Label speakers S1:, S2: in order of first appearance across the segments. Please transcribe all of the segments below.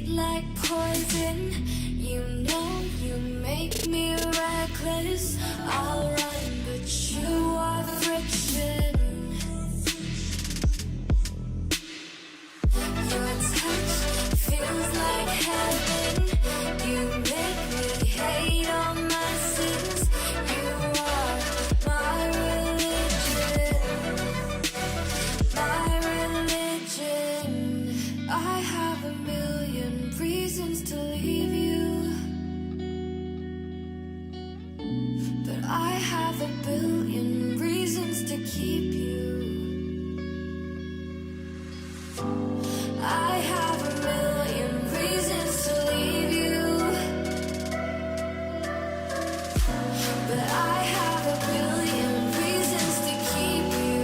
S1: like poison. You know you make me reckless. I'll run, but you are friction. Your touch feels like heaven. You make me hate all my sins. You are my religion. My religion. I have a million reasons to leave you, but I have a billion reasons to keep you. I have a million reasons to leave you, but I have a billion reasons to keep you.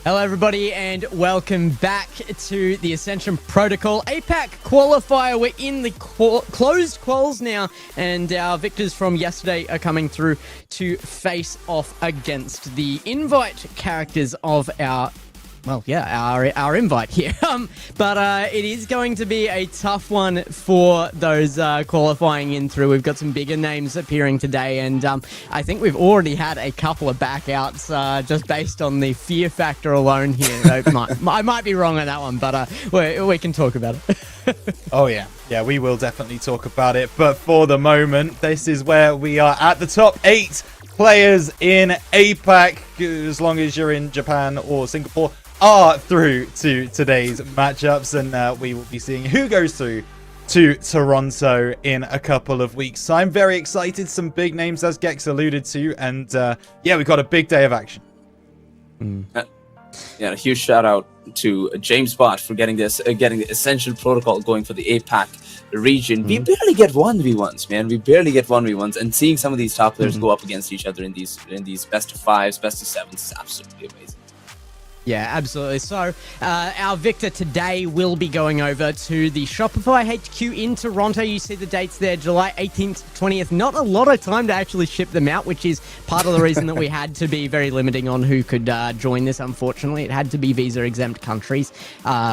S2: Hello, everybody, and welcome back to the Ascension Protocol APAC Qualifier. We're in the closed quals now, and our victors from yesterday are coming through to face off against the invite characters of our invite here. But it is going to be a tough one for those qualifying in through. We've got some bigger names appearing today, and I think we've already had a couple of backouts just based on the fear factor alone here. I might be wrong on that one, but we can talk about it.
S3: Oh, yeah. Yeah, we will definitely talk about it. But for the moment, this is where we are at the top 8 players in APAC, as long as you're in Japan or Singapore, are through to today's matchups, and we will be seeing who goes through to Toronto in a couple of weeks. So I'm very excited. Some big names, as Gex alluded to, and yeah, we've got a big day of action.
S4: Yeah, a huge shout out to James Bott for getting the Ascension Protocol going for the APAC region. We barely get 1v1s, man. We barely get 1v1s, and seeing some of these top players go up against each other in these best of 5s, best of 7s is absolutely amazing.
S2: Yeah, absolutely. So, our victor today will be going over to the Shopify HQ in Toronto. You see the dates there, July 18th, 20th. Not a lot of time to actually ship them out, which is part of the reason that we had to be very limiting on who could join this, unfortunately. It had to be visa-exempt countries,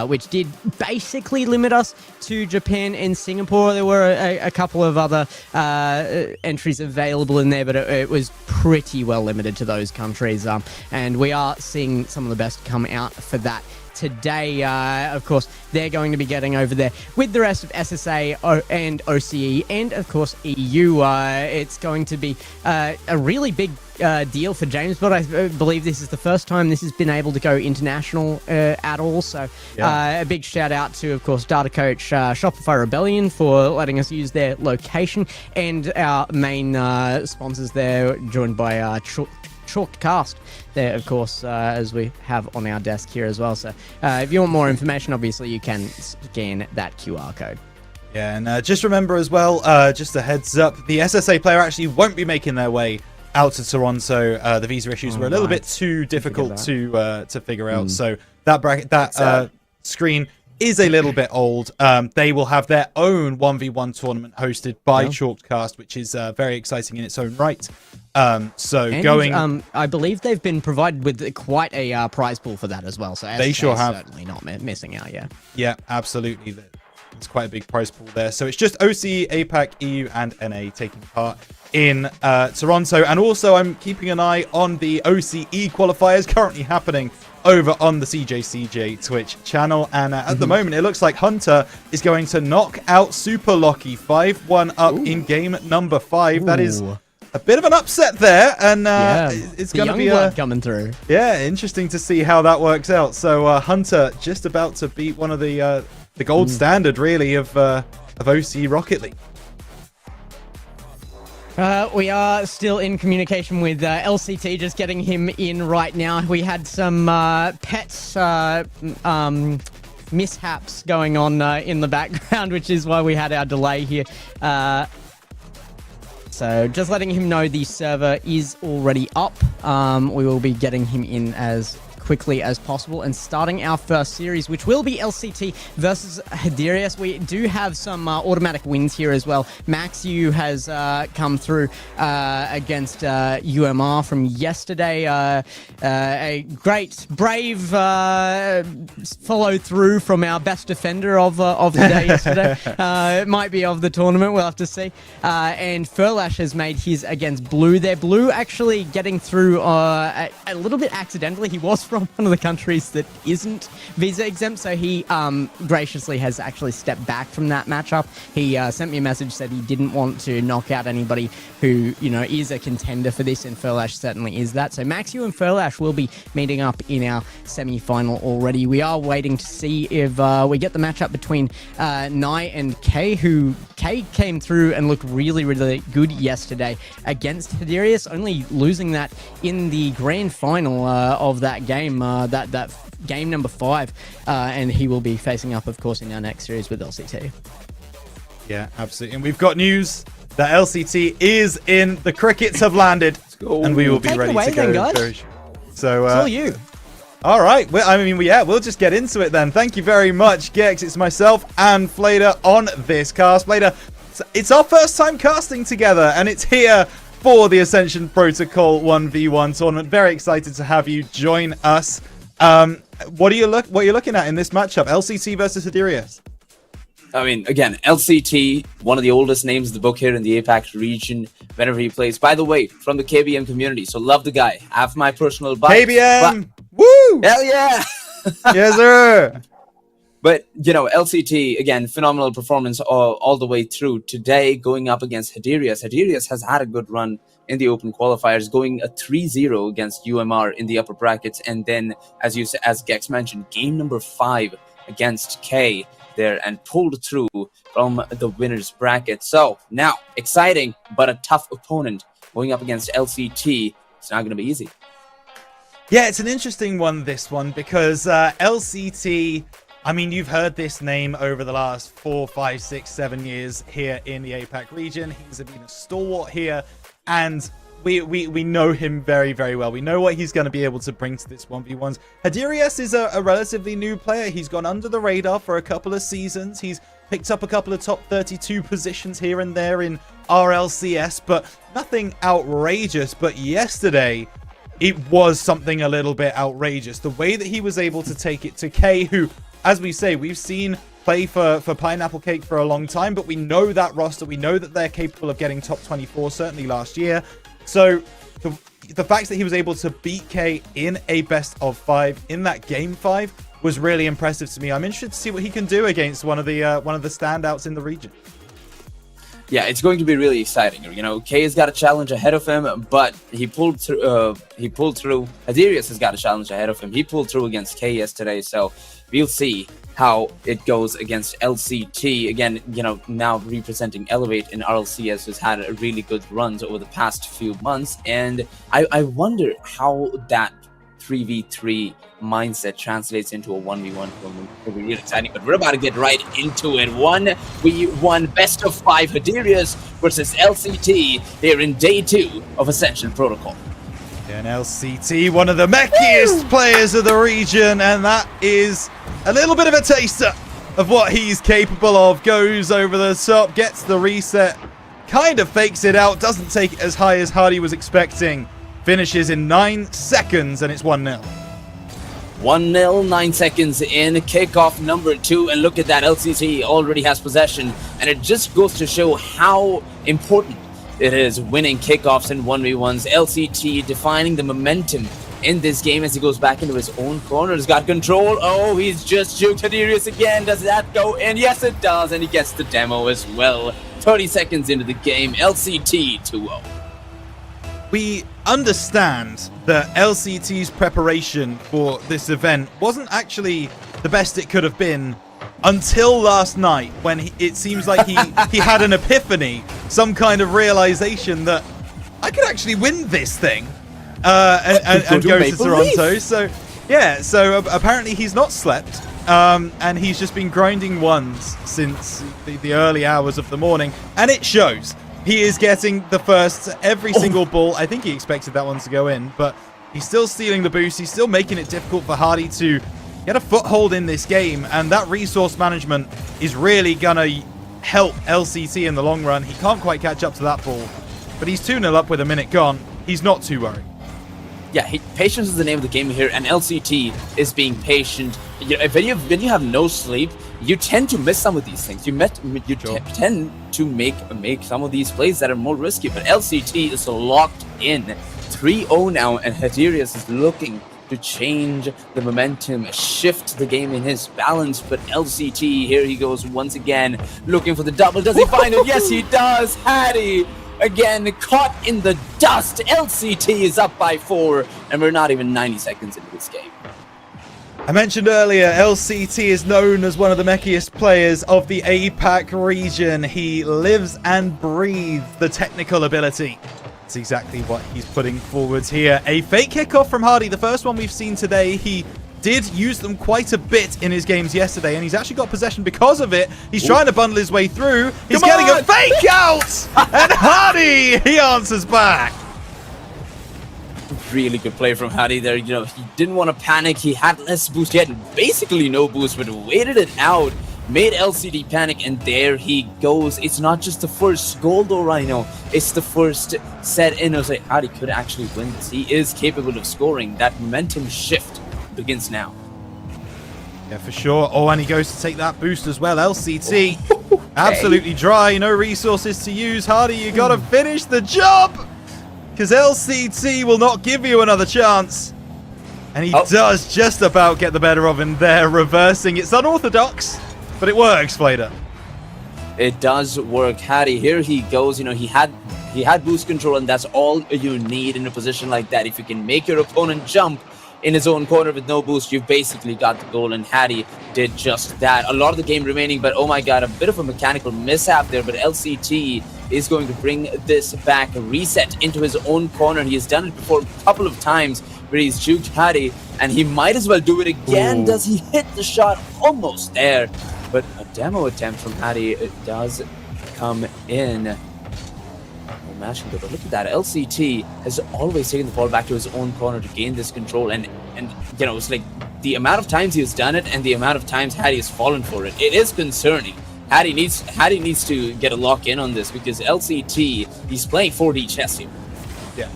S2: which did basically limit us to Japan and Singapore. There were a couple of other entries available in there, but it was pretty well limited to those countries. And we are seeing some of the best come out for that today. Of course, they're going to be getting over there with the rest of SSA and OCE and, of course, EU. It's going to be a really big deal for James, but I believe this is the first time this has been able to go international at all. So a big shout out to, of course, Data Coach Shopify Rebellion for letting us use their location, and our main sponsors there, joined by Chalked Cast there, of course, as we have on our desk here as well. So if you want more information, obviously you can scan that QR code.
S3: Yeah, and just remember as well, just a heads up, the SSA player actually won't be making their way out to Toronto. The visa issues were a little bit too difficult to figure out. So that screen is a little bit old. They will have their own 1v1 tournament hosted by Chalked Cast, which is very exciting in its own right.
S2: I believe they've been provided with quite a prize pool for that as well. So
S3: they sure have.
S2: Certainly not missing out.
S3: Yeah, absolutely. It's quite a big prize pool there. So it's just OCE, APAC, EU, and NA taking part in Toronto. And also, I'm keeping an eye on the OCE qualifiers currently happening over on the CJCJ Twitch channel. And at the moment, it looks like Hunter is going to knock out Super Locky 5-1 up in game number 5. That is a bit of an upset there, and it's going to be
S2: coming through.
S3: Yeah, interesting to see how that works out. So Hunter just about to beat one of the gold standard, really, of OC Rocket League.
S2: We are still in communication with LCT, just getting him in right now. We had some pets mishaps going on in the background, which is why we had our delay here. So just letting him know the server is already up. We will be getting him in as quickly as possible and starting our first series, which will be LCT versus Hadirius. We do have some automatic wins here as well. Maxiu has come through against UMR from yesterday. A great, brave follow through from our best defender of the day yesterday. It might be of the tournament, we'll have to see. And Furlash has made his against Blue there. Blue actually getting through a little bit accidentally. He was from one of the countries that isn't visa exempt, so he graciously has actually stepped back from that matchup. He sent me a message, said he didn't want to knock out anybody who, you know, is a contender for this, and Furlash certainly is that. So Maxiu and Furlash will be meeting up in our semi-final already. We are waiting to see if we get the matchup between Nai and Kay, who Kay came through and looked really, really good yesterday against Hadirius, only losing that in the grand final of that game. That game number 5, and he will be facing up, of course, in our next series with LCT.
S3: Yeah, absolutely. And we've got news that LCT is in. The crickets have landed, and we will be ready to go.
S2: Then, guys.
S3: So,
S2: it's all you.
S3: All right. Well, I mean, yeah, we'll just get into it then. Thank you very much, Gex. It's myself and FlaDer on this cast. FlaDer, it's our first time casting together, and it's here for the Ascension Protocol 1v1 tournament. Very excited to have you join us. What are you looking at in this matchup? LCT versus Hiderius.
S4: I mean, again, LCT, one of the oldest names in the book here in the APAC region, whenever he plays. By the way, from the KBM community, so love the guy. I have my personal bias.
S3: KBM! Woo!
S4: Hell yeah!
S3: Yes, sir!
S4: But, you know, LCT, again, phenomenal performance all the way through. Today, going up against Hiderius. Hiderius has had a good run in the open qualifiers, going a 3-0 against UMR in the upper brackets. And then, as Gex mentioned, game number 5 against K there and pulled through from the winner's bracket. So, now, exciting, but a tough opponent going up against LCT. It's not going to be easy.
S3: Yeah, it's an interesting one, this one, because LCT... I mean, you've heard this name over the last 4, 5, 6, 7 years here in the APAC region. He's been a stalwart here, and we know him very, very well. We know what he's going to be able to bring to this 1v1s. Hiderius is a relatively new player. He's gone under the radar for a couple of seasons. He's picked up a couple of top 32 positions here and there in RLCS, but nothing outrageous. But yesterday, it was something a little bit outrageous. The way that he was able to take it to K, who... As we say, we've seen play for Pineapple Cake for a long time, but we know that roster. We know that they're capable of getting top 24, certainly last year. So the fact that he was able to beat K in a best of 5 in that game 5 was really impressive to me. I'm interested to see what he can do against one of the standouts in the region.
S4: Yeah, it's going to be really exciting. You know, K has got a challenge ahead of him, but he pulled through. Hiderius has got a challenge ahead of him. He pulled through against K yesterday, so we'll see how it goes against LCT. Again, you know, now representing Elevate in RLCS has had a really good runs over the past few months, and I wonder how that 3v3 mindset translates into a 1v1 tournament. It'll be really exciting, but we're about to get right into it. 1v1 best of 5 Hiderius versus LCT here in day 2 of Ascension Protocol.
S3: Yeah, and LCT, one of the mechiest players of the region, and that is a little bit of a taster of what he's capable of. Goes over the top, gets the reset, kind of fakes it out, doesn't take it as high as Hardy was expecting. Finishes in 9 seconds, and it's 1-0.
S4: 1-0, 9 seconds in, kickoff number 2, and look at that, LCT already has possession, and it just goes to show how important it is winning kickoffs in 1v1s. LCT defining the momentum in this game as he goes back into his own corner. He's got control. Oh, he's just juked Hiderius again. Does that go in? Yes, it does, and he gets the demo as well. 30 seconds into the game, LCT 2-0.
S3: We understand that LCT's preparation for this event wasn't actually the best it could have been until last night, when it seems like he had an epiphany, some kind of realization that I could actually win this thing and go to Toronto. So yeah, so apparently he's not slept, and he's just been grinding ones since the early hours of the morning, and it shows. He is getting the first every single ball. I think he expected that one to go in, but he's still stealing the boost. He's still making it difficult for Hardy to get a foothold in this game, and that resource management is really going to help LCT in the long run. He can't quite catch up to that ball, but he's 2-0 up with a minute gone. He's not too worried.
S4: Yeah, patience is the name of the game here, and LCT is being patient. When you have no sleep, you tend to miss some of these things. You tend to make some of these plays that are more risky, but LCT is locked in. 3-0 now, and Hiderius is looking to change the momentum, shift the game in his balance, but LCT, here he goes once again, looking for the double. Does he find it? Yes, he does. Hattie, again, caught in the dust. LCT is up by 4, and we're not even 90 seconds into this game.
S3: I mentioned earlier, LCT is known as one of the mechiest players of the APAC region. He lives and breathes the technical ability. That's exactly what he's putting forwards here. A fake kickoff from Hardy, the first one we've seen today. He did use them quite a bit in his games yesterday, and he's actually got possession because of it. He's trying to bundle his way through. He's getting a fake out! And Hardy, he answers back.
S4: really good play from Hardy there. You know, he didn't want to panic. He had less boost. He had basically no boost, but waited it out, made LCT panic, and there he goes. It's not just the first goal though, Rhino. It's the first set in. I was like, Hardy could actually win this. He is capable of scoring. That momentum shift begins now.
S3: Yeah, for sure. Oh, and he goes to take that boost as well. LCT, absolutely dry. No resources to use. Hardy, you got to finish the job. Because LCT will not give you another chance. And he does just about get the better of him there, reversing. It's unorthodox, but it works, FlaDer.
S4: It does work. Hardy, here he goes. You know, he had boost control, and that's all you need in a position like that. If you can make your opponent jump in his own corner with no boost, you've basically got the goal, and Hardy did just that. A lot of the game remaining, but oh my god, a bit of a mechanical mishap there, but LCT is going to bring this back, reset into his own corner. He has done it before a couple of times where he's juked Hardy, and he might as well do it again. Does he hit the shot? Almost there, but a demo attempt from Hardy does come in. Mashing but look at that. LCT has always taken the ball back to his own corner to gain this control, and you know, it's like the amount of times he has done it and the amount of times Hardy has fallen for it. It is concerning. Hardy needs to get a lock in on this, because LCT, he's playing 4D chess here.
S3: Yeah.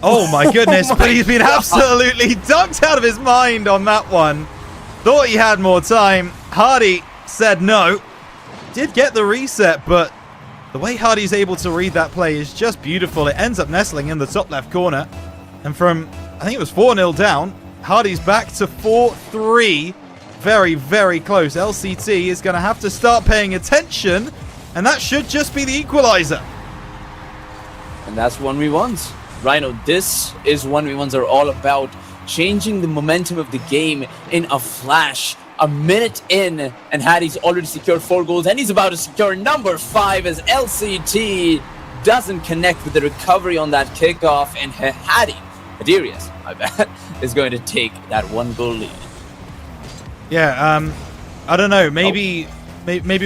S3: Oh my goodness, but he's been absolutely dunked out of his mind on that one. Thought he had more time. Hardy said no. Did get the reset, but the way Hardy's able to read that play is just beautiful. It ends up nestling in the top left corner. And from, I think it was 4-0 down, Hardy's back to 4-3. Very, very close. LCT is going to have to start paying attention, and that should just be the equalizer.
S4: And that's 1v1s. Rhino, this is 1v1s are all about. Changing the momentum of the game in a flash. A minute in, and Hardy's already secured 4 goals, and he's about to secure number 5 as LCT doesn't connect with the recovery on that kickoff, and Hadirius, my bad, is going to take that 1-goal lead.
S3: Yeah, I don't know. Maybe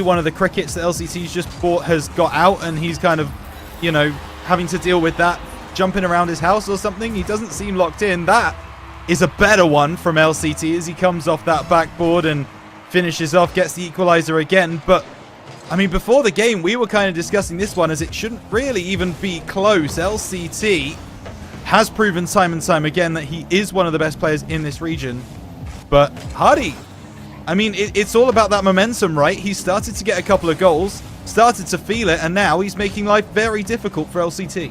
S3: one of the crickets that LCT's just bought has got out, and he's kind of, you know, having to deal with that, jumping around his house or something. He doesn't seem locked in. That is a better one from LCT as he comes off that backboard and finishes off, gets the equalizer again. But, I mean, before the game, we were kind of discussing this one as it shouldn't really even be close. LCT has proven time and time again that he is one of the best players in this region. But Hardy, I mean, it's all about that momentum, right? He started to get a couple of goals, started to feel it, and now he's making life very difficult for LCT.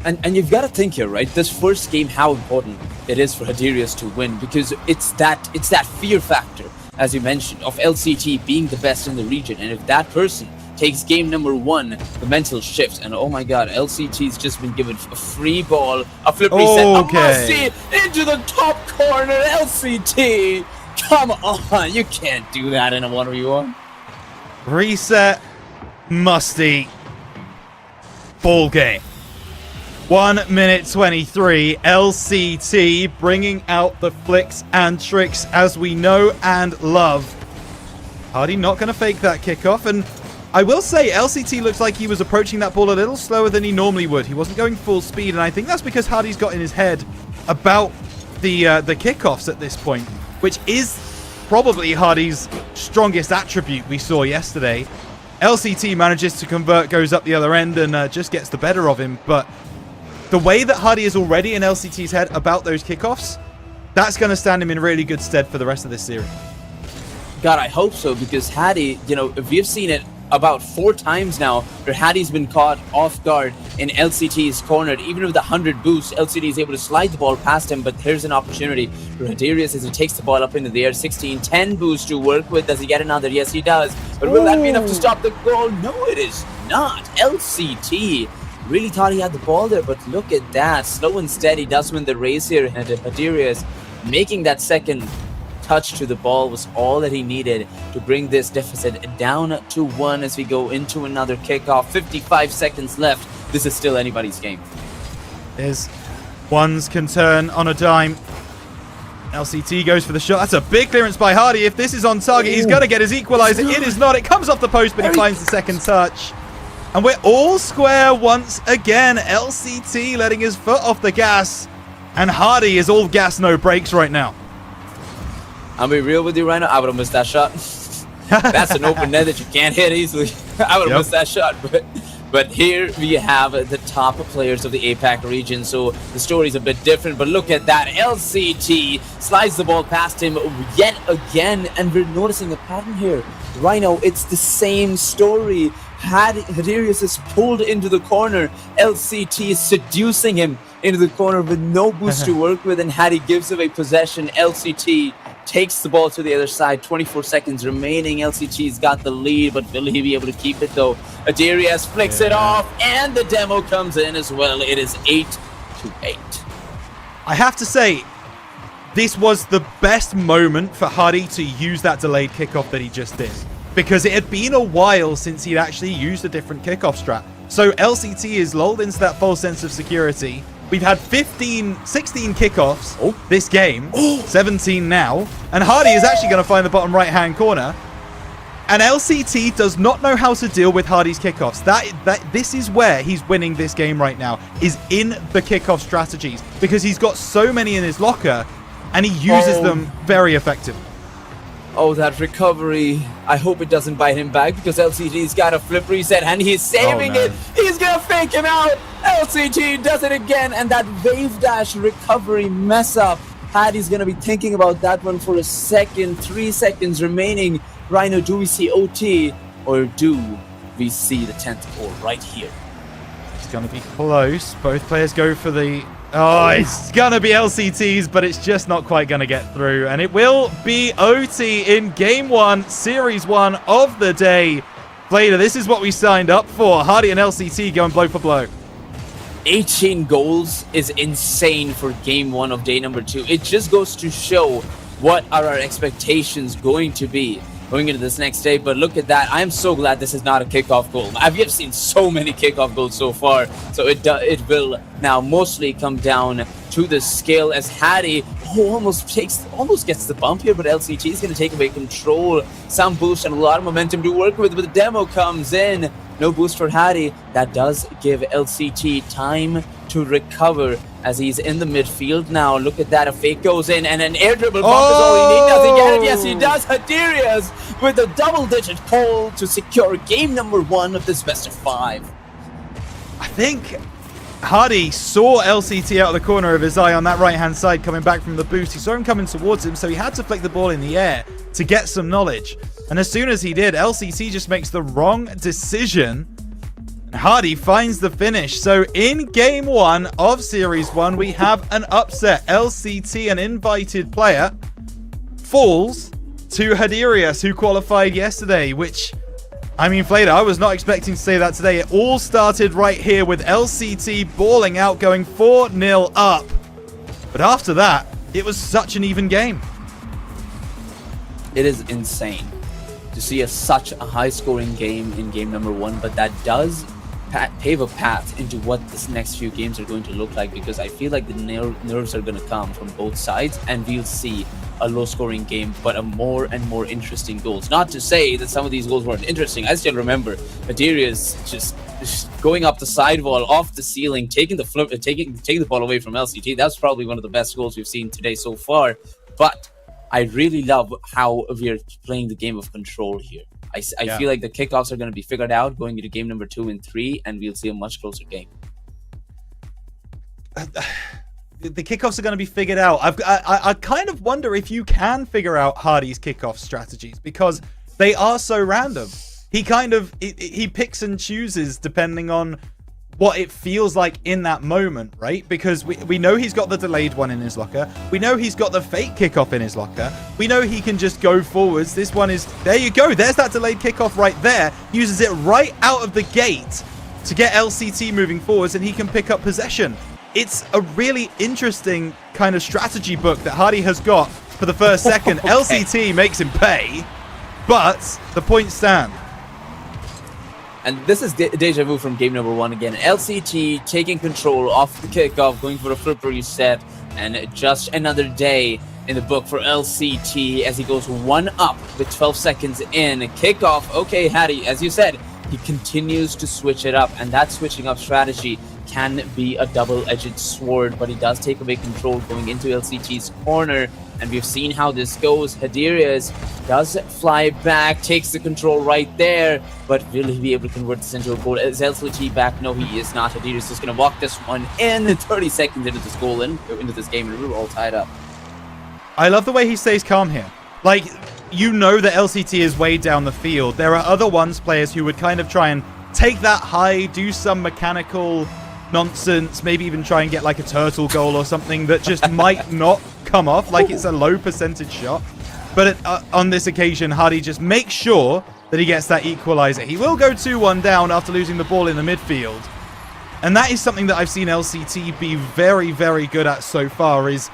S4: And you've got to think here, right? This first game, how important it is for Hadirius to win, because it's that fear factor, as you mentioned, of LCT being the best in the region. And if that person takes game number 1, the mental shift, and oh my god, LCT's just been given a free ball, a flip reset, a must-see into the top corner. LCT, come on, you can't do that in a 1v1.
S3: Reset, musty, ball game. 1 minute 23, LCT bringing out the flicks and tricks as we know and love. Hardy not going to fake that kickoff, and I will say LCT looks like he was approaching that ball a little slower than he normally would. He wasn't going full speed, and I think that's because Hardy's got in his head about the kickoffs at this point, which is probably Hardy's strongest attribute we saw yesterday. LCT manages to convert, goes up the other end, and just gets the better of him, but the way that Hardy is already in LCT's head about those kickoffs, that's going to stand him in really good stead for the rest of this series.
S4: God, I hope so, because Hardy, you know, we've seen it about 4 times now where Hardy's been caught off guard in LCT's corner. Even with the 100 boost, LCT is able to slide the ball past him, but here's an opportunity for Hadirius as he takes the ball up into the air. 10 boost to work with. Does he get another? Yes, he does. But will that be enough to stop the goal? No, it is not. LCT really thought he had the ball there, but look at that. Slow and steady does win the race here. And Hadirius making that second touch to the ball was all that he needed to bring this deficit down to 1 as we go into another kickoff. 55 seconds left. This is still anybody's game.
S3: There's ones can turn on a dime. LCT goes for the shot. That's a big clearance by Hardy. If this is on target, he's going to get his equalizer. It is not. It comes off the post, but he finds the second touch. And we're all square once again. LCT letting his foot off the gas. And Hardy is all gas, no brakes right now.
S4: I'll be real with you right now. I would have missed that shot. That's an open net that you can't hit easily. I would have missed that shot, but here we have the top players of the APAC region, so the story is a bit different. But look at that, LCT slides the ball past him yet again, and we're noticing a pattern here. Rhino, it's the same story. Hadirius is pulled into the corner. LCT is seducing him into the corner with no boost to work with, and Hadi gives away possession. LCT takes the ball to the other side. 24 seconds remaining. LCT's got the lead, but will he be able to keep it though? Adirius flicks it off, and the demo comes in as well. It is 8-8.
S3: I have to say, this was the best moment for Hardy to use that delayed kickoff that he just did, because it had been a while since he'd actually used a different kickoff strat. So LCT is lulled into that false sense of security. We've had 16 kickoffs this game, 17 now, and Hardy is actually going to find the bottom right-hand corner. And LCT does not know how to deal with Hardy's kickoffs. This is where he's winning this game right now, is in the kickoff strategies, because he's got so many in his locker, and he uses them very effectively.
S4: Oh, that recovery. I hope it doesn't bite him back, because LCT's got a flip reset and he's saving it. He's going to fake him out. LCT does it again, and that wave dash recovery mess up. Hadi's going to be thinking about that one for a second. 3 seconds remaining. Rhino, do we see OT, or do we see the 10th goal right here?
S3: It's going to be close. Both players go for the... Oh, it's going to be LCT's, but it's just not quite going to get through. And it will be OT in Game 1, Series 1 of the day. FlaDer, this is what we signed up for. Hardy and LCT going blow for blow.
S4: 18 goals is insane for Game 1 of day number 2. It just goes to show what are our expectations going to be going into this next day. But look at that. I'm so glad this is not a kickoff goal. I've seen so many kickoff goals so far, so it will now mostly come down to the skill, as Hadi almost gets the bump here, but LCT is going to take away control. Some boost and a lot of momentum to work with, but the demo comes in. No boost for Hadi. That does give LCT time to recover, as he's in the midfield now. Look at that. A fake goes in, and an air dribble bump is all he needs. Does he get it? Yes, he does. Hadirius with a double-digit goal to secure game number 1 of this best of 5.
S3: I think Hardy saw LCT out of the corner of his eye on that right-hand side coming back from the boost. He saw him coming towards him, so he had to flick the ball in the air to get some knowledge. And as soon as he did, LCT just makes the wrong decision. Hardy finds the finish. So in Game 1 of Series 1, we have an upset. LCT, an invited player, falls to Hadirius, who qualified yesterday, which, I mean, FlaDer, I was not expecting to say that today. It all started right here with LCT balling out, going 4-0 up. But after that, it was such an even game.
S4: It is insane to see such a high-scoring game in game number 1, but that does pave a path into what this next few games are going to look like, because I feel like the nerves are going to come from both sides, and we'll see a low-scoring game, but a more and more interesting goals. Not to say that some of these goals weren't interesting. I still remember Adirius just going up the sidewall, off the ceiling, taking the ball away from LCT. That's probably one of the best goals we've seen today so far. But I really love how we're playing the game of control here. I feel like the kickoffs are going to be figured out going into game number 2 and 3, and we'll see a much closer game.
S3: The kickoffs are going to be figured out. I kind of wonder if you can figure out Hardy's kickoff strategies, because they are so random. He he picks and chooses depending on what it feels like in that moment, right? Because we know he's got the delayed one in his locker. We know he's got the fake kickoff in his locker. We know he can just go forwards. This one is, there you go. There's that delayed kickoff right there. Uses it right out of the gate to get LCT moving forwards, and he can pick up possession. It's a really interesting kind of strategy book that Hardy has got for the first second. Okay. LCT makes him pay, but the points stand.
S4: And this is deja vu from game number 1 again. LCT taking control off the kickoff, going for a flip reset, and just another day in the book for LCT as he goes 1 up with 12 seconds in. Kickoff, okay, Hadi, as you said, he continues to switch it up, and that switching up strategy can be a double-edged sword, but he does take away control going into LCT's corner, and we've seen how this goes. Hadirius does fly back, takes the control right there, but will he be able to convert this into a goal? Is LCT back? No, he is not. Hadirius is going to walk this one in 30 seconds into this goal, into this game, and we're all tied up.
S3: I love the way he stays calm here. Like, you know that LCT is way down the field. There are other ones players who would kind of try and take that high, do some mechanical nonsense, maybe even try and get like a turtle goal or something that just might not come off, like it's a low percentage shot. But on this occasion, Hardy just makes sure that he gets that equalizer. He will go 2-1 down after losing the ball in the midfield. And that is something that I've seen LCT be very, very good at so far, is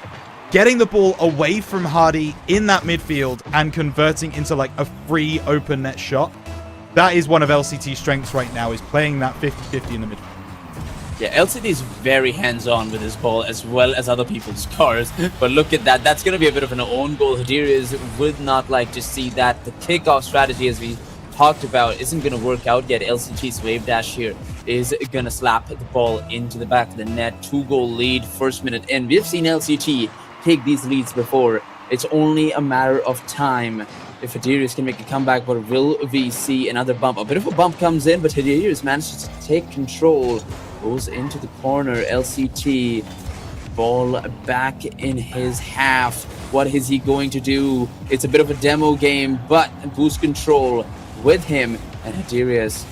S3: getting the ball away from Hardy in that midfield and converting into like a free open net shot. That is one of LCT's strengths right now, is playing that 50-50 in the midfield.
S4: Yeah, LCT is very hands-on with his ball as well as other people's cars. But look at that. That's going to be a bit of an own goal. Hadirius would not like to see that. The kickoff strategy, as we talked about, isn't going to work out yet. LCT's wave dash here is going to slap the ball into the back of the net. 2-goal lead, first minute in. We've seen LCT take these leads before. It's only a matter of time if Hadirius can make a comeback, but will we see another bump? A bit of a bump comes in, but Hadirius manages to take control. Goes into the corner. LCT ball back in his half. What is he going to do? It's a bit of a demo game, but boost control with him and Hadirius.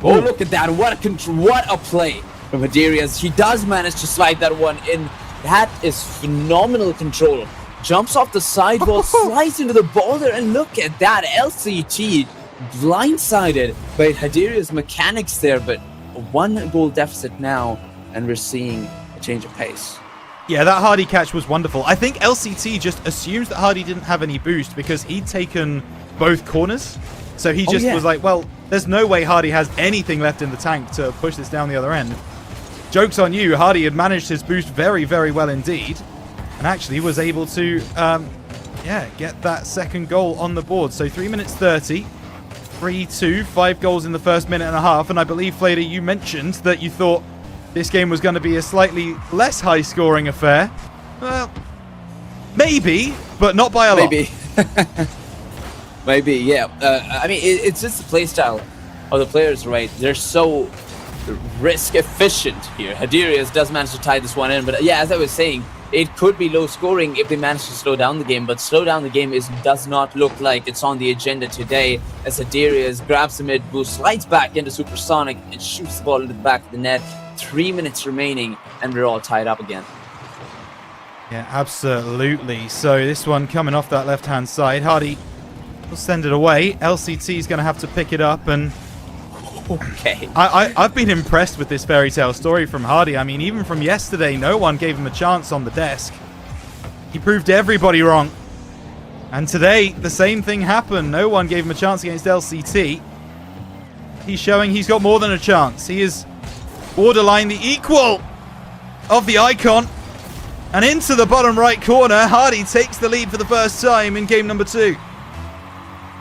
S4: Oh, look at that. What a play from Hadirius. He does manage to slide that one in. That is phenomenal control. Jumps off the sidewall, slides into the boulder, and look at that. LCT blindsided by Hadirius' mechanics there, but a 1-goal deficit now, and we're seeing a change of pace.
S3: Yeah, that Hardy catch was wonderful. I think LCT just assumes that Hardy didn't have any boost because he'd taken both corners. So he just was like, well, there's no way Hardy has anything left in the tank to push this down the other end. Joke's on you, Hardy had managed his boost very, very well indeed. And actually was able to, get that second goal on the board. So 3 minutes 30, 3-2, 5 goals in the first minute and a half. And I believe, FlaDer, you mentioned that you thought this game was going to be a slightly less high-scoring affair. Well, maybe, but not by a lot.
S4: Maybe. Maybe, yeah. I mean, it's just the play style of the players, right? They're so risk efficient here. Hadirius does manage to tie this one in, but yeah, as I was saying, it could be low scoring if they manage to slow down the game, but slow down the game does not look like it's on the agenda today, as Hadirius grabs the mid boost, slides back into Supersonic, and shoots the ball into the back of the net. 3 minutes remaining, and we're all tied up again.
S3: Yeah, absolutely. So this one coming off that left-hand side. Hardy will send it away. LCT is going to have to pick it up, and
S4: okay.
S3: I've been impressed with this fairy tale story from Hardy. I mean, even from yesterday, no one gave him a chance on the desk. He proved everybody wrong. And today, the same thing happened. No one gave him a chance against LCT. He's showing he's got more than a chance. He is borderline the equal of the icon. And into the bottom right corner, Hardy takes the lead for the first time in game number 2.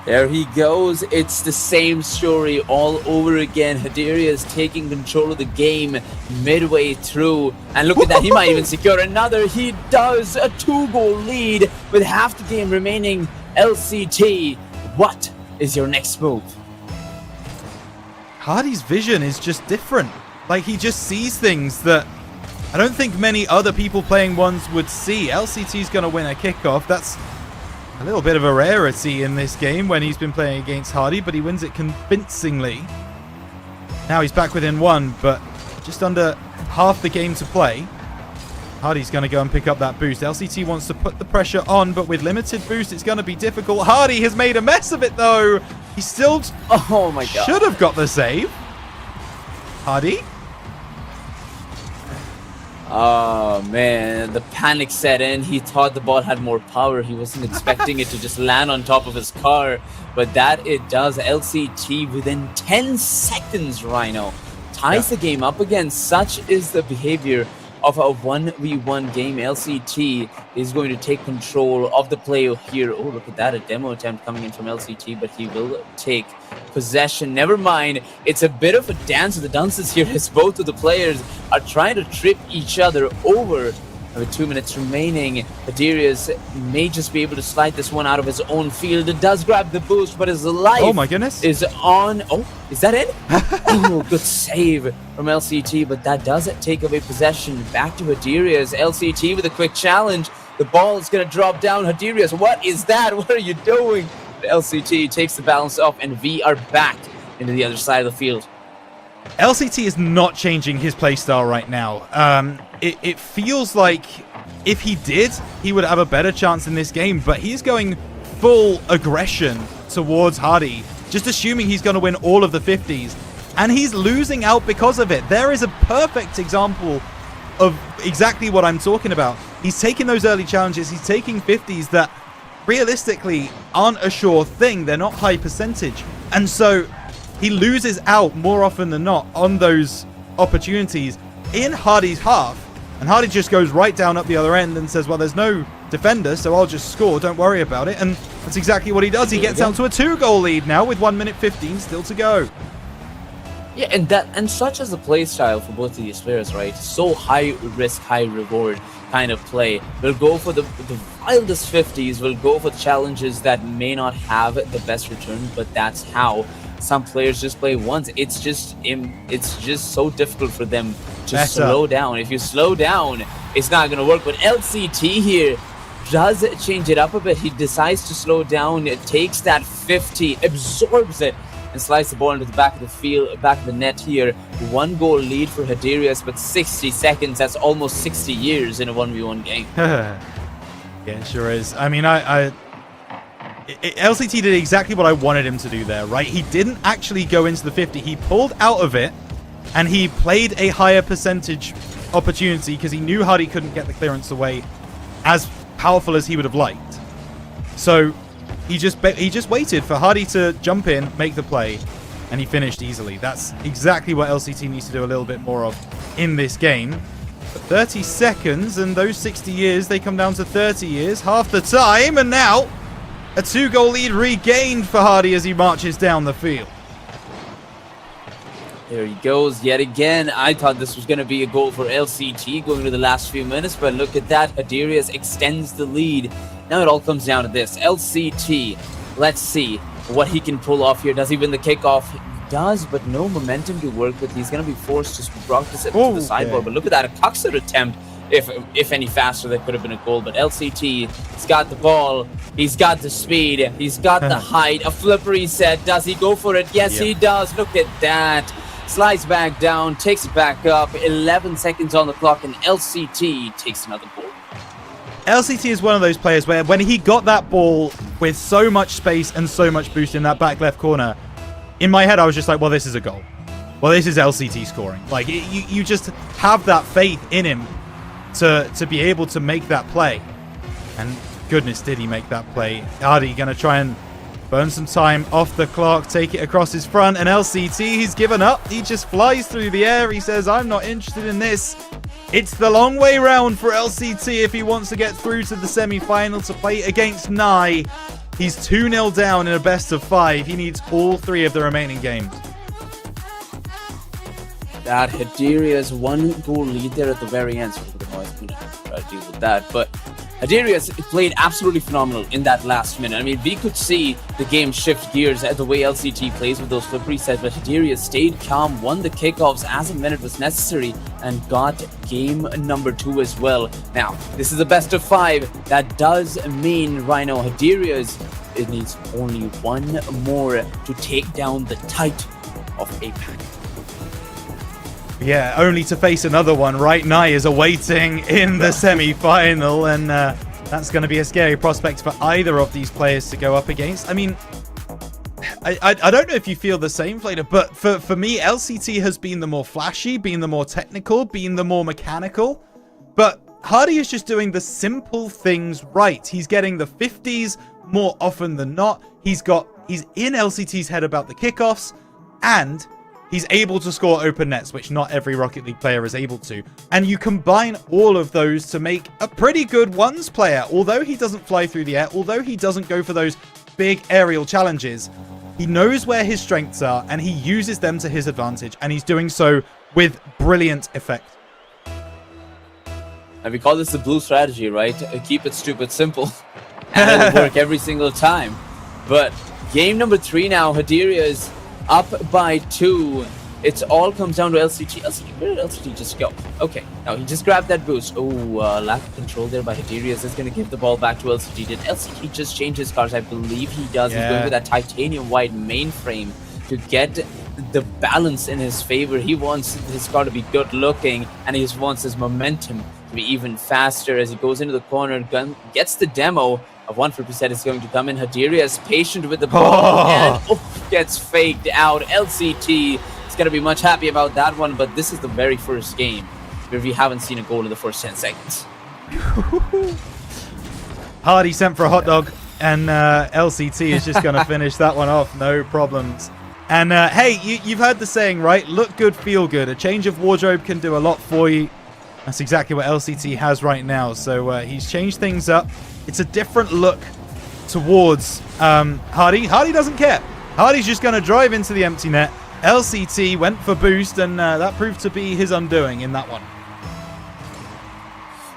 S4: There he goes. It's the same story all over again. Hadirius taking control of the game midway through. And look at that. He might even secure another. He does. A 2-goal lead with half the game remaining. LCT, what is your next move?
S3: Hardy's vision is just different. Like, he just sees things that I don't think many other people playing ones would see. LCT's going to win a kickoff. That's a little bit of a rarity in this game when he's been playing against Hardy, but he wins it convincingly. Now he's back within 1, but just under half the game to play. Hardy's going to go and pick up that boost. LCT wants to put the pressure on, but with limited boost, it's going to be difficult. Hardy has made a mess of it, though. He still
S4: oh my God.
S3: Should have got the save. Hardy?
S4: Oh man, the panic set in. He thought the ball had more power. He wasn't expecting it to just land on top of his car, but that it does. LCT within 10 seconds, Rhino ties the game up again. Such is the behavior of a 1v1 game. LCT is going to take control of the play here. Oh, look at that, a demo attempt coming in from LCT, but he will take possession. Never mind, it's a bit of a dance of the dunces here as both of the players are trying to trip each other over. With 2 minutes remaining, Hadirius may just be able to slide this one out of his own field. It does grab the boost, but his life
S3: Oh my goodness.
S4: is on. Oh, is that it? Oh, good save from LCT, but that does take away possession. Back to Hadirius. LCT with a quick challenge. The ball is going to drop down. Hadirius, what is that? What are you doing? LCT takes the balance off, and we are back into the other side of the field.
S3: LCT is not changing his playstyle right now. It feels like if he did, he would have a better chance in this game, but he's going full aggression towards Hardy, just assuming he's going to win all of the 50s, and he's losing out because of it. There is a perfect example of exactly what I'm talking about. He's taking those early challenges, he's taking 50s that realistically aren't a sure thing, they're not high percentage, and so he loses out more often than not on those opportunities in Hardy's half. And Hardy just goes right down up the other end and says, well, there's no defender, so I'll just score. Don't worry about it. And that's exactly what he does. He gets down to a 2-goal lead now with 1 minute 15 still to go.
S4: Yeah, and such as the play style for both of these players, right? So high risk, high reward kind of play. We'll go for the wildest 50s. We'll go for challenges that may not have the best return, but that's how some players just play once. It's just so difficult for them to slow down. If you slow down, it's not going to work. But LCT here does change it up a bit. He decides to slow down. It takes that 50, absorbs it, and slides the ball into the back of the field, back of the net here. 1-goal lead for Hadirius, but 60 seconds. That's almost 60 years in a 1v1 game.
S3: Yeah, it sure is. I mean, LCT did exactly what I wanted him to do there, right? He didn't actually go into the 50. He pulled out of it, and he played a higher percentage opportunity because he knew Hardy couldn't get the clearance away as powerful as he would have liked. So he just waited for Hardy to jump in, make the play, and he finished easily. That's exactly what LCT needs to do a little bit more of in this game. But 30 seconds, and those 60 years, they come down to 30 years, half the time, and now a 2-goal lead regained for Hardy as he marches down the field.
S4: There he goes yet again. I thought this was going to be a goal for LCT going into the last few minutes, but look at that. Hadirius extends the lead. Now it all comes down to this. LCT, let's see what he can pull off here. Does he win the kickoff? He does, but no momentum to work with. He's going to be forced to broadcast it to the sideboard. But look at that, a Coxer attempt. If any faster, that could have been a goal. But LCT, he's got the ball, he's got the speed, he's got the height. A flip reset. Does he go for it? Yes, he does. Look at that. Slides back down, takes it back up. 11 seconds on the clock, and LCT takes another goal.
S3: LCT is one of those players where when he got that ball with so much space and so much boost in that back left corner, in my head I was just like, well, this is a goal. Well, this is LCT scoring. Like, you just have that faith in him to be able to make that play. And goodness, did he make that play. Hardy going to try and burn some time off the clock, take it across his front, and LCT, he's given up. He just flies through the air. He says, I'm not interested in this. It's the long way round for LCT if he wants to get through to the semi-final to play against Nye. He's 2-0 down in a best of 5. He needs all 3 of the remaining games.
S4: That Hadirius 1-goal lead there at the very end. So the noise going to try to deal with that. But Hadirius played absolutely phenomenal in that last minute. I mean, we could see the game shift gears at the way LCT plays with those flip resets, but Hadirius stayed calm, won the kickoffs as a minute was necessary, and got game number 2 as well. Now, this is a best of 5. That does mean Rhino Hadirius, it needs only 1 more to take down the titan of APAC.
S3: Yeah, only to face another one. Right, Nye is awaiting in the semi-final, and that's going to be a scary prospect for either of these players to go up against. I mean, I don't know if you feel the same, FlaDer, but for me, LCT has been the more flashy, been the more technical, been the more mechanical, but Hardy is just doing the simple things right. He's getting the 50s more often than not. He's in LCT's head about the kickoffs, and He's able to score open nets, which not every Rocket League player is able to. And you combine all of those to make a pretty good ones player. Although he doesn't fly through the air, although he doesn't go for those big aerial challenges, he knows where his strengths are and he uses them to his advantage. And he's doing so with brilliant effect.
S4: And we call this the blue strategy, right? Keep it stupid simple. And it'll work every single time. But game number 3 now, Haderia is up by 2. It all comes down to LCT. Where did LCT just go? Okay, now he just grabbed that boost. Oh, lack of control there by Haderia. Is going to give the ball back to LCT. Did LCT just change his cars? I believe he does.
S3: Yeah.
S4: He's going with that titanium white mainframe to get the balance in his favor. He wants his car to be good looking, and he just wants his momentum to be even faster as he goes into the corner. Gets the demo of 150% is going to come in. Haderia is patient with the ball and gets faked out. LCT is going to be much happy about that one, but this is the very first game where we haven't seen a goal in the first 10 seconds.
S3: Hardy sent for a hot dog, and LCT is just going to finish that one off. No problems. And hey, you've heard the saying, right? Look good, feel good. A change of wardrobe can do a lot for you. That's exactly what LCT has right now. So he's changed things up. It's a different look towards Hardy. Hardy doesn't care. Hardy's just going to drive into the empty net. LCT went for boost, and that proved to be his undoing in that one.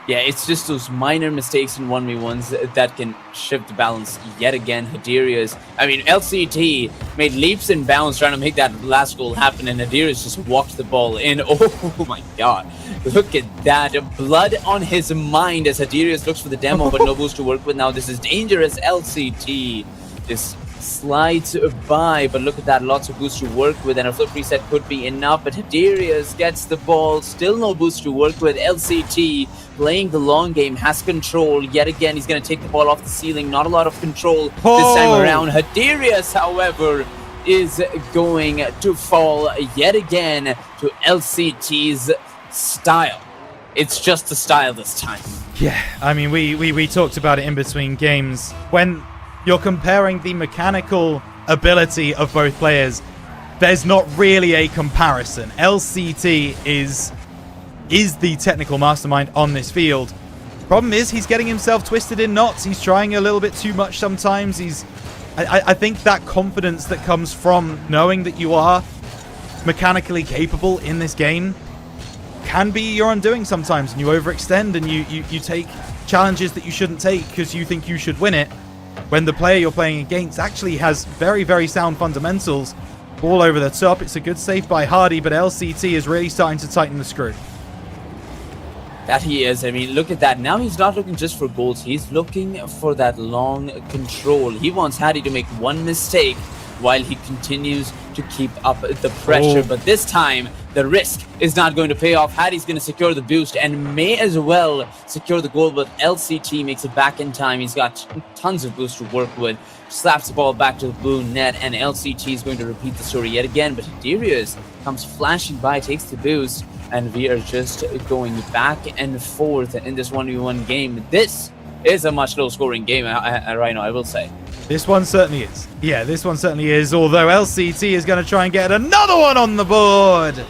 S4: Yeah, it's just those minor mistakes in 1v1s that can shift the balance yet again. Haderia's, LCT made leaps and bounds trying to make that last goal happen, and Haderia's just walked the ball in. Oh my god. Look at that. Blood on his mind as Haderia's looks for the demo, but no boost to work with. Now this is dangerous. LCT just slides by, but look at that. Lots of boost to work with, and a flip reset could be enough, but Haderia's gets the ball. Still no boost to work with. LCT playing the long game, has control. Yet again, he's going to take the ball off the ceiling. Not a lot of control this time around. Haderia's, however, is going to fall yet again to LCT's style. It's just the style this time.
S3: Yeah, we talked about it in between games. When you're comparing the mechanical ability of both players, there's not really a comparison. LCT is the technical mastermind on this field. Problem is, he's getting himself twisted in knots. He's trying a little bit too much sometimes. I think that confidence that comes from knowing that you are mechanically capable in this game can be your undoing sometimes, and you overextend and you take challenges that you shouldn't take because you think you should win it, when the player you're playing against actually has very, very sound fundamentals. Ball over the top. It's a good save by Hardy, but LCT is really starting to tighten the screw.
S4: That he is. Look at that. Now he's not looking just for goals. He's looking for that long control. He wants Hattie to make one mistake while he continues to keep up the pressure. But this time, the risk is not going to pay off. Hattie's going to secure the boost and may as well secure the goal, but LCT makes it back in time. He's got tons of boost to work with. Slaps the ball back to the blue net, and LCT is going to repeat the story yet again. But Haderia's comes flashing by, takes the boost, and we are just going back and forth in this 1v1 game. This is a much low-scoring game right now, I will say.
S3: This one certainly is. Yeah, this one certainly is, although LCT is going to try and get another one on the board.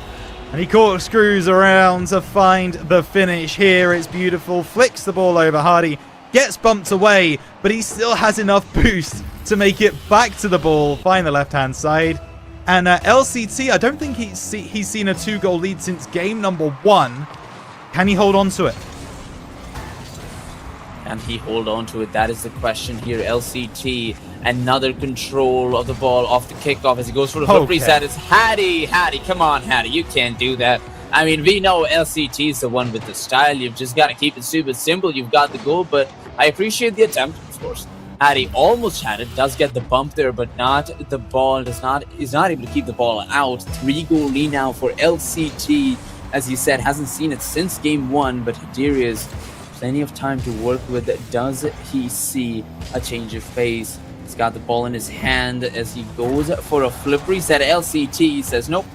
S3: And he corkscrews around to find the finish here. It's beautiful. Flicks the ball over. Hardy gets bumped away, but he still has enough boost to make it back to the ball. Find the left-hand side. And LCT, I don't think he's seen a 2-goal lead since game number 1. Can he hold on to it?
S4: Can he hold on to it? That is the question here. LCT, another control of the ball off the kickoff as he goes for the flip reset. It's Hattie, come on, Hattie, you can't do that. We know LCT is the one with the style. You've just got to keep it super simple. You've got the goal, but I appreciate the attempt, of course. Hattie almost had it, does get the bump there, but not the ball, is not able to keep the ball out. 3-goal lead now for LCT. As you said, hasn't seen it since game 1, but Haderia's plenty of time to work with. Does he see a change of pace? He's got the ball in his hand as he goes for a flip reset. LCT says, nope,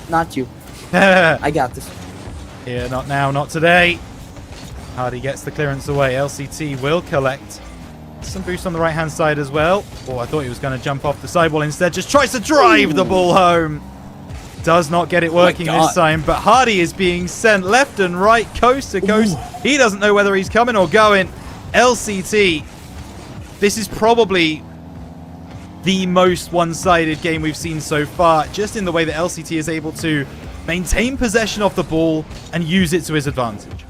S4: not you. I got this.
S3: Yeah, not now, not today. Hardy gets the clearance away. LCT will collect. Some boost on the right-hand side as well. Oh, I thought he was going to jump off the sidewall instead. Just tries to drive the ball home. does not get it working this time, but Hardy is being sent left and right, coast to coast. He doesn't know whether he's coming or going. LCT, this is probably the most one-sided game we've seen so far, just in the way that LCT is able to maintain possession of the ball and use it to his advantage.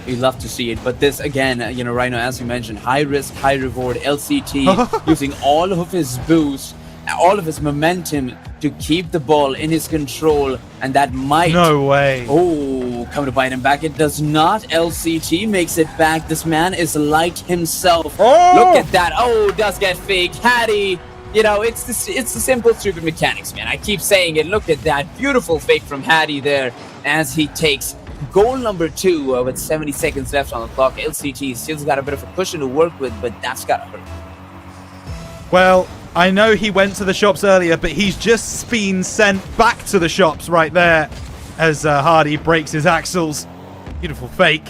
S4: We love to see it, but this again, you know, Rhino, as you mentioned, high risk, high reward. LCT using all of his boost, all of his momentum to keep the ball in his control, and that might...
S3: No way.
S4: Oh, come to bite him back. It does not. LCT makes it back. This man is light himself.
S3: Oh!
S4: Look at that. Oh, does get fake. Hattie. You know, it's the simple, stupid mechanics, man. I keep saying it. Look at that. Beautiful fake from Hattie there as he takes goal number 2 with 70 seconds left on the clock. LCT still's got a bit of a cushion to work with, but that's got to hurt.
S3: Well, I know he went to the shops earlier, but he's just been sent back to the shops right there as Hardy breaks his axles. Beautiful fake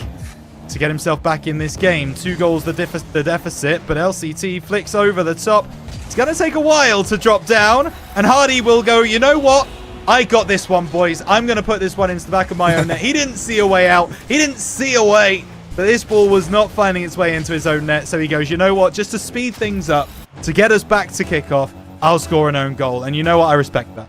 S3: to get himself back in this game. 2 goals the deficit, but LCT flicks over the top. It's going to take a while to drop down, and Hardy will go, you know what? I got this one, boys. I'm going to put this one into the back of my own net. He didn't see a way out. He didn't see a way, but this ball was not finding its way into his own net, so he goes, you know what? Just to speed things up, to get us back to kickoff, I'll score an own goal. And you know what? I respect that.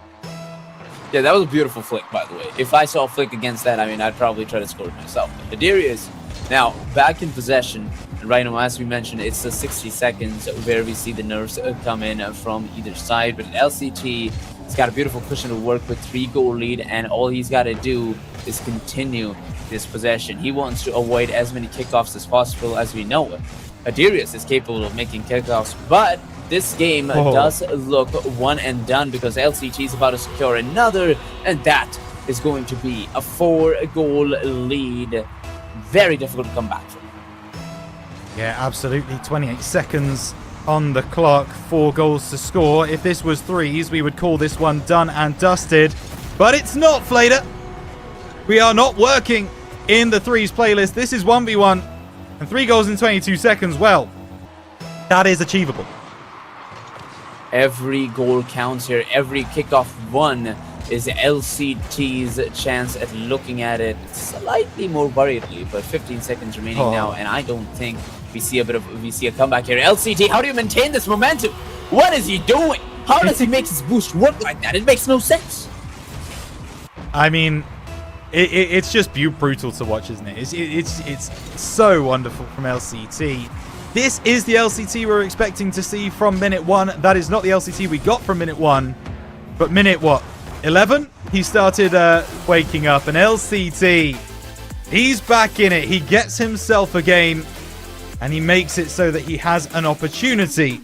S4: Yeah, that was a beautiful flick, by the way. If I saw a flick against that, I mean, I'd probably try to score it myself. But Hiderius now back in possession. And right now, as we mentioned, it's the 60 seconds where we see the nerves come in from either side. But LCT has got a beautiful cushion to work with, 3-goal lead, and all he's got to do is continue this possession. He wants to avoid as many kickoffs as possible, as we know. Hiderius is capable of making kickoffs, but this game does look one and done because LCT is about to secure another, and that is going to be a 4-goal lead. Very difficult to come back from.
S3: Yeah, absolutely. 28 seconds on the clock, 4 goals to score. If this was 3s, we would call this one done and dusted, but it's not, FlaDer. We are not working in the 3s playlist. This is 1v1, and 3 goals in 22 seconds. Well, that is achievable.
S4: Every goal counts here. Every kickoff won is LCT's chance at looking at it slightly more worriedly, but 15 seconds remaining now, and I don't think we see a comeback here. LCT, how do you maintain this momentum? What is he doing? How does he make his boost work like that? It makes no sense.
S3: I mean, it's just brutal to watch, isn't it? It's so wonderful from LCT. This is the LCT we're expecting to see from minute 1. That is not the LCT we got from minute 1, but minute what? 11? He started waking up, and LCT, he's back in it. He gets himself a game, and he makes it so that he has an opportunity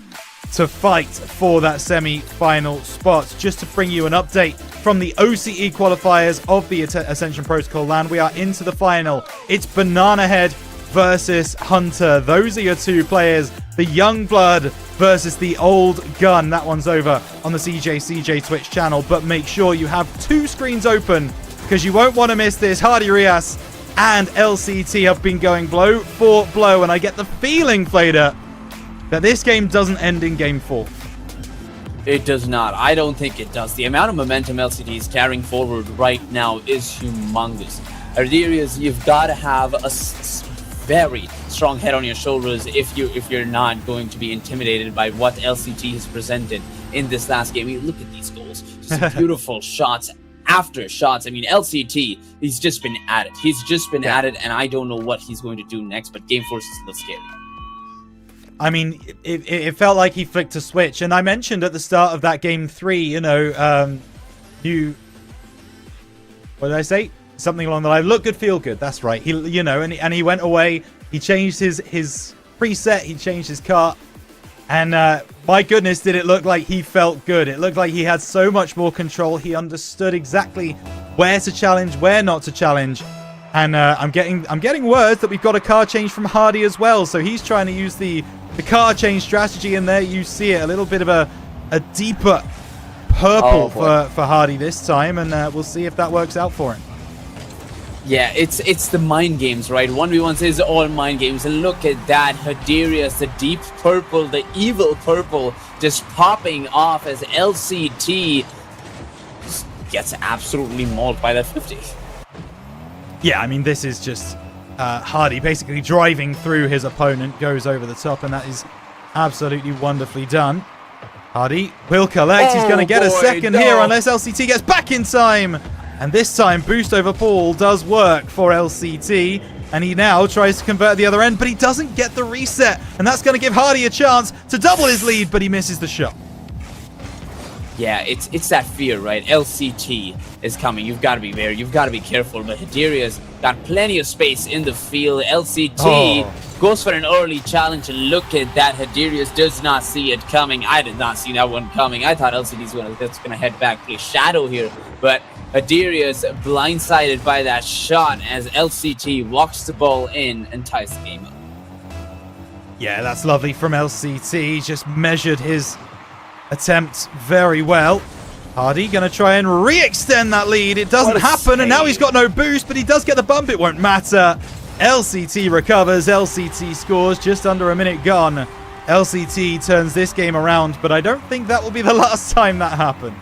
S3: to fight for that semi-final spot. Just to bring you an update from the OCE qualifiers of the Ascension Protocol LAN, we are into the final. It's Banana Head versus Hunter. Those are your 2 players. The young blood versus the old gun. That one's over on the CJ Twitch channel. But make sure you have 2 screens open because you won't want to miss this. Hardy Rias and LCT have been going blow for blow. And I get the feeling, FlaDer, that this game doesn't end in game 4.
S4: It does not. I don't think it does. The amount of momentum LCT is carrying forward right now is humongous. Hiderius, you've got to have a very strong head on your shoulders if you're not going to be intimidated by what LCT has presented in this last game. I mean, look at these goals. Just beautiful shots after shots. I mean, LCT, he's just been at it. He's just been at it, and I don't know what he's going to do next, but game 4 is a little scary.
S3: I mean, it felt like he flicked a switch, and I mentioned at the start of that game 3, you know, what did I say? Something along the line, look good, feel good. That's right. He, you know, and he went away. He changed his preset. He changed his cart, and my goodness, did it look like he felt good. It looked like he had so much more control. He understood exactly where to challenge, where not to challenge. And I'm getting words that we've got a car change from Hardy as well. So he's trying to use the car change strategy, and there you see it, a little bit of a deeper purple for Hardy this time, and we'll see if that works out for him.
S4: Yeah, it's the mind games, right? 1v1s is all mind games, and look at that. Hiderius, the deep purple, the evil purple, just popping off as LCT gets absolutely mauled by that 50.
S3: Yeah, I mean, this is just Hardy basically driving through his opponent, goes over the top, and that is absolutely wonderfully done. Hardy will collect. He's going to get a second here unless LCT gets back in time. And this time, boost over Paul does work for LCT. And he now tries to convert the other end, but he doesn't get the reset. And that's going to give Hardy a chance to double his lead, but he misses the shot.
S4: Yeah, it's that fear, right? LCT is coming. You've got to be there. You've got to be careful. But Hideria's got plenty of space in the field. LCT goes for an early challenge, and look at that. Hiderius does not see it coming. I did not see that one coming. I thought LCT's going to head back, play Shadow here. But Hiderius blindsided by that shot as LCT walks the ball in and ties the game up.
S3: Yeah, that's lovely from LCT. He just measured his attempt very well. Hardy going to try and re-extend that lead. It doesn't happen, and now he's got no boost, but he does get the bump. It won't matter. LCT recovers. LCT scores. Just under a minute gone. LCT turns this game around, but I don't think that will be the last time that happened.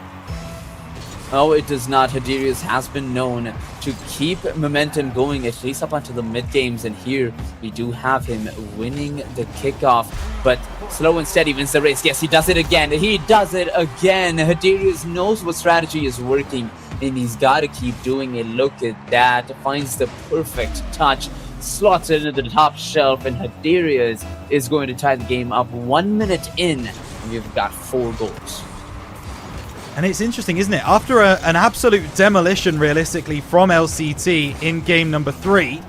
S4: Oh, it does not. Hiderius has been known to keep momentum going, at least up until the mid-games, and here we do have him winning the kickoff, but slow and steady wins the race. Yes, he does it again. He does it again. Hiderius knows what strategy is working, and he's got to keep doing it. Look at that. Finds the perfect touch, slots it into the top shelf, and Hiderius is going to tie the game up 1 minute in, and we've got 4 goals.
S3: And it's interesting, isn't it? After an absolute demolition, realistically, from LCT in game number 3,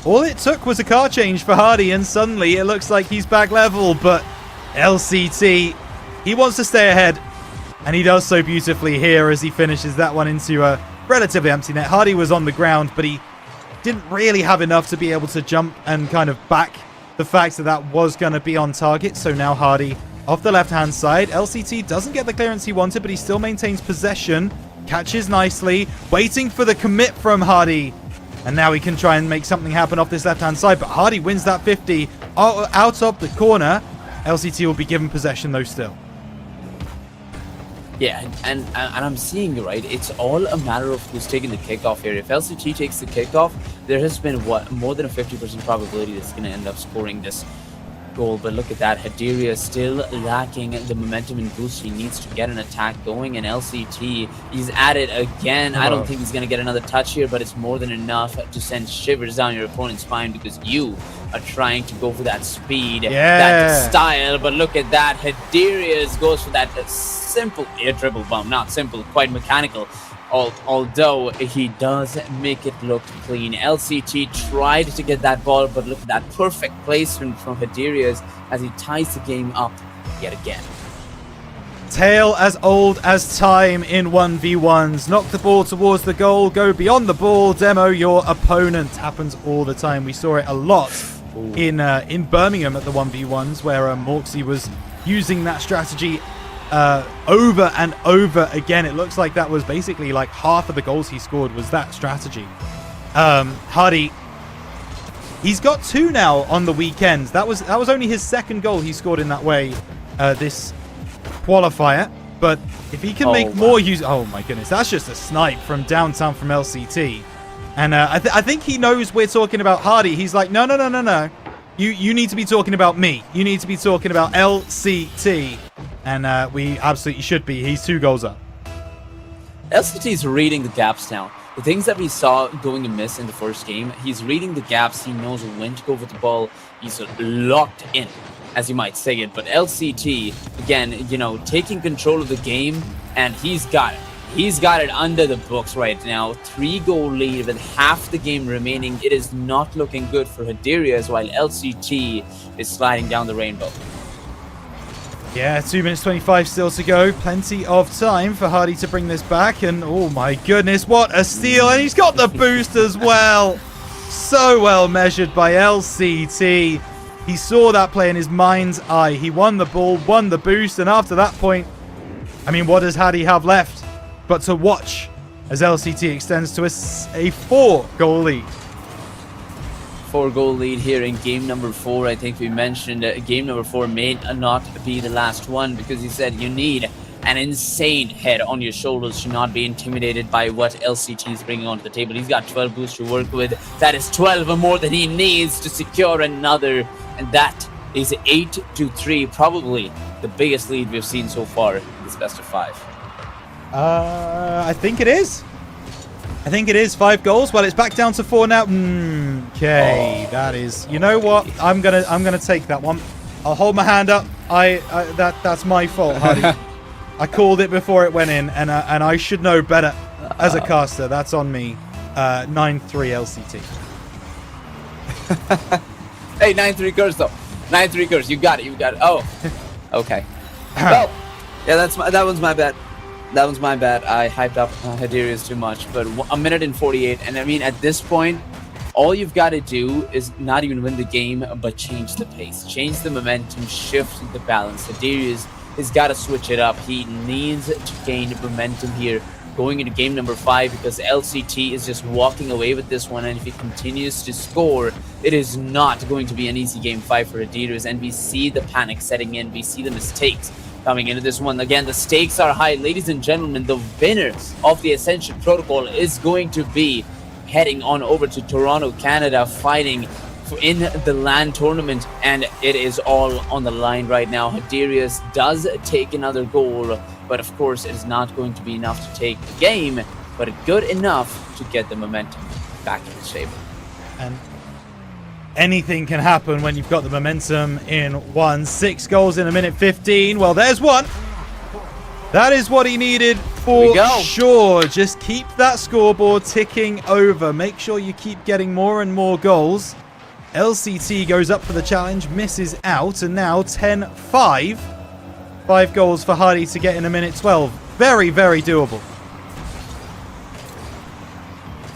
S3: all it took was a car change for Hardy, and suddenly it looks like he's back level. But LCT, he wants to stay ahead, and he does so beautifully here as he finishes that one into a relatively empty net. Hardy was on the ground, but he didn't really have enough to be able to jump and kind of back the fact that that was going to be on target. So now Hardy off the left-hand side. LCT doesn't get the clearance he wanted, but he still maintains possession. Catches nicely, waiting for the commit from Hardy. And now he can try and make something happen off this left-hand side, but Hardy wins that 50 out of the corner. LCT will be given possession, though, still.
S4: Yeah, and I'm seeing, right, it's all a matter of who's taking the kickoff here. If LCT takes the kickoff, there has been, more than a 50% probability that's going to end up scoring this goal. But look at that, Hideria still lacking the momentum and boost he needs to get an attack going, and LCT, he's at it again. I don't think he's going to get another touch here, but it's more than enough to send shivers down your opponent's spine because you are trying to go for that speed, that style. But look at that, Hideria goes for that simple air triple bump, not simple, quite mechanical. Although he does make it look clean. LCT tried to get that ball, but look at that perfect placement from Hiderius as he ties the game up yet again.
S3: Tale as old as time in 1v1s. Knock the ball towards the goal, go beyond the ball, demo your opponent. Happens all the time. We saw it a lot in Birmingham at the 1v1s where Morksy was using that strategy over and over again. It looks like that was basically like half of the goals he scored was that strategy. Hardy, he's got 2 now on the weekends. That was only his second goal he scored in that way this qualifier. But if he can make more use, oh my goodness, that's just a snipe from downtown from LCT. And I think he knows we're talking about Hardy. He's like, no. You need to be talking about me. You need to be talking about LCT. And we absolutely should be. He's 2 goals up.
S4: LCT is reading the gaps now. The things that we saw going amiss in the first game, he's reading the gaps. He knows when to go with the ball. He's locked in, as you might say it. But LCT, again, taking control of the game, and he's got it. He's got it under the books right now. 3-goal lead with half the game remaining. It is not looking good for Hiderius, while LCT is sliding down the rainbow.
S3: Yeah, 2 minutes 25 still to go. Plenty of time for Hardy to bring this back. And oh my goodness, what a steal. And he's got the boost as well. So well measured by LCT. He saw that play in his mind's eye. He won the ball, won the boost. And after that point, I mean, what does Hardy have left but to watch as LCT extends to a 4-goal lead?
S4: 4-goal lead here in game number 4. I think we mentioned game number 4 may not be the last one because he said you need an insane head on your shoulders to not be intimidated by what LCT is bringing onto the table. He's got 12 boosts to work with. That is 12 or more than he needs to secure another, and that is 8-3, probably the biggest lead we've seen so far in this best of 5.
S3: I think it is. I think it is 5 goals. Well, it's back down to 4 now. Okay, that is. You know what? I'm gonna take that one. I'll hold my hand up. That's my fault, Hardy. I called it before it went in, and I should know better as a caster. That's on me. 9-3 LCT.
S4: Hey, 9-3 curse though. 9-3 curse. You got it. Oh, okay. Well, yeah, that one's my bad. That was my bad. I hyped up Hadirius too much, but 1 minute and 48. And I mean, at this point, all you've got to do is not even win the game, but change the pace, change the momentum, shift the balance. Hadirius has got to switch it up. He needs to gain momentum here going into game number 5, because LCT is just walking away with this one. And if he continues to score, it is not going to be an easy game 5 for Hadirius. And we see the panic setting in. We see the mistakes coming into this one. Again, the stakes are high. Ladies and gentlemen, the winner of the Ascension Protocol is going to be heading on over to Toronto, Canada, fighting in the LAN tournament, and it is all on the line right now. Hadirius does take another goal, but of course it is not going to be enough to take the game, but good enough to get the momentum back in the table.
S3: And anything can happen when you've got the momentum in one. 6 goals in a minute 15. Well, there's one. That is what he needed for sure. Just keep that scoreboard ticking over. Make sure you keep getting more and more goals. LCT goes up for the challenge, misses out, and now 10-5. 5 goals for Hardy to get in a minute 12. Very, very doable.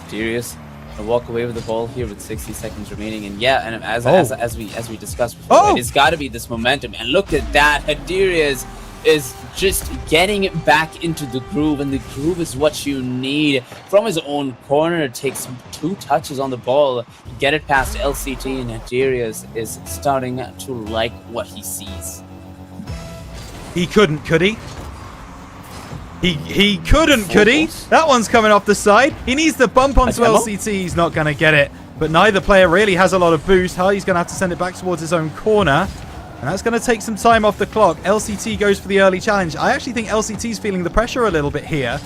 S4: Serious. Walk away with the ball here with 60 seconds remaining, and yeah, and as we discussed before, it's got to be this momentum. And look at that, Hadirius is just getting back into the groove, and the groove is what you need. From his own corner, takes 2 touches on the ball, get it past LCT, and Hadirius is starting to like what he sees.
S3: He couldn't, could he? He couldn't, could he? That one's coming off the side. He needs to bump onto LCT. He's not going to get it. But neither player really has a lot of boost. Hardy's going to have to send it back towards his own corner. And that's going to take some time off the clock. LCT goes for the early challenge. I actually think LCT's feeling the pressure a little bit here.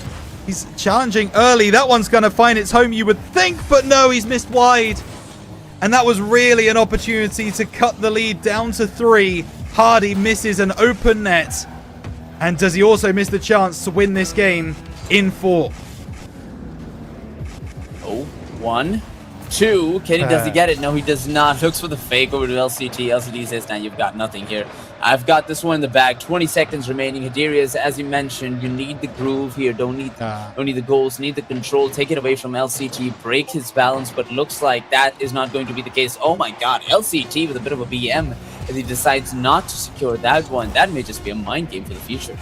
S3: He's challenging early. That one's going to find its home, you would think. But no, he's missed wide. And that was really an opportunity to cut the lead down to 3. Hardy misses an open net. And does he also miss the chance to win this game in 4?
S4: Oh, 1, 2. Does he get it? No, he does not. Looks for the fake over to LCT. LCT says, now you've got nothing here. I've got this one in the bag. 20 seconds remaining. Hadirius, as you mentioned, you need the groove here. Don't need the goals. Need the control. Take it away from LCT. Break his balance. But looks like that is not going to be the case. Oh my God. LCT with a bit of a BM. If he decides not to secure that one, that may just be a mind game for the future.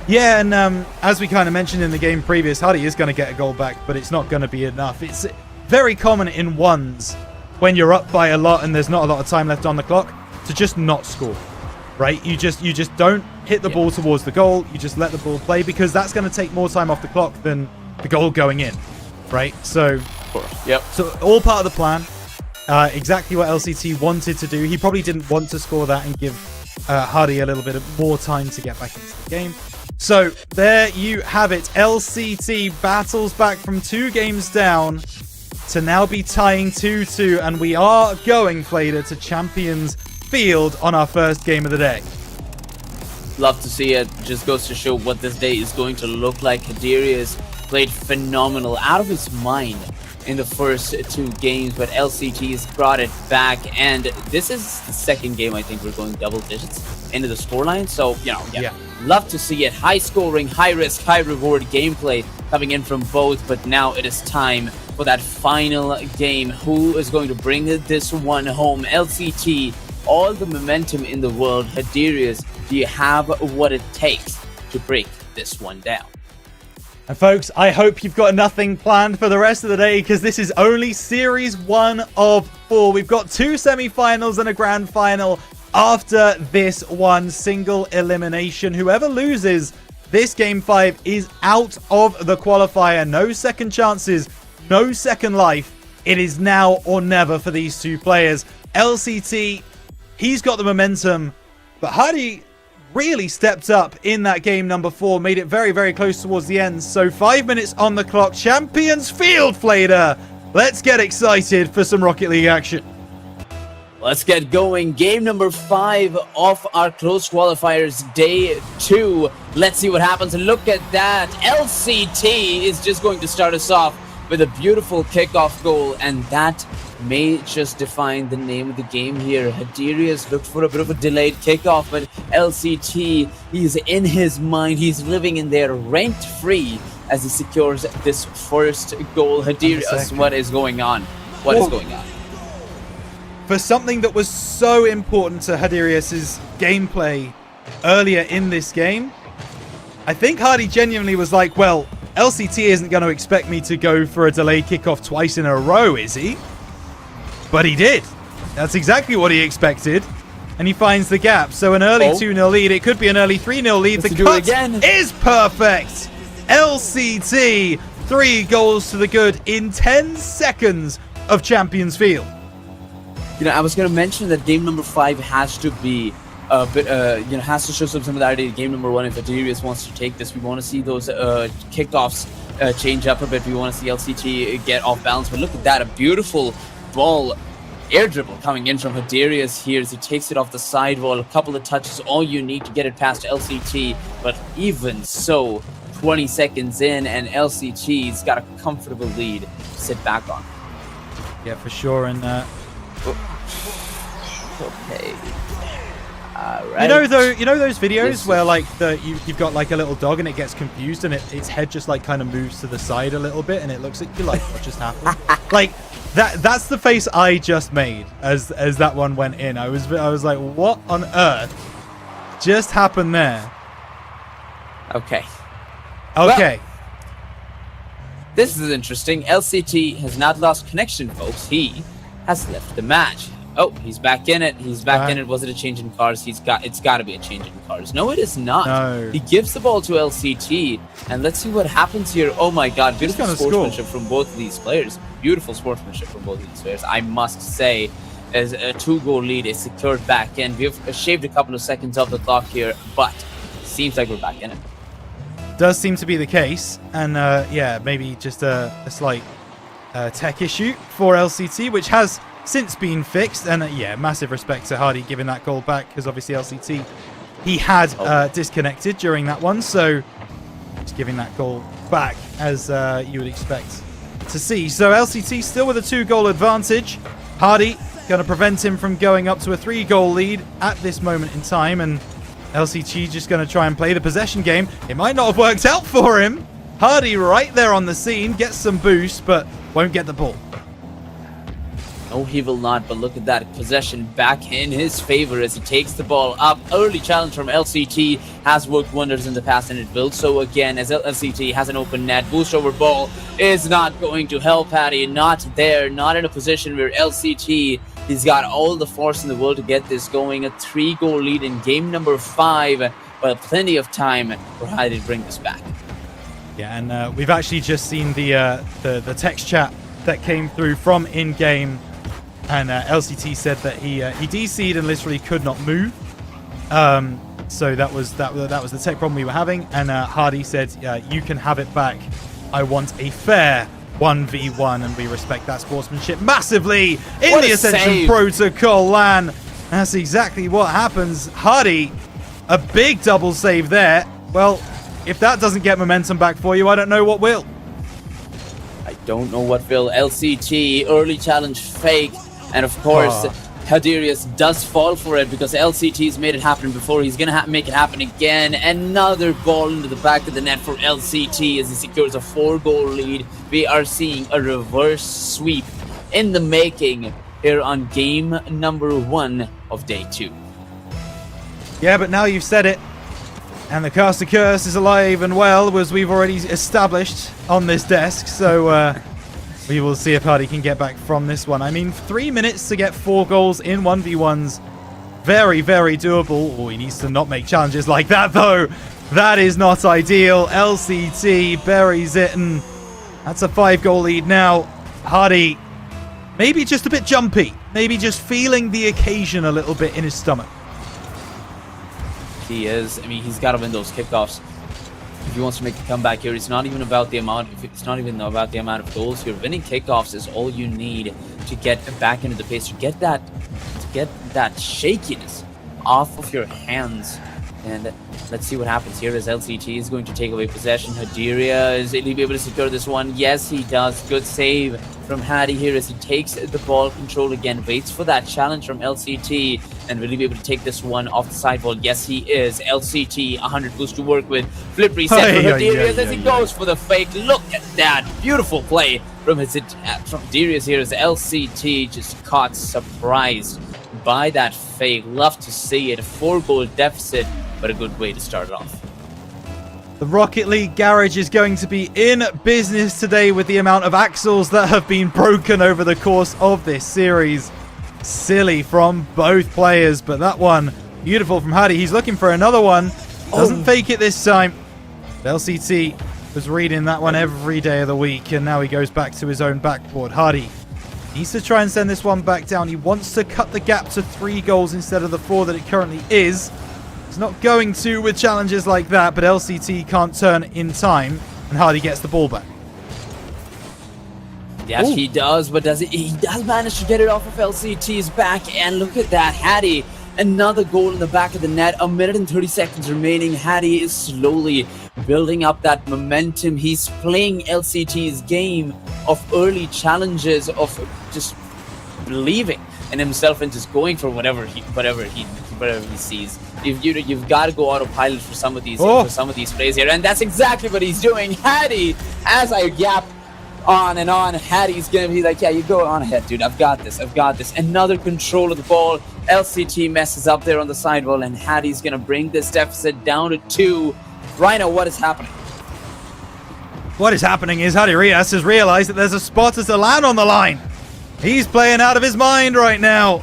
S3: Yeah, and as we kind of mentioned in the game previous, Hardy is going to get a goal back, but it's not going to be enough. It's very common in ones when you're up by a lot and there's not a lot of time left on the clock to just not score, right? You just don't hit the ball towards the goal. You just let the ball play, because that's going to take more time off the clock than the goal going in, right? So, so all part of the plan. Exactly what LCT wanted to do. He probably didn't want to score that and give Hardy a little bit of more time to get back into the game. So there you have it. LCT battles back from 2 games down to now be tying 2-2, and we are going, FlaDer, to Champions Field on our first game of the day.
S4: Love to see it. Just goes to show what this day is going to look like. Hadirius played phenomenal, out of his mind in the first 2 games, but LCT has brought it back, and this is the second game I think we're going double digits into the scoreline. So, love to see it. High scoring, high risk, high reward gameplay coming in from both, but now it is time for that final game. Who is going to bring this one home? LCT, all the momentum in the world. Hadirius, do you have what it takes to break this one down?
S3: And folks, I hope you've got nothing planned for the rest of the day, because this is only Series 1 of 4. We've got 2 semi-finals and a grand final after this one single elimination. Whoever loses this Game 5 is out of the qualifier. No second chances, no second life. It is now or never for these two players. LCT, he's got the momentum, but Hardy really stepped up in that game number 4, made it very, very close towards the end. So 5 minutes on the clock. Champions Field, FlaDer. Let's get excited for some Rocket League action.
S4: Let's get going. Game number 5 of our closed qualifiers, day 2. Let's see what happens. Look at that. LCT is just going to start us off with a beautiful kickoff goal, and that may just define the name of the game here. Hadirius looked for a bit of a delayed kickoff, but LCT, he's in his mind. He's living in there rent-free as he secures this first goal. Hadirius, what is going on? What is going on?
S3: For something that was so important to Hadirius' gameplay earlier in this game, I think Hardy genuinely was like, well, LCT isn't going to expect me to go for a delayed kickoff twice in a row, is he? But he did. That's exactly what he expected. And he finds the gap. So an early 2-0 lead. It could be an early 3-0 lead. The cut is perfect. LCT, 3 goals to the good in 10 seconds of Champions Field.
S4: You know, I was going to mention that game number 5 has to be a bit, has to show some similarity to game number 1. If Adirius wants to take this, we want to see those kickoffs change up a bit. We want to see LCT get off balance. But look at that, a beautiful ball air dribble coming in from Hadirius here as he takes it off the sidewall. A couple of touches, all you need to get it past LCT. But even so, 20 seconds in, and LCT's got a comfortable lead to sit back on.
S3: Yeah, for sure. And
S4: okay. Right.
S3: You know those videos where like you've got like a little dog and it gets confused and its head just like kind of moves to the side a little bit and it looks at you like, what just happened? Like that's the face I just made as that one went in. I was like, what on earth just happened there?
S4: Okay.
S3: Well,
S4: this is interesting. LCT has not lost connection, folks. He has left the match. Oh, he's back in it. He's back in it. Was it a change in cars? It's got to be a change in cars. No, it is not. No. He gives the ball to LCT, and let's see what happens here. Oh my God, beautiful sportsmanship from both of these players. Beautiful sportsmanship from both of these players. I must say, as a 2-goal lead is secured back in. We've shaved a couple of seconds off the clock here, but seems like we're back in it.
S3: Does seem to be the case, and yeah, maybe just a slight tech issue for LCT, which has since been fixed. And yeah, massive respect to Hardy giving that goal back, because obviously LCT, he had disconnected during that one, so just giving that goal back as you would expect to see. So LCT still with a 2-goal advantage. Hardy going to prevent him from going up to a 3-goal lead at this moment in time, and LCT just going to try and play the possession game. It might not have worked out for him. Hardy right there on the scene, gets some boost, but won't get the ball.
S4: No, he will not, but look at that possession back in his favor as he takes the ball up. Early challenge from LCT has worked wonders in the past, and it will so again as LCT has an open net. Boost over ball is not going to help Patty. Not there, not in a position where LCT, he's got all the force in the world to get this going. A 3-goal lead in game number 5, but plenty of time for Patty to bring this back.
S3: Yeah, and we've actually just seen the text chat that came through from in-game. And LCT said that he DC'd and literally could not move. So that was the tech problem we were having. And Hardy said, "You can have it back. I want a fair 1v1," and we respect that sportsmanship massively in the Ascension Protocol LAN. That's exactly what happens. Hardy, a big double save there. Well, if that doesn't get momentum back for you, I don't know what will.
S4: I don't know what will. LCT early challenge fake. And of course, Hadirius does fall for it because LCT's made it happen before. He's going to make it happen again. Another ball into the back of the net for LCT as he secures a 4-goal lead. We are seeing a reverse sweep in the making here on game number 1 of day 2.
S3: Yeah, but now you've said it. And the caster curse is alive and well, as we've already established on this desk. So we will see if Hardy can get back from this one. I mean, 3 minutes to get 4 goals in 1v1s Very, very doable. Oh, he needs to not make challenges like that, though. That is not ideal. LCT buries it, and that's a 5-goal lead now. Hardy, maybe just a bit jumpy. Maybe just feeling the occasion a little bit in his stomach.
S4: He is. I mean, he's got to win those kickoffs if he wants to make a comeback here. It's not even about the amount. It's not even about the amount of goals here. Winning kickoffs is all you need to get back into the pace, to get that shakiness off of your hands. And let's see what happens here as LCT is going to take away possession. Hadiria, is he be able to secure this one? Yes, he does. Good save from Hadi here as he takes the ball control again. Waits for that challenge from LCT. And will he be able to take this one off the sidewall? Yes, he is. LCT, 100 boost to work with. Flip reset for Hadiria as he goes for the fake. Look at that. Beautiful play from Hadiria here as LCT just caught surprised by that fake. Love to see it. 4-goal deficit, but a good way to start it off.
S3: The Rocket League garage is going to be in business today with the amount of axles that have been broken over the course of this series. Silly from both players, but that one, beautiful from Hadi. He's looking for another one. Doesn't fake it this time. LCT was reading that one every day of the week, and now he goes back to his own backboard. Hadi needs to try and send this one back down. He wants to cut the gap to 3 goals instead of the 4 that it currently is. He's not going to with challenges like that, but LCT can't turn in time, and Hadi gets the ball back.
S4: Yes, he does, but he does manage to get it off of LCT's back, and look at that, Hadi, another goal in the back of the net, 1 minute and 30 seconds remaining. Hadi is slowly building up that momentum. He's playing LCT's game of early challenges, of just believing in himself and just going for whatever he sees. You've got to go autopilot for some of these plays here, and that's exactly what he's doing. Hadi, as I yap on and on, Hadi's gonna be like, yeah, you go on ahead, dude. I've got this. Another control of the ball. LCT messes up there on the sidewall, and Hadi's gonna bring this deficit down to 2. Rhino, what is happening?
S3: What is happening is Hadi Rias has realized that there's a spot as a LAN on the line. He's playing out of his mind right now.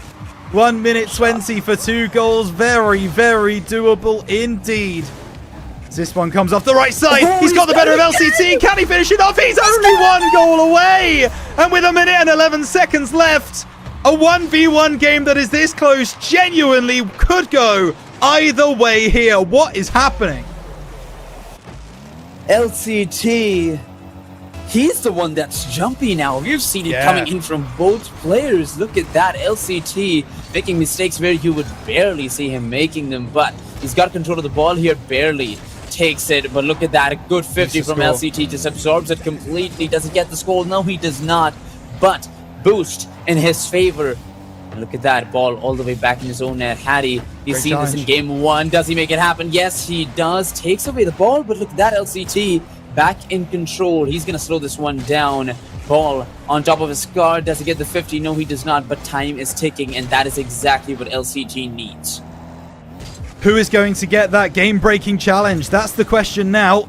S3: 1 minute 20 for 2 goals. Very, very doable indeed. This one comes off the right side. He's got the better of LCT. Can he finish it off? He's only 1 goal away. And with 1 minute and 11 seconds left, a 1v1 game that is this close genuinely could go either way here. What is happening?
S4: LCT, he's the one that's jumpy now. We've seen it coming in from both players. Look at that. LCT making mistakes where you would barely see him making them, but he's got control of the ball here, barely takes it. But look at that, a good 50 from LCT, just absorbs it completely. Does he get the score? No, he does not, but boost in his favor. And look at that, ball all the way back in his own net. Hadi, he's seen this in game 1. Does he make it happen? Yes, he does. Takes away the ball, but look at that, LCT back in control. He's going to slow this one down. Ball on top of his guard. Does he get the 50? No, he does not, but time is ticking, and that is exactly what LCT needs.
S3: Who is going to get that game-breaking challenge? That's the question now.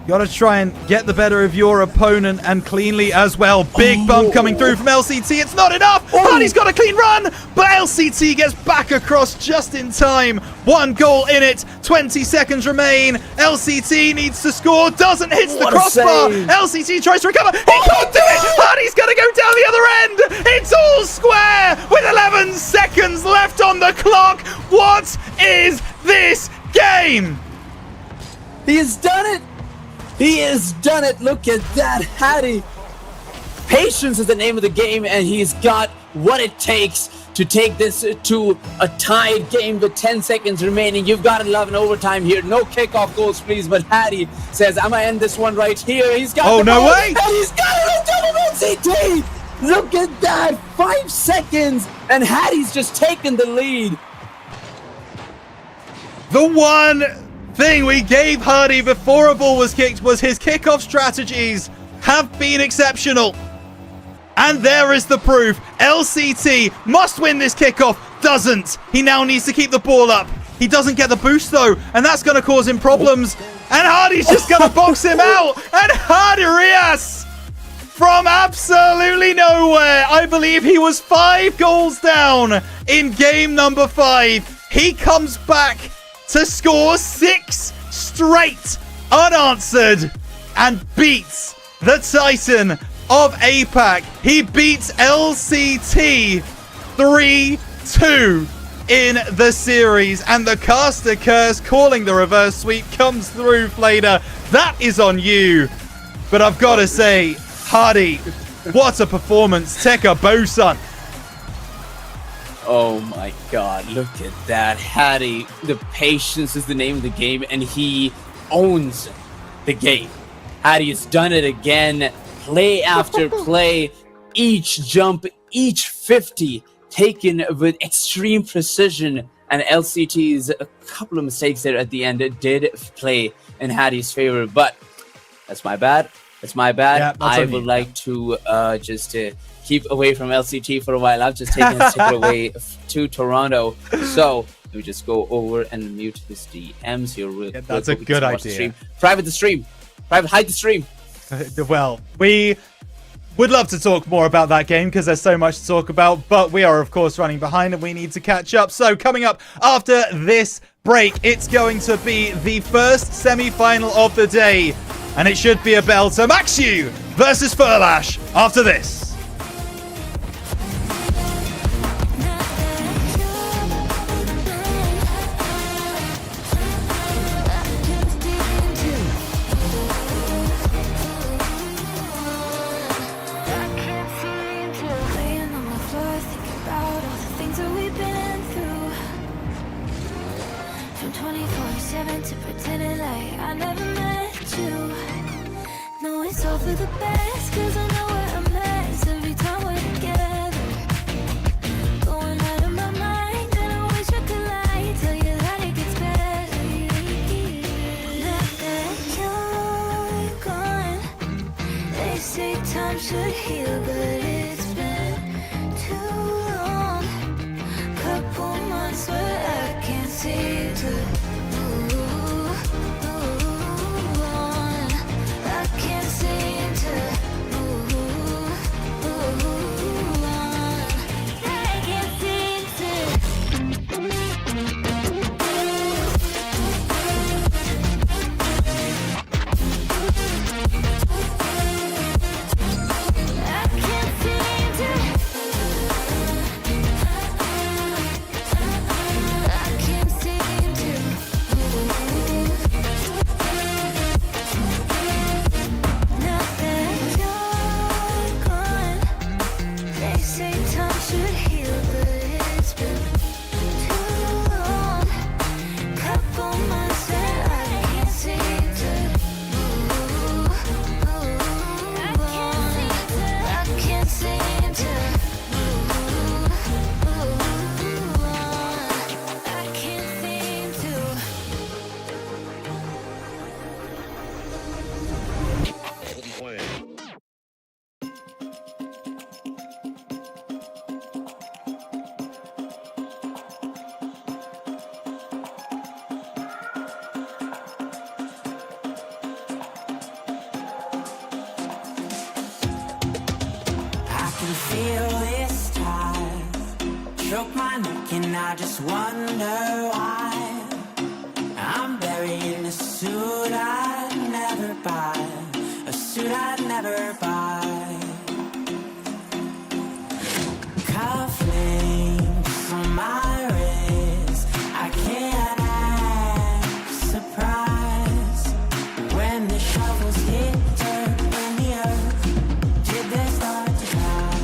S3: Got to try and get the better of your opponent, and cleanly as well. Big bump coming through from LCT. It's not enough. Hardy's got a clean run, but LCT gets back across just in time. 1 goal in it. 20 seconds remain. LCT needs to score. Doesn't hit the crossbar. LCT tries to recover. He can't do it. Hardy's going to go down the other end. It's all square with 11 seconds left on the clock. What is this game?
S4: He has done it. He has done it. Look at that, Hadi. Patience is the name of the game, and he's got what it takes to take this to a tied game with 10 seconds remaining. You've got to love an overtime here. No kickoff goals, please. But Hadi says, I'm going to end this one right here. He's got the ball,
S3: way.
S4: And he's got it on LCT. Look at that. 5 seconds, and Hadi's just taken the lead.
S3: The one thing we gave Hadi before a ball was kicked was his kickoff strategies have been exceptional. And there is the proof. LCT must win this kickoff. Doesn't. He now needs to keep the ball up. He doesn't get the boost though, and that's going to cause him problems. And Hardy's just going to box him out. And Hadi Rias from absolutely nowhere. I believe he was 5 goals down in game number 5. He comes back to score 6 straight unanswered and beats the Titan of APAC. He beats LCT 3-2 in the series, and the caster curse calling the reverse sweep comes through. FlaDer, that is on you. But I've got to say, Hardy, what a performance. Tekka Bosun.
S4: Oh my god, look at that. Hattie, the patience is the name of the game, and he owns the game. Hattie has done it again, play after play, each jump, each 50 taken with extreme precision, and LCT's a couple of mistakes there at the end did play in Hattie's favor, but that's my bad. That's my bad.
S3: Yeah,
S4: I would like to just keep away from LCT for a while. I've just taken a ticket away to Toronto. So let me just go over and mute his DMs here real quick.
S3: That's a good idea.
S4: Private the stream. Hide the stream.
S3: Well, we would love to talk more about that game because there's so much to talk about, but we are, of course, running behind and we need to catch up. So coming up after this break, it's going to be the first semi-final of the day, and it should be a belter. Maxu versus Furlash after this.
S1: Laying on my floor, thinking about all the things that we've been through. From 24/7 to pretending like I never met you. No, it's all for the best, cause I know we're a mess every time we're together. Going out of my mind, and I wish I could lie, tell you that it gets better. Now that you're gone, they say time should heal, but it's been too long. Couple months where I can't seem to move on. I can't seem to move on. I can't seem to. I can't seem to. I can't seem to. Now that you're gone, they say time should heal, but it's been too long. Couple months that I can't seem to move on. I can't seem to move on. I can't seem to.
S5: I can feel this time choke my neck and I just wonder why I'm buried in a suit I'd never buy, a suit I'd never buy. Cufflinks on my wrist, I can't act surprised when the shovels hit dirt in the earth. Did they start to die?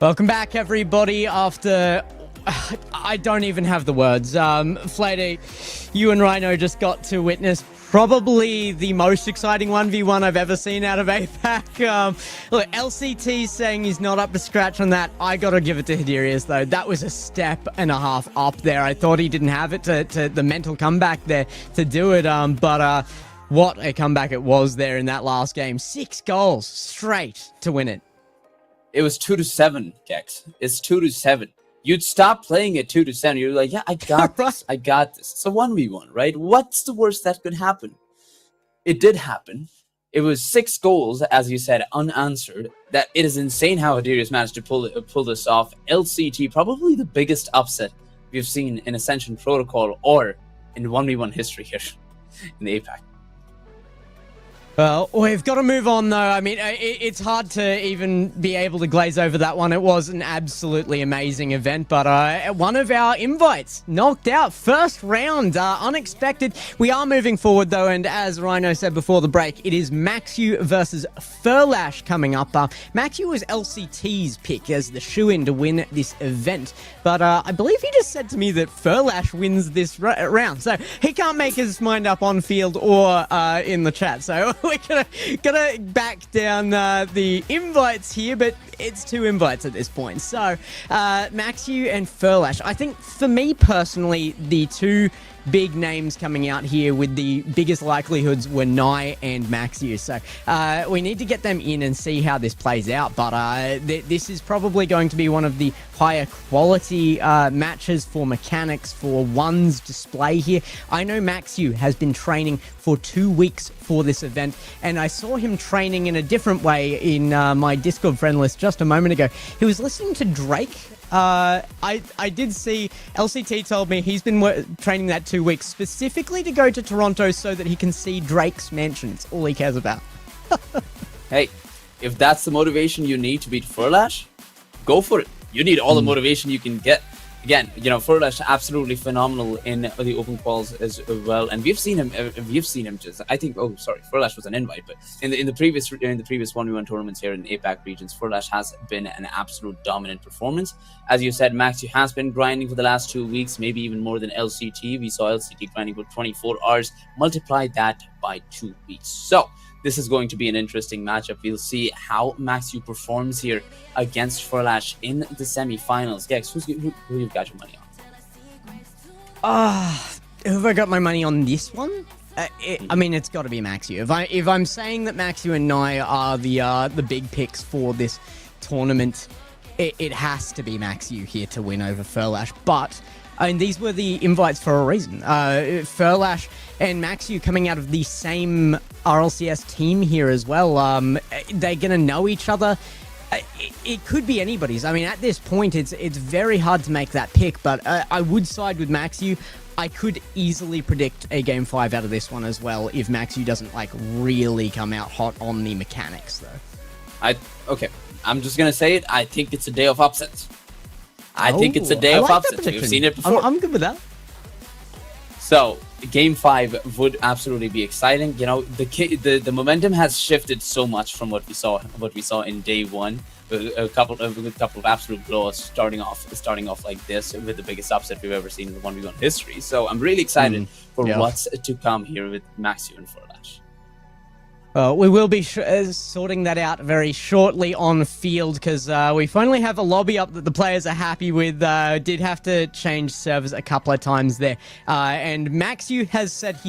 S2: Welcome back, everybody. After I don't even have the words. FlaDer, you and Rhino just got to witness probably the most exciting 1v1 I've ever seen out of APAC. Look, LCT saying he's not up to scratch on that. I gotta give it to Hiderius, though. That was a step and a half up there. I thought he didn't have it to the mental comeback there to do it. But what a comeback it was there in that last game. 6 goals straight to win it.
S4: It was 2-7, Gex. It's 2-7. You'd stop playing at 2-7. You're like, yeah, I got this. I got this. It's a 1v1, right? What's the worst that could happen? It did happen. It was 6 goals, as you said, unanswered. That it is insane how Hiderius managed to pull this off. LCT, probably the biggest upset we've seen in Ascension Protocol or in 1v1 history here in the APAC.
S2: Well, we've got to move on, though. I mean, it's hard to even be able to glaze over that one. It was an absolutely amazing event, but one of our invites knocked out first round, unexpected. We are moving forward, though, and as Rhino said before the break, it is Maxiu versus FlaDer coming up. Maxiu was LCT's pick as the shoe-in to win this event, but I believe he just said to me that FlaDer wins this round, so he can't make his mind up on field or in the chat, so we're gonna back down the invites here, but it's 2 invites at this point. So Maxiu and FlaDer. I think for me personally, the 2 big names coming out here with the biggest likelihoods were Nye and Maxiu. So we need to get them in and see how this plays out. But this is probably going to be one of the higher quality matches for mechanics for one's display here. I know Maxiu has been training for 2 weeks for this event, and I saw him training in a different way in my Discord friend list just a moment ago. He was listening to Drake. I did see LCT told me he's been training that 2 weeks specifically to go to Toronto so that he can see Drake's mansion. It's all he cares about.
S4: Hey, if that's the motivation you need to beat FlaDer, go for it. You need all the motivation you can get. Again, you know, FlaDer absolutely phenomenal in the open quals as well, and we've seen him. Just, I think. Oh, sorry, FlaDer was an invite, but in the previous 1v1 tournaments here in the APAC regions, FlaDer has been an absolute dominant performance. As you said, Maxiu has been grinding for the last 2 weeks, maybe even more than LCT. We saw LCT grinding for 24 hours. Multiply that by 2 weeks. So this is going to be an interesting matchup. We'll see how Maxiu performs here against FlaDer in the semi-finals. Gex, who you've got your money on?
S2: Who have I got my money on this one? I mean, it's got to be Maxiu. If I'm saying that Maxiu and Nye are the big picks for this tournament, it has to be Maxiu here to win over FlaDer. But I mean, these were the invites for a reason. FlaDer and Maxiu coming out of the same RLCS team here as well. They're going to know each other. It could be anybody's. I mean, at this point, it's very hard to make that pick, but I would side with Maxiu. I could easily predict a Game 5 out of this one as well if Maxiu doesn't, like, really come out hot on the mechanics, though.
S4: Okay, I'm just going to say it. I think it's a day of upsets. I think it's a day of upsets. We've seen it before.
S2: I'm good with that.
S4: So Game 5 would absolutely be exciting. You know, the momentum has shifted so much from what we saw in day 1. A couple of absolute blowouts starting off like this with the biggest upset we've ever seen in the 1v1 history. So I'm really excited for what's to come here with Maxiu and FlaDer.
S2: We will be sorting that out very shortly on field because we finally have a lobby up that the players are happy with. Did have to change servers a couple of times there. And Maxiu has said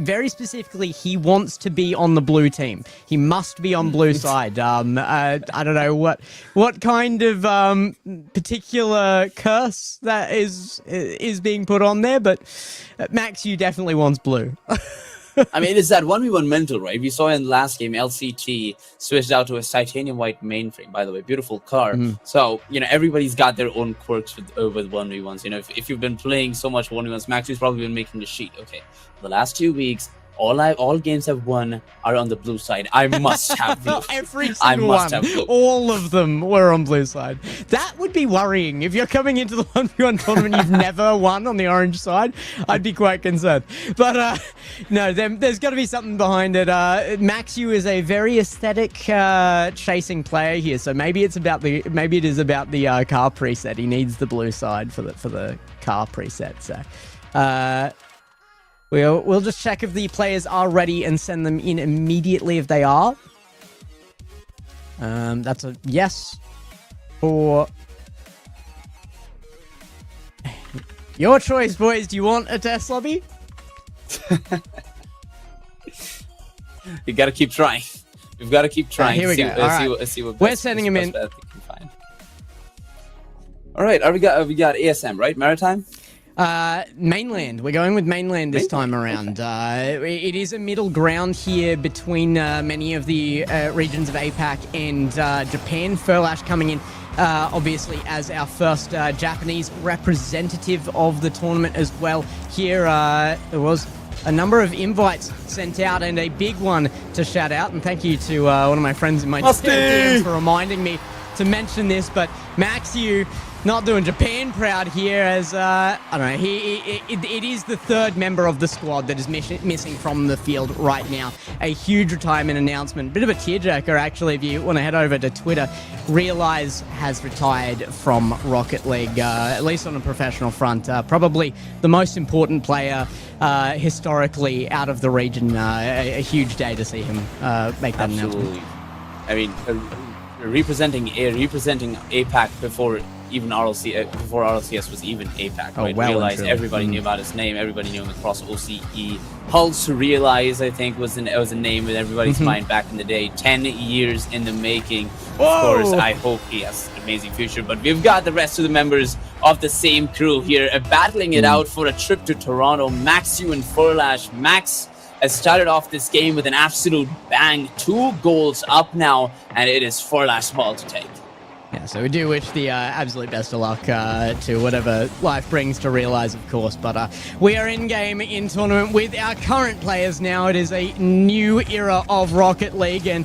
S2: very specifically he wants to be on the blue team. He must be on blue side. I don't know what kind of particular curse that is being put on there, but Maxiu definitely wants blue.
S4: I mean, it's that 1v1 mental, right? We saw in the last game, LCT switched out to a titanium white mainframe, by the way. Beautiful car. So, you know, everybody's got their own quirks with 1v1s. You know, if you've been playing so much 1v1s, Maxiu's probably been making the sheet. Okay, the last 2 weeks, all games I've won are on the blue side. I must have blue.
S2: Every
S4: I
S2: single
S4: must
S2: one.
S4: have blue.
S2: All of them were on blue side. That would be worrying. If you're coming into the 1v1 tournament, you've never won on the orange side, I'd be quite concerned. But no, there's got to be something behind it. Maxu is a very aesthetic chasing player here, so maybe it is about the car preset. He needs the blue side for the car preset. So we'll just check if the players are ready and send them in immediately if they are. That's a yes for your choice, boys. Do you want a test lobby?
S4: You gotta keep trying. We've got to keep trying.
S2: Here we go.
S4: See what
S2: we're sending him in.
S4: All right, we got ASM, right? Maritime?
S2: Mainland. We're going with mainland this time around. It is a middle ground here between many of the regions of APAC and Japan. Furlash coming in, obviously, as our first Japanese representative of the tournament as well. Here, there was a number of invites sent out and a big one to shout out. And thank you to one of my friends in my team for reminding me to mention this. But Maxu not doing Japan proud here, as I don't know. It is the third member of the squad that is missing from the field right now. A huge retirement announcement, bit of a tearjerker actually. If you want to head over to Twitter, Realize has retired from Rocket League, at least on a professional front. Probably the most important player historically out of the region. A huge day to see him make that announcement.
S4: I mean, representing APAC before even before RLCS was even APAC, right?
S2: Well,
S4: Realize everybody knew about his name, everybody knew him across OCE. Pulse Realize, I think, was a name in everybody's mind back in the day. 10 years in the making.
S2: Whoa.
S4: Of course, I hope he has an amazing future, but we've got the rest of the members of the same crew here battling it out for a trip to Toronto. Maxu and Furlash. Max has started off this game with an absolute bang. 2 goals up now, and it is Furlash's ball to take.
S2: Yeah, so we do wish the absolute best of luck to whatever life brings to Realize, of course. But we are in-game in tournament with our current players now. It is a new era of Rocket League, and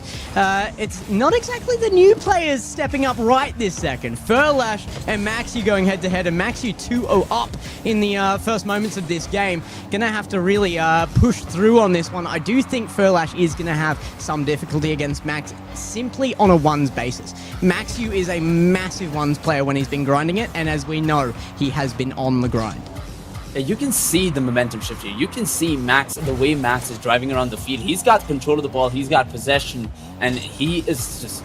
S2: it's not exactly the new players stepping up right this second. Furlash and Maxi going head-to-head, and Maxi 2-0 up in the first moments of this game. Gonna have to really push through on this one. I do think Furlash is gonna have some difficulty against Max simply on a ones basis. Maxu is a massive ones player when he's been grinding it, and as we know, he has been on the grind.
S4: You can see the momentum shift here. You can see Max, the way Max is driving around the field. He's got control of the ball, he's got possession, and he is just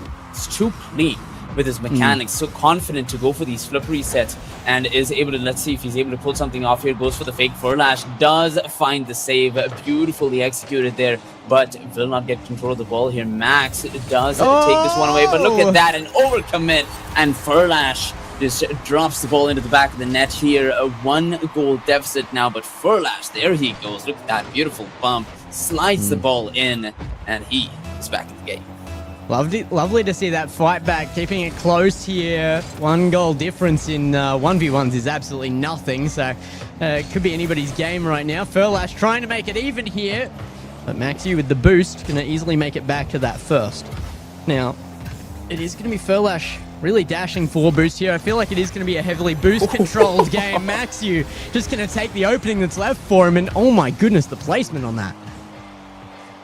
S4: too clean with his mechanics, so confident to go for these flip resets, and is able to, let's see if he's able to pull something off here. Goes for the fake. Furlash does find the save, beautifully executed there, but will not get control of the ball here. Max does take this one away, but look at that, an overcommit, and Furlash just drops the ball into the back of the net here. A 1-goal deficit now, but Furlash, there he goes. Look at that beautiful bump, slides the ball in, and he is back in the game.
S2: Lovely to see that fight back, keeping it close here. 1-goal difference in 1v1s is absolutely nothing, so it could be anybody's game right now. Furlash trying to make it even here, but Maxu with the boost going to easily make it back to that first. Now, it is going to be Furlash really dashing for boost here. I feel like it is going to be a heavily boost-controlled game. Maxu just going to take the opening that's left for him, and oh my goodness, the placement on that.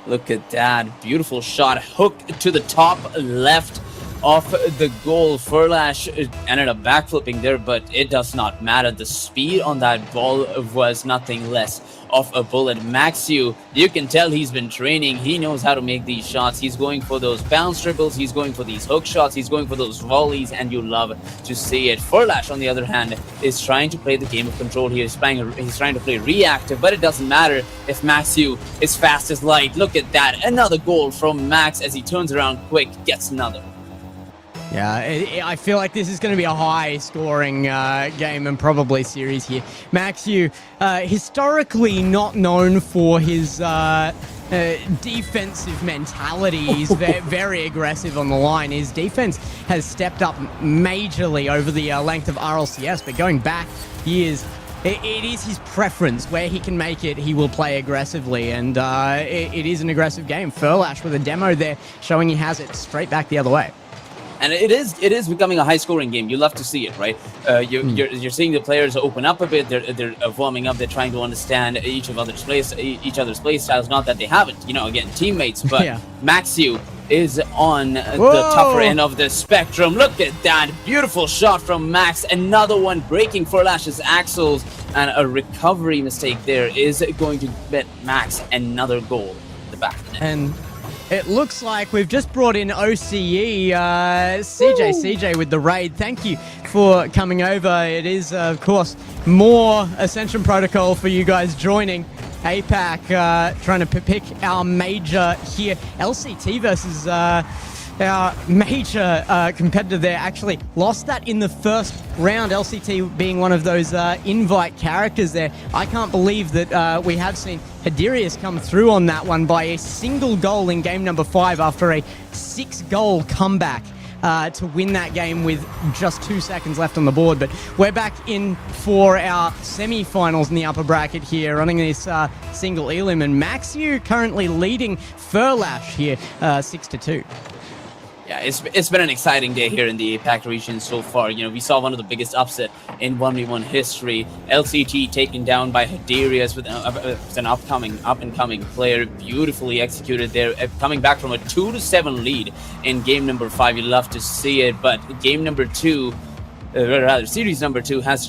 S4: Look at that. Beautiful shot. Hook to the top left of the goal. Furlash ended up backflipping there, but it does not matter. The speed on that ball was nothing less of a bullet. Maxu, you can tell he's been training. He knows how to make these shots. He's going for those bounce dribbles. He's going for these hook shots. He's going for those volleys, and you love to see it. Furlash, on the other hand, is trying to play the game of control here. He's trying to play reactive, but it doesn't matter if Maxu is fast as light. Look at that. Another goal from Max as he turns around quick, gets another.
S2: Yeah, I feel like this is going to be a high-scoring game and probably series here. Maxu, historically not known for his defensive mentality. He's very aggressive on the line. His defense has stepped up majorly over the length of RLCS, but going back years, It is his preference. Where he can make it, he will play aggressively, and it is an aggressive game. FlaDer with a demo there showing he has it straight back the other way.
S4: And it is becoming a high-scoring game. You love to see it, right? You're seeing the players open up a bit. They're warming up. They're trying to understand each other's play styles. Not that they haven't, again, teammates. But yeah. Maxiu is on the tougher end of the spectrum. Look at that beautiful shot from Max. Another one breaking FlaDer's axles, and a recovery mistake there is going to bet Max another goal at the back of the net.
S2: And it looks like we've just brought in OCE, CJ with the raid. Thank you for coming over. It is, of course, more Ascension Protocol for you guys joining. APAC trying to pick our major here. LCT versus our major competitor there actually lost that in the first round. LCT being one of those invite characters there. I can't believe that we have seen Hiderius come through on that one by a single goal in game number 5 after a 6-goal comeback to win that game with just 2 seconds left on the board. But we're back in for our semi-finals in the upper bracket here, running this single elim, and Maxiu currently leading FlaDer here 6-2.
S4: Yeah, it's been an exciting day here in the APAC region so far. We saw one of the biggest upset in 1v1 history. LCT taken down by Hiderius with an up-and-coming player. Beautifully executed there, coming back from a 2-7 lead in game number 5. You love to see it, but game number 2, series number 2 has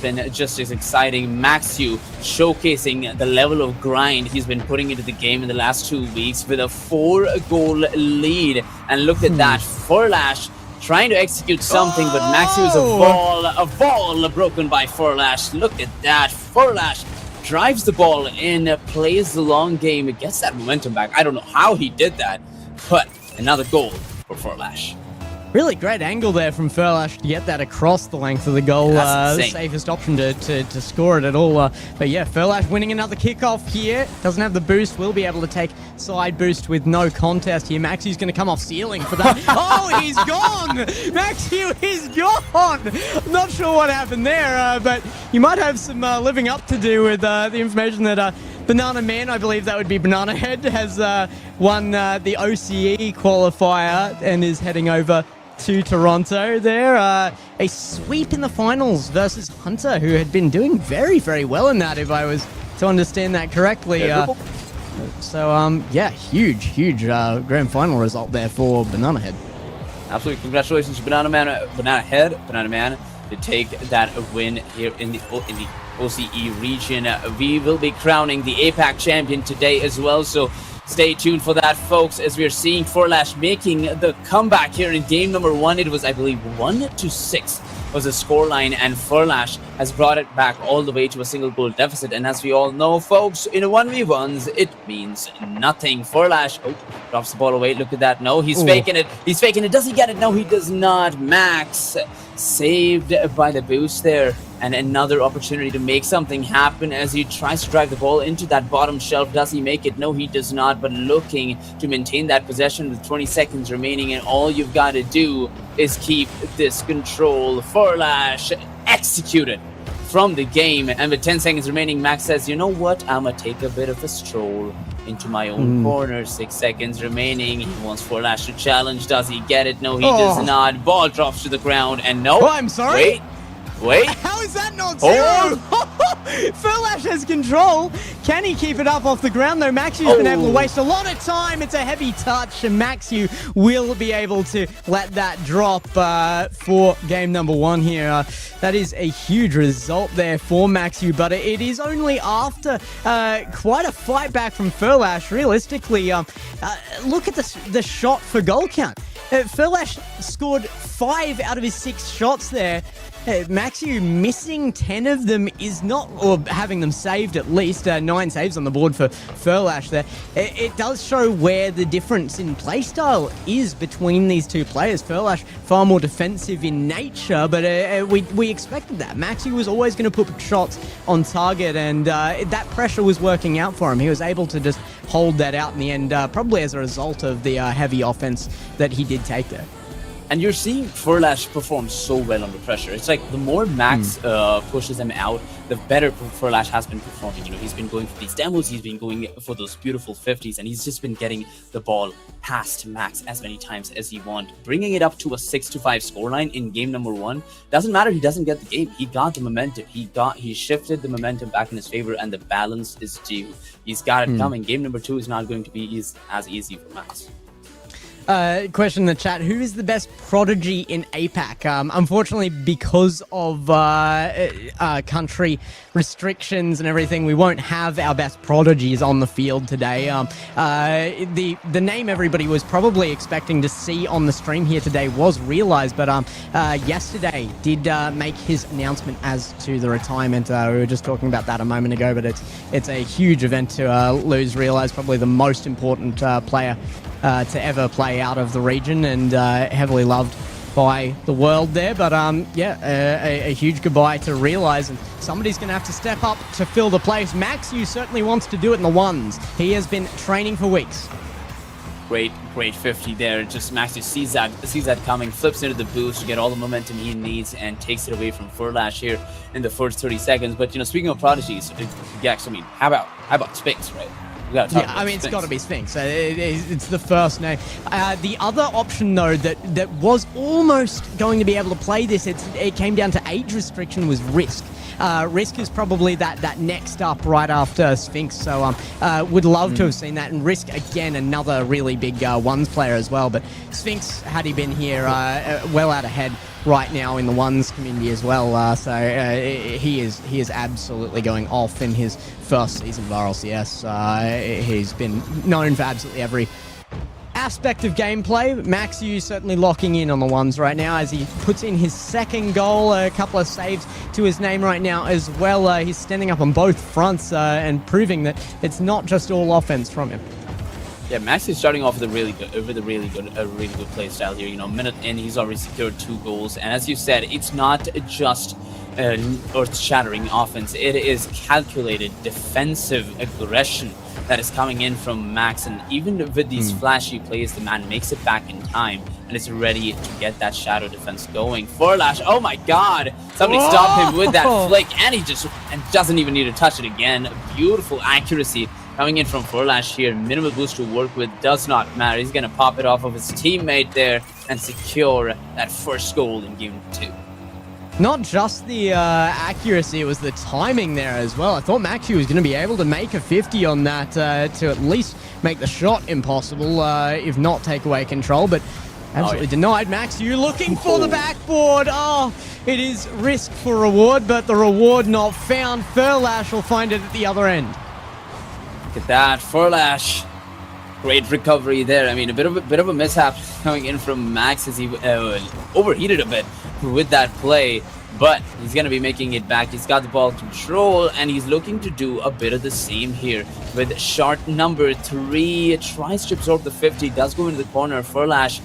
S4: been just as exciting. Maxiu showcasing the level of grind he's been putting into the game in the last 2 weeks with a 4-goal lead. And look at that, FlaDer trying to execute something, but Maxiu is a ball broken by FlaDer. Look at that, FlaDer drives the ball in, plays the long game, gets that momentum back. I don't know how he did that, but another goal for FlaDer.
S2: Really great angle there from FlaDer to get that across the length of the goal. The safest option to score it at all. But yeah, FlaDer winning another kickoff here. Doesn't have the boost. Will be able to take side boost with no contest here. Maxiu's going to come off ceiling for that. Oh, he's gone! Maxiu is gone! Not sure what happened there, but you might have some living up to do with the information that Banana Man, I believe that would be Banana Head, has won the OCE qualifier and is heading over to Toronto there. A sweep in the finals versus Hunter, who had been doing very, very well in that, if I was to understand that correctly. Yeah, huge grand final result there for Banana Head.
S4: Absolutely, congratulations to Banana Man to take that win here in the OCE region. We will be crowning the APAC champion today as well, so stay tuned for that, folks, as we are seeing FlaDer making the comeback here in game number 1. It was, I believe, 1-6 was the scoreline, and FlaDer has brought it back all the way to a single goal deficit. And as we all know, folks, in a 1v1s, it means nothing. FlaDer drops the ball away. Look at that. No, he's faking it. Does he get it? No, he does not. Max saved by the boost there. And another opportunity to make something happen as he tries to drive the ball into that bottom shelf. Does he make it? No, he does not. But looking to maintain that possession with 20 seconds remaining. And all you've got to do is keep this control. FlaDer executed from the game. And with 10 seconds remaining, Max says, you know what? I'm going to take a bit of a stroll into my own corner. 6 seconds remaining. He wants FlaDer to challenge. Does he get it? No, he does not. Ball drops to the ground. And no.
S2: Oh, I'm sorry.
S4: Wait.
S2: How is that not zero? FlaDer has control. Can he keep it up off the ground, though? Maxiu's been able to waste a lot of time. It's a heavy touch, and Maxiu will be able to let that drop for game number 1 here. That is a huge result there for Maxiu, but it is only after quite a fight back from FlaDer. Realistically, look at the shot for goal count. FlaDer scored 5 out of his 6 shots there. Maxiu missing 10 of them is not, or having them saved at least. 9 saves on the board for FlaDer there. It does show where the difference in playstyle is between these two players. FlaDer far more defensive in nature, but we expected that. Maxiu was always going to put shots on target, and that pressure was working out for him. He was able to just hold that out in the end, probably as a result of the heavy offense that he did take there.
S4: And you're seeing FlaDer perform so well under pressure. It's like the more Max pushes him out, the better FlaDer has been performing. You know, he's been going for these demos, he's been going for those beautiful 50s, and he's just been getting the ball past Max as many times as he wants. Bringing it up to a 6-5 scoreline in game number 1 doesn't matter. He doesn't get the game. He got the momentum. He shifted the momentum back in his favor, and the balance is due. He's got it coming. Game number 2 is not going to be as easy for Max.
S2: Question in the chat: who is the best prodigy in APAC? Unfortunately, because of country restrictions and everything, we won't have our best prodigies on the field today. The name everybody was probably expecting to see on the stream here today was realized, but yesterday did make his announcement as to the retirement. We were just talking about that a moment ago, but it's a huge event to lose realized. Probably the most important player to ever play out of the region, and heavily loved by the world there. But a huge goodbye to realize, and somebody's going to have to step up to fill the place. Maxu certainly wants to do it in the ones. He has been training for weeks.
S4: Great 50 there. Just Maxu sees that coming, flips into the boost to get all the momentum he needs, and takes it away from FlaDer here in the first 30 seconds. But, you know, speaking of prodigies, Gex, I mean, how about Sphinx, right?
S2: Yeah, I mean, it's got to be Sphinx. It's the first name. The other option, though, that was almost going to be able to play this, it came down to age restriction, was Risk. Risk is probably that next up right after Sphinx, so would love to have seen that. And Risk, again, another really big ones player as well. But Sphinx, had he been here, well out ahead right now in the ones community as well. So he is absolutely going off in his first season of RLCS. He's been known for absolutely every aspect of gameplay. Maxu certainly locking in on the ones right now as he puts in his second goal. A couple of saves to his name right now as well. He's standing up on both fronts and proving that it's not just all offense from him.
S4: Yeah, Max is starting off with a really good play style here. You know, minute in, he's already secured 2 goals, and as you said, it's not just earth-shattering offense. It is calculated defensive aggression that is coming in from Max, and even with these flashy plays, the man makes it back in time and is ready to get that shadow defense going. FlaDer, oh my god! Somebody stopped him with that flick, and he doesn't even need to touch it again. Beautiful accuracy coming in from FlaDer here. Minimal boost to work with, does not matter. He's going to pop it off of his teammate there and secure that first goal in game 2.
S2: Not just the accuracy, it was the timing there as well. I thought Maxu was going to be able to make a 50 on that to at least make the shot impossible, if not take away control, but absolutely denied. Maxu looking for the backboard. Oh, it is Risk for reward, but the reward not found. FlaDer will find it at the other end.
S4: Look at that, FlaDer. Great recovery there. I mean, a bit of a mishap coming in from Max as he overheated a bit with that play, but he's going to be making it back. He's got the ball control, and he's looking to do a bit of the same here with shot number 3. Tries to absorb the 50, does go into the corner. FlaDer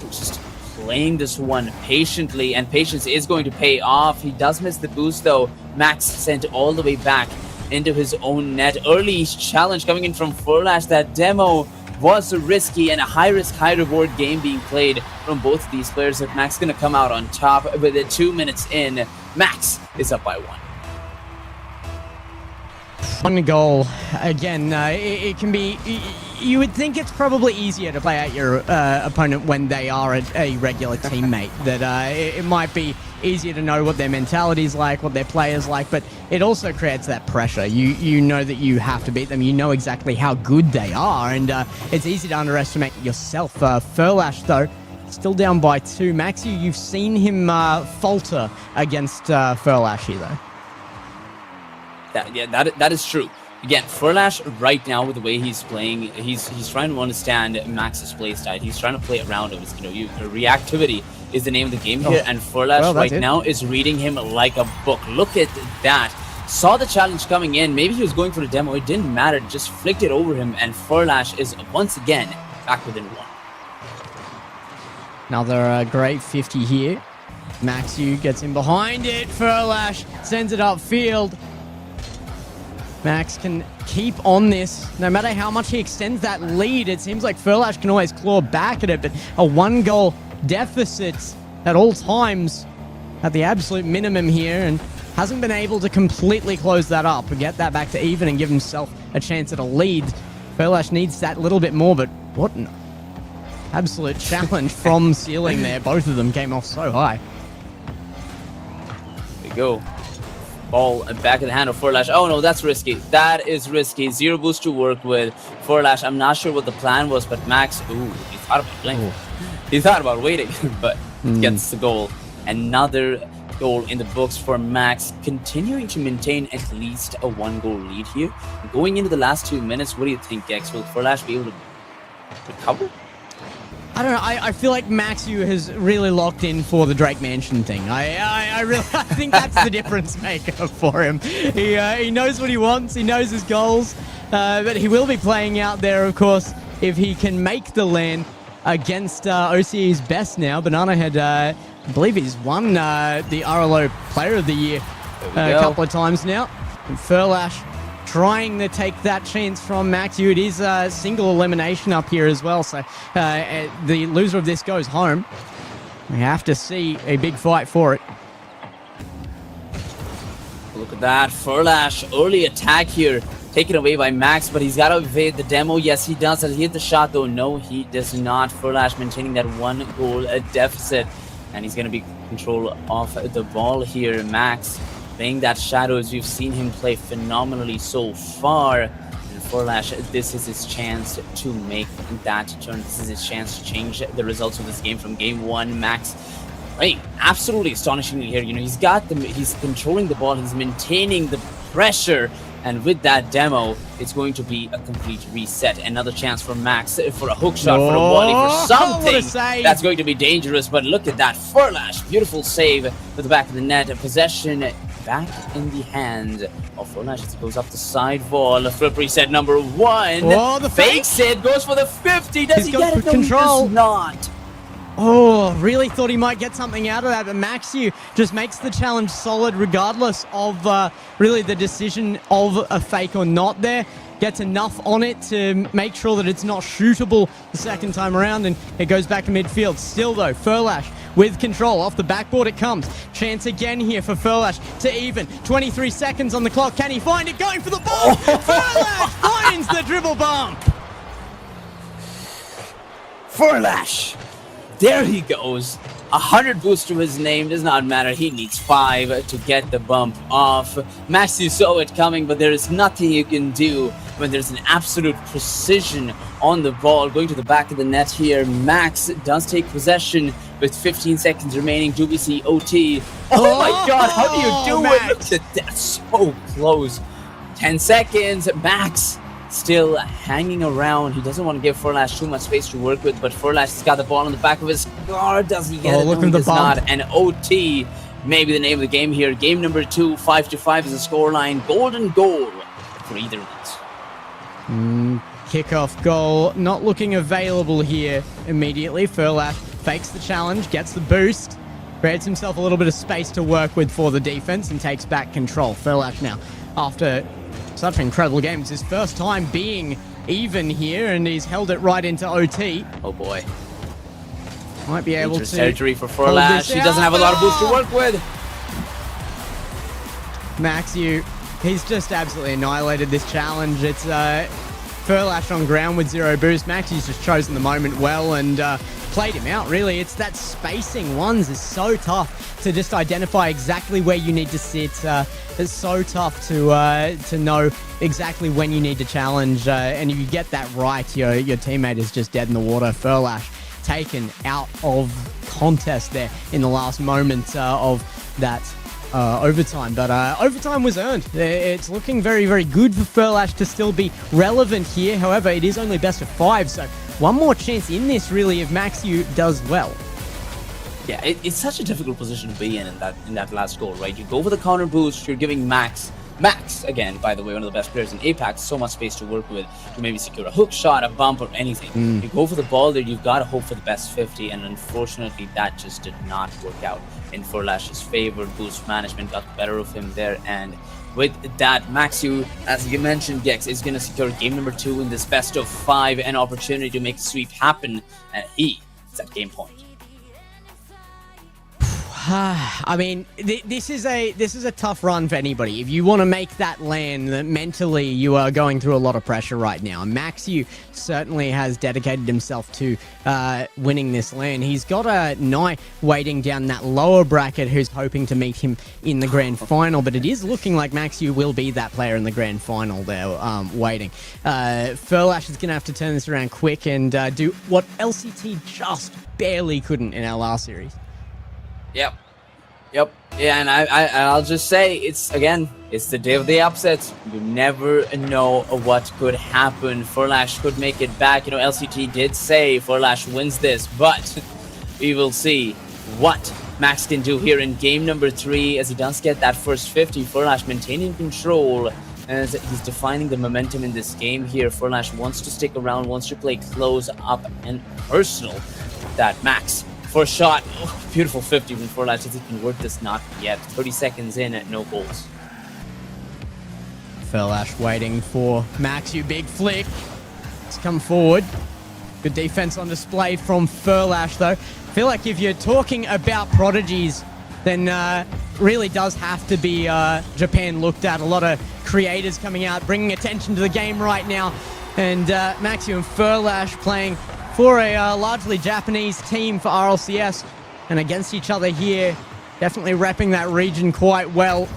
S4: just playing this one patiently, and patience is going to pay off. He does miss the boost, though. Max sent all the way back into his own net. Early challenge coming in from FlaDer. That demo was a risky and a high-risk, high-reward game being played from both of these players. But Max going to come out on top with it 2 minutes in. Max is up by 1.
S2: One goal. Again, it can be... You would think it's probably easier to play out your opponent when they are a regular teammate. That it might be easier to know what their mentality is like, what their players like, but it also creates that pressure. You know that you have to beat them. You know exactly how good they are, and it's easy to underestimate yourself. FlaDer, though, still down by 2. Maxu, you've seen him falter against FlaDer here, though.
S4: That is true. Again, FlaDer right now with the way he's playing, he's trying to understand Max's play style. He's trying to play around him. Reactivity is the name of the game here, and FlaDer now is reading him like a book. Look at that. Saw the challenge coming in. Maybe he was going for the demo. It didn't matter. Just flicked it over him, and FlaDer is once again back within 1.
S2: Another great 50 here. Maxu gets in behind it. FlaDer sends it upfield. Max can keep on this. No matter how much he extends that lead, it seems like FlaDer can always claw back at it, but a 1-goal deficits at all times at the absolute minimum here, and hasn't been able to completely close that up and get that back to even and give himself a chance at a lead. FlaDer needs that little bit more, but what an absolute challenge from ceiling there. Both of them came off so high.
S4: There we go. Ball back in the hand of FlaDer. Oh no, that's risky. That is risky. 0 boost to work with. FlaDer, I'm not sure what the plan was, but Max, he thought about playing. He thought about waiting, but gets the goal. Another goal in the books for Max, continuing to maintain at least a 1-goal lead here. Going into the last 2 minutes, what do you think, Gex? Will FlaDer be able to recover?
S2: I don't know. I feel like Maxu has really locked in for the Drake Mansion thing. I really think that's the difference maker for him. He knows what he wants. He knows his goals. But he will be playing out there, of course, if he can make the LAN against OCE's best now. Bananahead, I believe he's won the RLO Player of the Year a couple of times now. And FlaDer trying to take that chance from Maxu. It is a single elimination up here as well, so the loser of this goes home. We have to see a big fight for it.
S4: Look at that. FlaDer, early attack here. Taken away by Max, but he's got to evade the demo. Yes, he does. Does he hit the shot, though? No, he does not. FlaDer maintaining that 1-goal deficit, and he's going to be in control of the ball here. Max playing that shadow, as we've seen him play phenomenally so far. And FlaDer, this is his chance to make that turn. This is his chance to change the results of this game from game 1. Max playing absolutely astonishingly here. You know, he's controlling the ball. He's maintaining the pressure. And with that demo, it's going to be a complete reset. Another chance for Max for a hook shot, for a volley, for something that's going to be dangerous. But look at that. FlaDer, beautiful save with the back of the net. A possession back in the hand of FlaDer as he goes up the side wall. A flip reset number 1.
S2: Oh, the
S4: fakes it, goes for the 50. Does he get it? No,
S2: control.
S4: He does not.
S2: Oh, really thought he might get something out of that, but Maxu just makes the challenge solid regardless of really the decision of a fake or not there. Gets enough on it to make sure that it's not shootable the second time around, and it goes back to midfield. Still though, FlaDer with control. Off the backboard it comes. Chance again here for FlaDer to even. 23 seconds on the clock. Can he find it? Going for the ball! FlaDer finds the dribble bump!
S4: FlaDer! There he goes. 100 boost to his name. Does not matter. He needs 5 to get the bump off. Max, you saw it coming, but there is nothing you can do when there's an absolute precision on the ball. Going to the back of the net here. Max does take possession with 15 seconds remaining. Do we see OT? Oh my god, how do you do
S2: Max.
S4: it? Look at that. So close. 10 seconds. Max still hanging around. He doesn't want to give FlaDer too much space to work with, but FlaDer's got the ball on the back of his guard. Does he get it?
S2: Look
S4: No,
S2: at the
S4: he does
S2: bump.
S4: not. And OT, maybe the name of the game here. Game number 2, 5-5 is the scoreline. Golden goal for either of these.
S2: Kickoff goal not looking available here immediately. FlaDer fakes the challenge, gets the boost, creates himself a little bit of space to work with for the defense, and takes back control. FlaDer now, after such an incredible game, it's his first time being even here, and he's held it right into OT.
S4: Oh boy.
S2: Might be able
S4: Major
S2: to
S4: surgery for
S2: hold
S4: FlaDer.
S2: this
S4: He doesn't have a lot of boost to work with.
S2: Maxu, he's just absolutely annihilated this challenge. It's FlaDer on ground with 0 boost. Maxu's just chosen the moment well and played him out, really. It's that spacing ones is so tough to just identify exactly where you need to sit. It's so tough to know exactly when you need to challenge, and if you get that right, your teammate is just dead in the water. FlaDer taken out of contest there in the last moment of that overtime, but overtime was earned. It's looking very, very good for FlaDer to still be relevant here. However, it is only best of 5, so one more chance in this, really, if Maxu does well.
S4: Yeah, it's such a difficult position to be in that last goal, right? You go for the counter boost, you're giving Max, again, by the way, one of the best players in APAC, so much space to work with to maybe secure a hook shot, a bump, or anything. You go for the ball there, you've got to hope for the best 50, and unfortunately, that just did not work out in FlaDer's favor. Boost management got the better of him there, and with that, Maxu, as you mentioned, Gex, is going to secure game number 2 in this best of 5, an opportunity to make a sweep happen, and he is at game point.
S2: I mean, this is a tough run for anybody. If you want to make that LAN, mentally you are going through a lot of pressure right now. Maxu certainly has dedicated himself to winning this LAN. He's got a Nye waiting down that lower bracket who's hoping to meet him in the grand final, but it is looking like Maxu will be that player in the grand final there, waiting. FlaDer is going to have to turn this around quick and do what LCT just barely couldn't in our last series.
S4: Yep. Yeah, and I'll just say it's the day of the upsets. You never know what could happen. FlaDer could make it back. You know, LCT did say FlaDer wins this, but we will see what Max can do here in game number 3 as he does get that first 50. FlaDer maintaining control as he's defining the momentum in this game here. FlaDer wants to stick around, wants to play close up and personal. That Max for shot. Oh, beautiful 50 from FlaDer. He can work this, not yet. 30 seconds in at no goals.
S2: FlaDer waiting for Maxu. Big flick. Let's come forward. Good defense on display from FlaDer, though. I feel like if you're talking about prodigies, then really does have to be Japan looked at. A lot of creators coming out, bringing attention to the game right now. And Maxu and FlaDer playing for a largely Japanese team for RLCS and against each other here. Definitely repping that region quite well.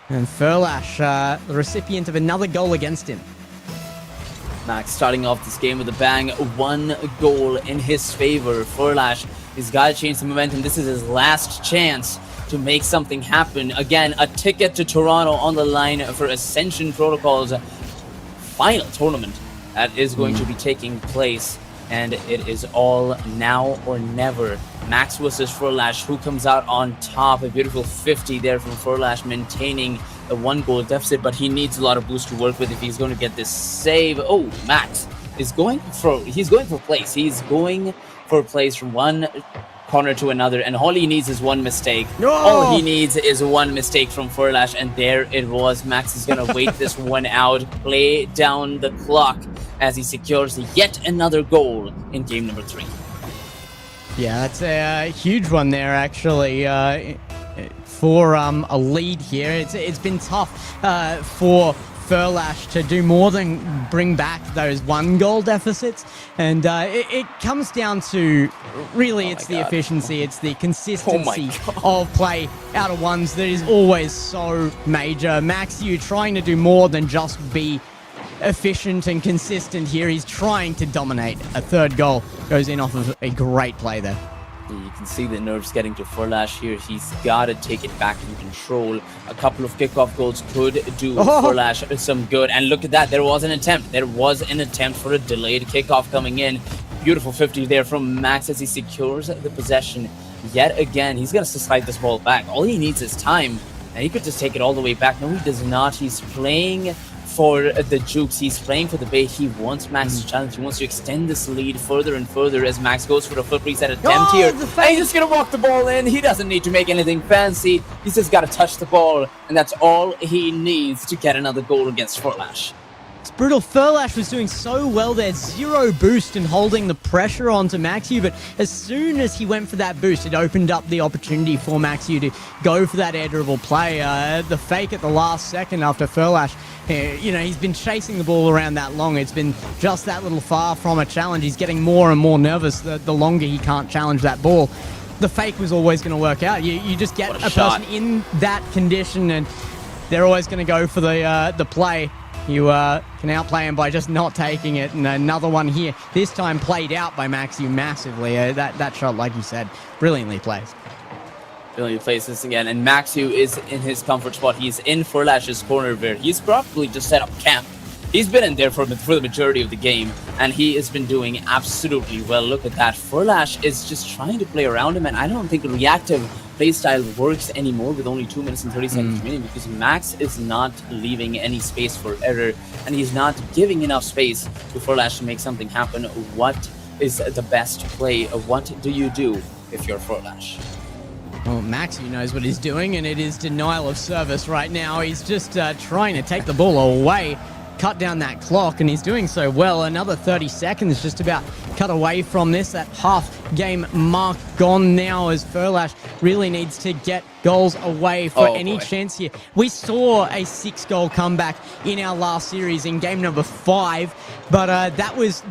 S2: And FlaDer, the recipient of another goal against him.
S4: Max starting off this game with a bang. 1 goal in his favor. FlaDer, he's got to change the momentum. This is his last chance to make something happen. Again, a ticket to Toronto on the line for Ascension Protocol's final tournament that is going to be taking place. And it is all now or never. Max versus FlaDer, who comes out on top. A beautiful 50 there from FlaDer, maintaining a 1 goal deficit, but he needs a lot of boost to work with if he's going to get this save. Oh, Max is going for place. He's going for place from one corner to another, and all he needs is one mistake.
S2: No!
S4: All he needs is one mistake from FlaDer, and there it was. Max is going to wait this one out, play down the clock as he secures yet another goal in game number 3.
S2: Yeah, that's a huge one there, actually, for a lead here. It's been tough for FlaDer to do more than bring back those 1 goal deficits, and it comes down to really it's the efficiency, it's the consistency of play out of ones that is always so major. Maxu trying to do more than just be efficient and consistent here. He's trying to dominate. A 3rd goal goes in off of a great play there.
S4: You can see the nerves getting to FlaDer here. He's got to take it back in control. A couple of kickoff goals could do FlaDer some good. And look at that. There was an attempt. There was an attempt for a delayed kickoff coming in. Beautiful 50 there from Max as he secures the possession. Yet again, he's going to slide this ball back. All he needs is time. And he could just take it all the way back. No, he does not. He's playing for the jukes. He's playing for the bait. He wants Max to challenge. He wants to extend this lead further and further as Max goes for a foot reset attempt here. And he's just going to walk the ball in. He doesn't need to make anything fancy. He's just got to touch the ball. And that's all he needs to get another goal against FlaDer.
S2: It's brutal. FlaDer was doing so well there. 0 boost and holding the pressure onto Maxu, but as soon as he went for that boost, it opened up the opportunity for Maxu to go for that air dribble play. The fake at the last second after FlaDer, he's been chasing the ball around that long. It's been just that little far from a challenge. He's getting more and more nervous the longer he can't challenge that ball. The fake was always going to work out. You just get a person in that condition and they're always going to go for the play. You can outplay him by just not taking it. And another one here, this time played out by Maxu massively. That shot, like you said, brilliantly placed.
S4: Brilliantly placed this again. And Maxu is in his comfort spot. He's in FlaDer's corner where he's probably just set up camp. He's been in there for the majority of the game, and he has been doing absolutely well. Look at that. FlaDer is just trying to play around him, and I don't think reactive playstyle works anymore with only 2 minutes and 30 seconds remaining because Max is not leaving any space for error, and he's not giving enough space to FlaDer to make something happen. What is the best play? What do you do if you're FlaDer?
S2: Well, Maxu knows what he's doing, and it is denial of service right now. He's just trying to take the ball away cut down that clock, and he's doing so well. Another 30 seconds just about cut away from this. That half-game mark gone now as FlaDer really needs to get goals away for any chance here. We saw a 6-goal comeback in our last series in game number 5, but that was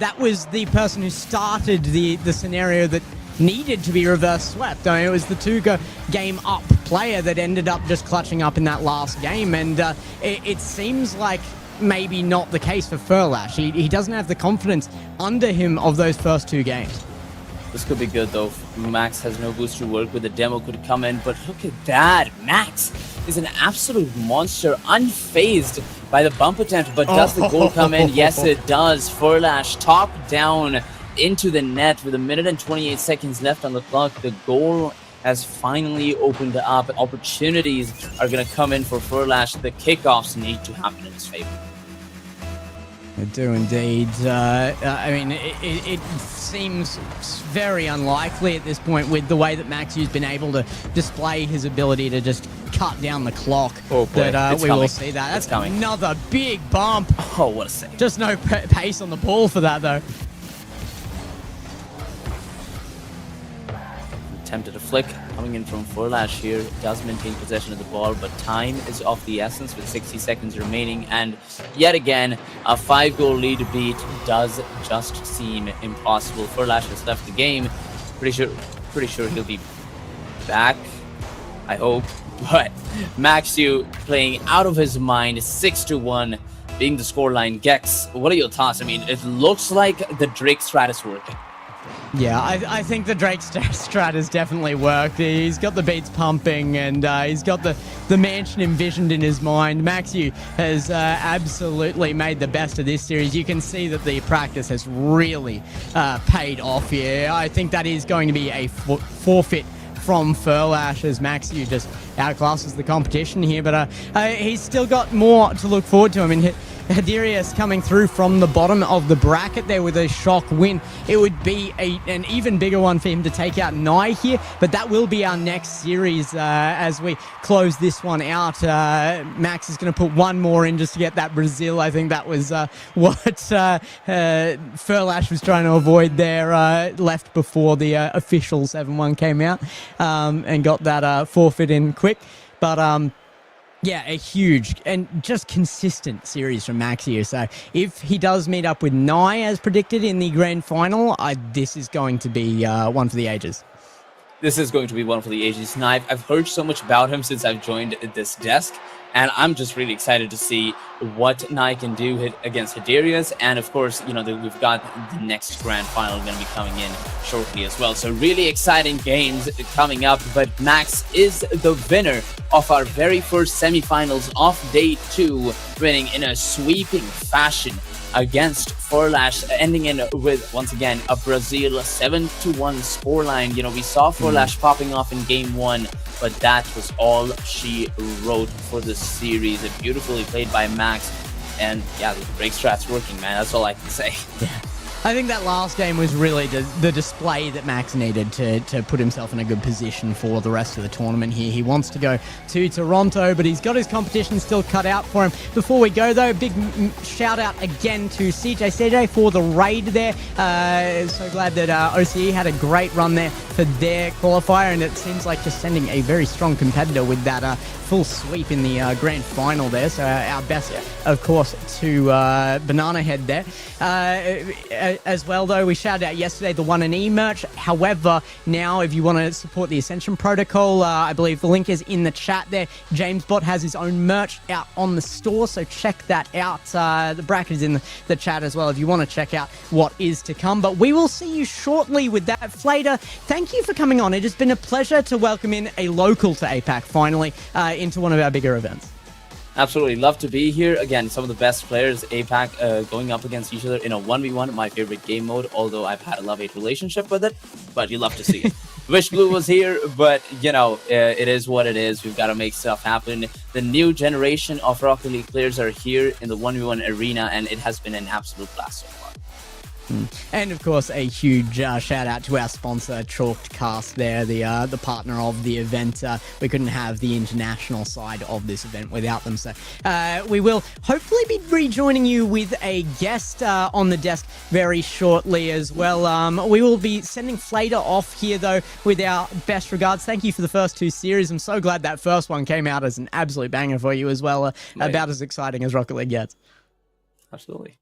S2: the person who started the scenario that needed to be reverse swept. I mean, it was the 2-game up player that ended up just clutching up in that last game, and it seems like maybe not the case for FlaDer. He doesn't have the confidence under him of those first 2 games.
S4: This could be good though. Max has no boost to work with. The demo could come in, but look at that. Max is an absolute monster, unfazed by the bump attempt. But does the goal come in? Yes, it does. FlaDer top down into the net with 1 minute and 28 seconds left on the clock. The goal has finally opened up. Opportunities are going to come in for FlaDer. The kickoffs need to happen in his favor.
S2: They do indeed. I mean, it seems very unlikely at this point with the way that Maxu's been able to display his ability to just cut down the clock. That we will see that. That's another big bump.
S4: Oh, what a save.
S2: Just no pace on the ball for that, though.
S4: Attempted a flick coming in from FlaDer here. Does maintain possession of the ball, but time is of the essence with 60 seconds remaining, and yet again a 5-goal lead beat does just seem impossible. FlaDer has left the game. Pretty sure he'll be back, I hope, but Maxu playing out of his mind, 6-1 being the scoreline. Gex, what are your thoughts? I mean, it looks like the Drake strat is working.
S2: Yeah, I think the Drake strat has definitely worked. He's got the beats pumping, and he's got the mansion envisioned in his mind. Maxu has absolutely made the best of this series. You can see that the practice has really paid off here. I think that is going to be a forfeit from FlaDer as Maxu just outclasses the competition here, but he's still got more to look forward to. I mean, Hadirius coming through from the bottom of the bracket there with a shock win. It would be an even bigger one for him to take out Nye here, but that will be our next series as we close this one out. Max is going to put one more in just to get that Brazil. I think that was what FlaDer was trying to avoid there, left before the official 7-1 came out, and got that forfeit in quick. But yeah, a huge and just consistent series from Max here. So if he does meet up with Nye as predicted in the grand final, this is going to be one for the ages.
S4: This is going to be one for the ages. Nye, I've heard so much about him since I've joined this desk, and I'm just really excited to see what Nye can do against Hadirius. And of course, you know, we've got the next grand final going to be coming in shortly as well. So really exciting games coming up. But Max is the winner of our very first semifinals of day 2, winning in a sweeping fashion against FlaDer, ending in with, once again, a Brazil 7-1 scoreline. You know, we saw FlaDer popping off in game 1, but that was all she wrote for the series. Beautifully played by Max, and yeah, the break strat's working, man. That's all I can say.
S2: Yeah. I think that last game was really the display that Max needed to put himself in a good position for the rest of the tournament here. He wants to go to Toronto, but he's got his competition still cut out for him. Before we go, though, big shout out again to CJ for the raid there. So glad that OCE had a great run there for their qualifier, and it seems like just sending a very strong competitor with that full sweep in the grand final there. So our best, of course, to Banana Head there. As well, though, we shouted out yesterday the 1&E merch. However, now if you want to support the Ascension Protocol, I believe the link is in the chat there. JamesBot has his own merch out on the store, so check that out. The bracket is in the chat as well if you want to check out what is to come. But we will see you shortly with that. FlaDer, thank you for coming on. It has been a pleasure to welcome in a local to APAC finally into one of our bigger events.
S4: Absolutely. Love to be here. Again, some of the best players, APAC, going up against each other in a 1v1, my favorite game mode, although I've had a love-hate relationship with it, but you love to see it. Wish Blue was here, but, you know, it is what it is. We've got to make stuff happen. The new generation of Rocket League players are here in the 1v1 arena, and it has been an absolute blast so far.
S2: And of course, a huge shout out to our sponsor, Chalked Cast. There, the partner of the event. We couldn't have the international side of this event without them. So we will hopefully be rejoining you with a guest on the desk very shortly as well. We will be sending FlaDer off here though with our best regards. Thank you for the first 2 series. I'm so glad that first one came out as an absolute banger for you as well. About as exciting as Rocket League gets.
S4: Absolutely.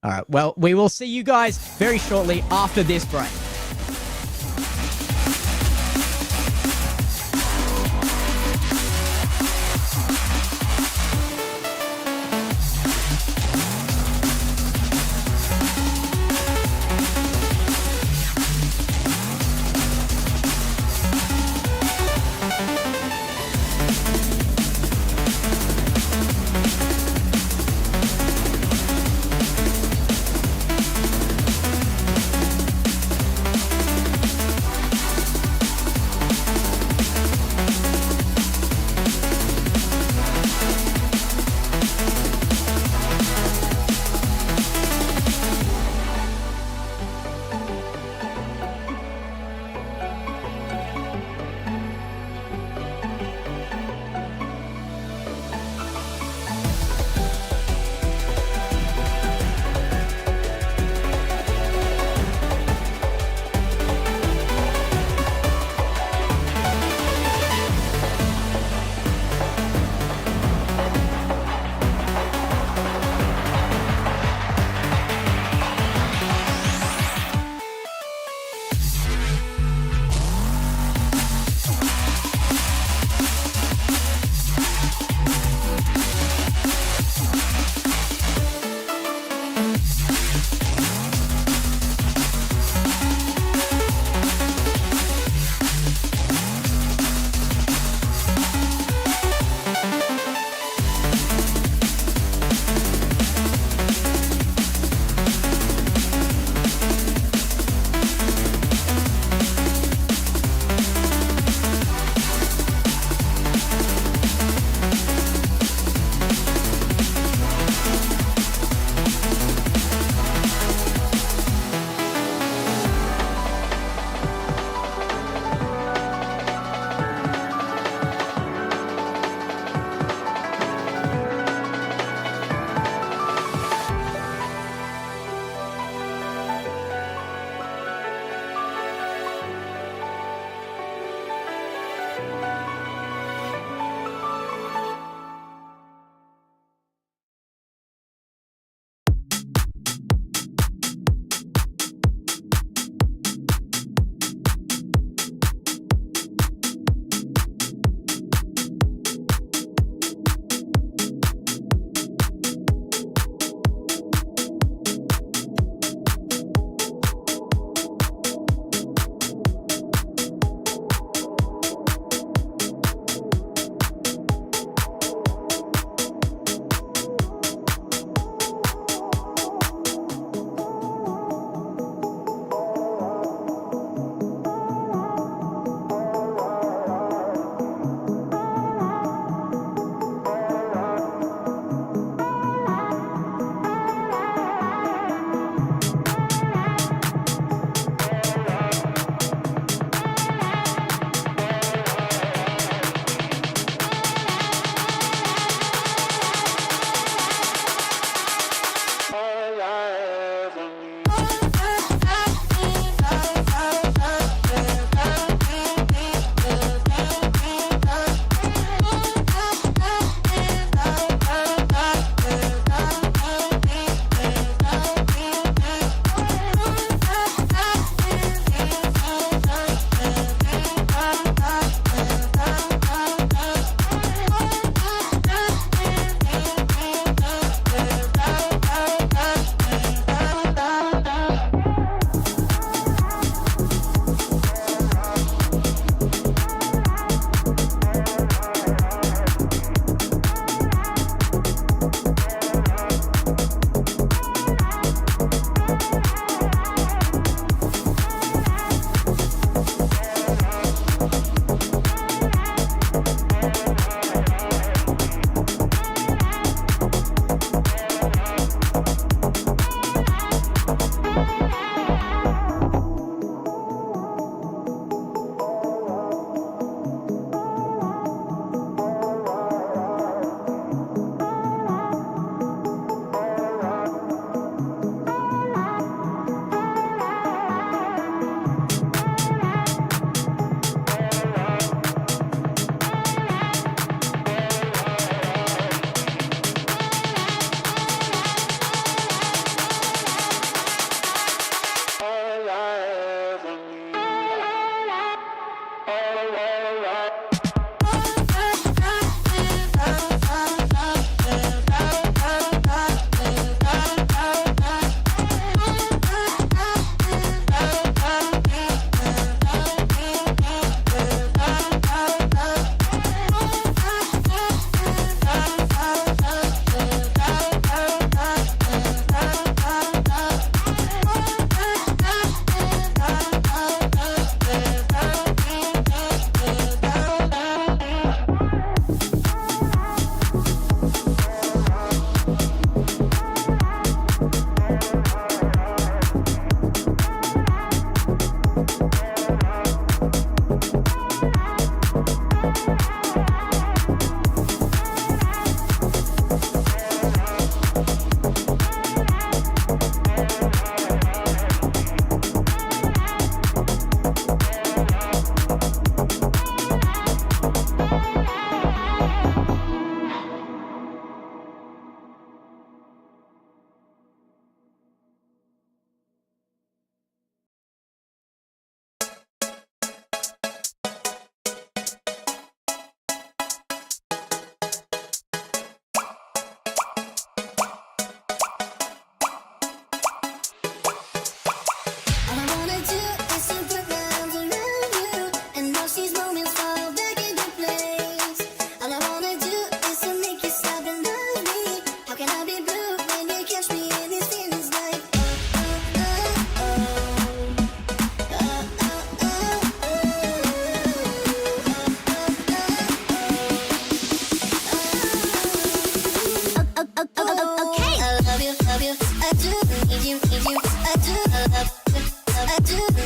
S2: All right, well, we will see you guys very shortly after this break.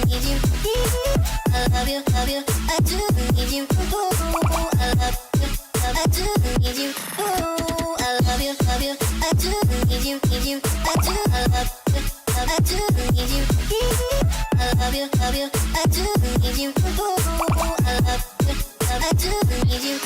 S1: need you. I love you, I do need you. I love you, I do need you. I love you, I do need you, I do. I love you, I do need you. I love you, I do need you. I love you, I do need you.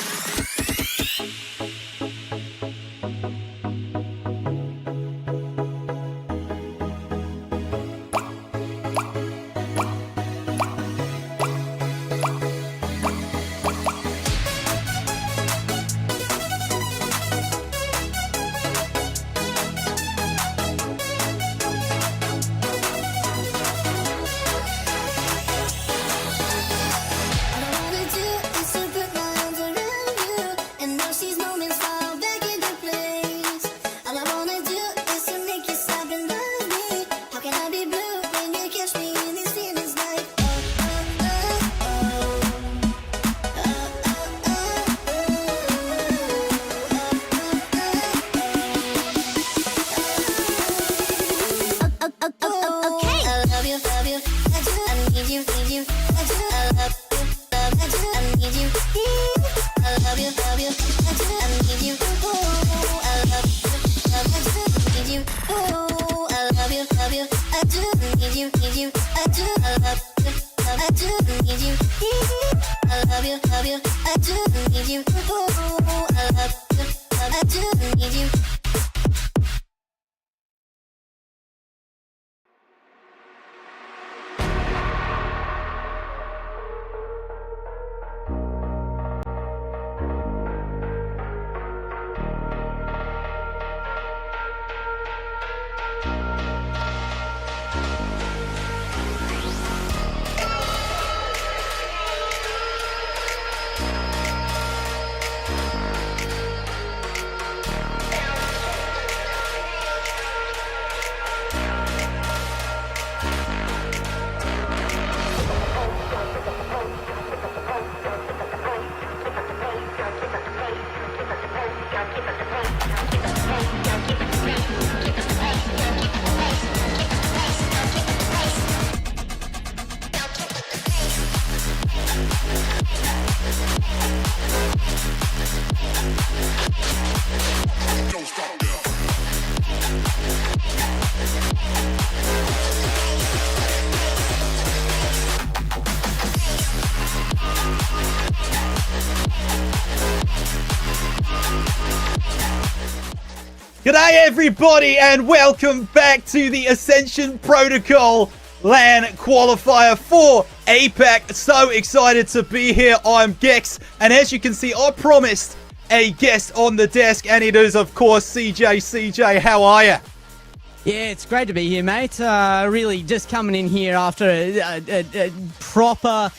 S3: G'day everybody and welcome back to the Ascension Protocol LAN Qualifier for APAC. So excited to be here. I'm Gex, and as you can see, I promised a guest on the desk, and it is of course CJ. CJ, how are you?
S2: Yeah, it's great to be here, mate. Really just coming in here after a proper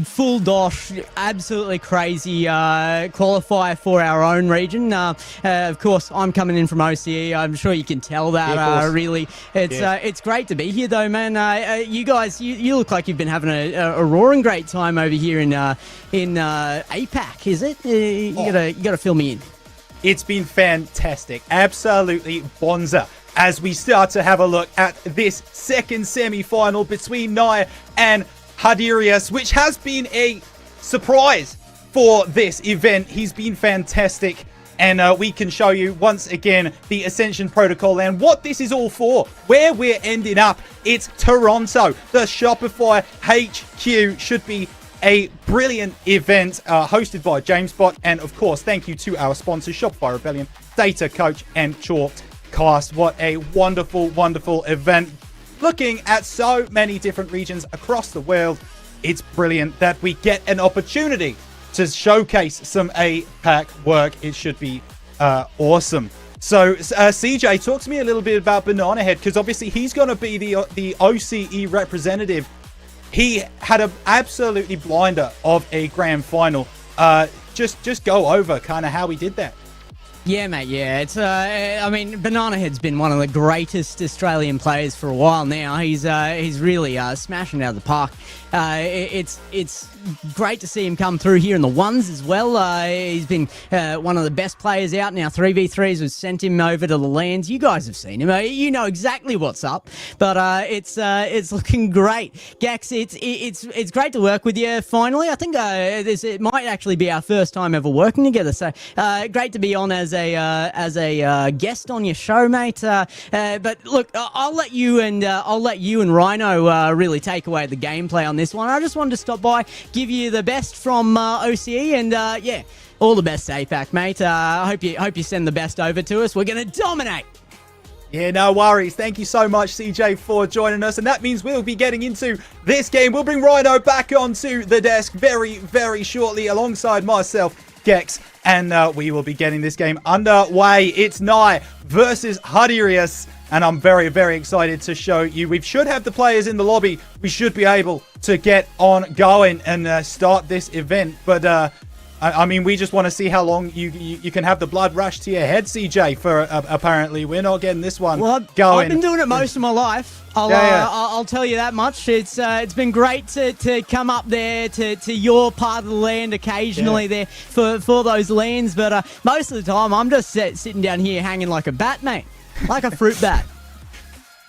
S2: full dosh, absolutely crazy qualifier for our own region. Of course, I'm coming in from OCE. I'm sure you can tell that. Really, it's great to be here, though, man. You guys, you look like you've been having a roaring great time over here in APAC. Is it? You gotta fill me in.
S3: It's been fantastic, absolutely bonza. As we start to have a look at this second semi-final between Naya and Hadirius, which has been a surprise for this event. He's been fantastic, and we can show you once again the Ascension Protocol and what this is all for, where we're ending up. It's Toronto. The Shopify HQ should be a brilliant event hosted by JamesBot, and of course, thank you to our sponsors, Shopify Rebellion, Data Coach, and Chalkcast. What a wonderful, wonderful event. Looking at so many different regions across the world, it's brilliant that we get an opportunity to showcase some APAC work. It should be awesome. So, CJ, talk to me a little bit about Banana Head, because obviously he's going to be the OCE representative. He had an absolutely blinder of a grand final. Just go over kind of how he did that.
S2: Yeah, mate. Yeah, it's. I mean, Banana Head's been one of the greatest Australian players for a while now. He's really smashing it out of the park. It's great to see him come through here in the ones as well. He's been one of the best players out now. 3v3s. We've sent him over to the LANs. You guys have seen him. You know exactly what's up. But it's looking great. Gex, it's great to work with you. Finally, I think it might actually be our first time ever working together. So great to be on as a guest on your show, mate. But look, I'll let you and Rhino really take away the gameplay on this one. I just wanted to stop by, give you the best from OCE, and yeah, all the best, APAC, mate. I hope you send the best over to us. We're gonna dominate.
S3: Yeah, no worries. Thank you so much, CJ, for joining us. And that means we'll be getting into this game. We'll bring Rhino back onto the desk very, very shortly alongside myself, Gex, and we will be getting this game underway. It's Nye versus Hadirius, and I'm very, very excited to show you. We should have the players in the lobby. We should be able to get on going and start this event. But I mean, we just want to see how long you can have the blood rush to your head, CJ. For apparently, we're not getting this one going.
S2: I've been doing it most of my life. I'll tell you that much. It's been great to come up there to your part of the land occasionally there for those lands, but most of the time I'm just sitting down here hanging like a bat, mate, like a fruit bat.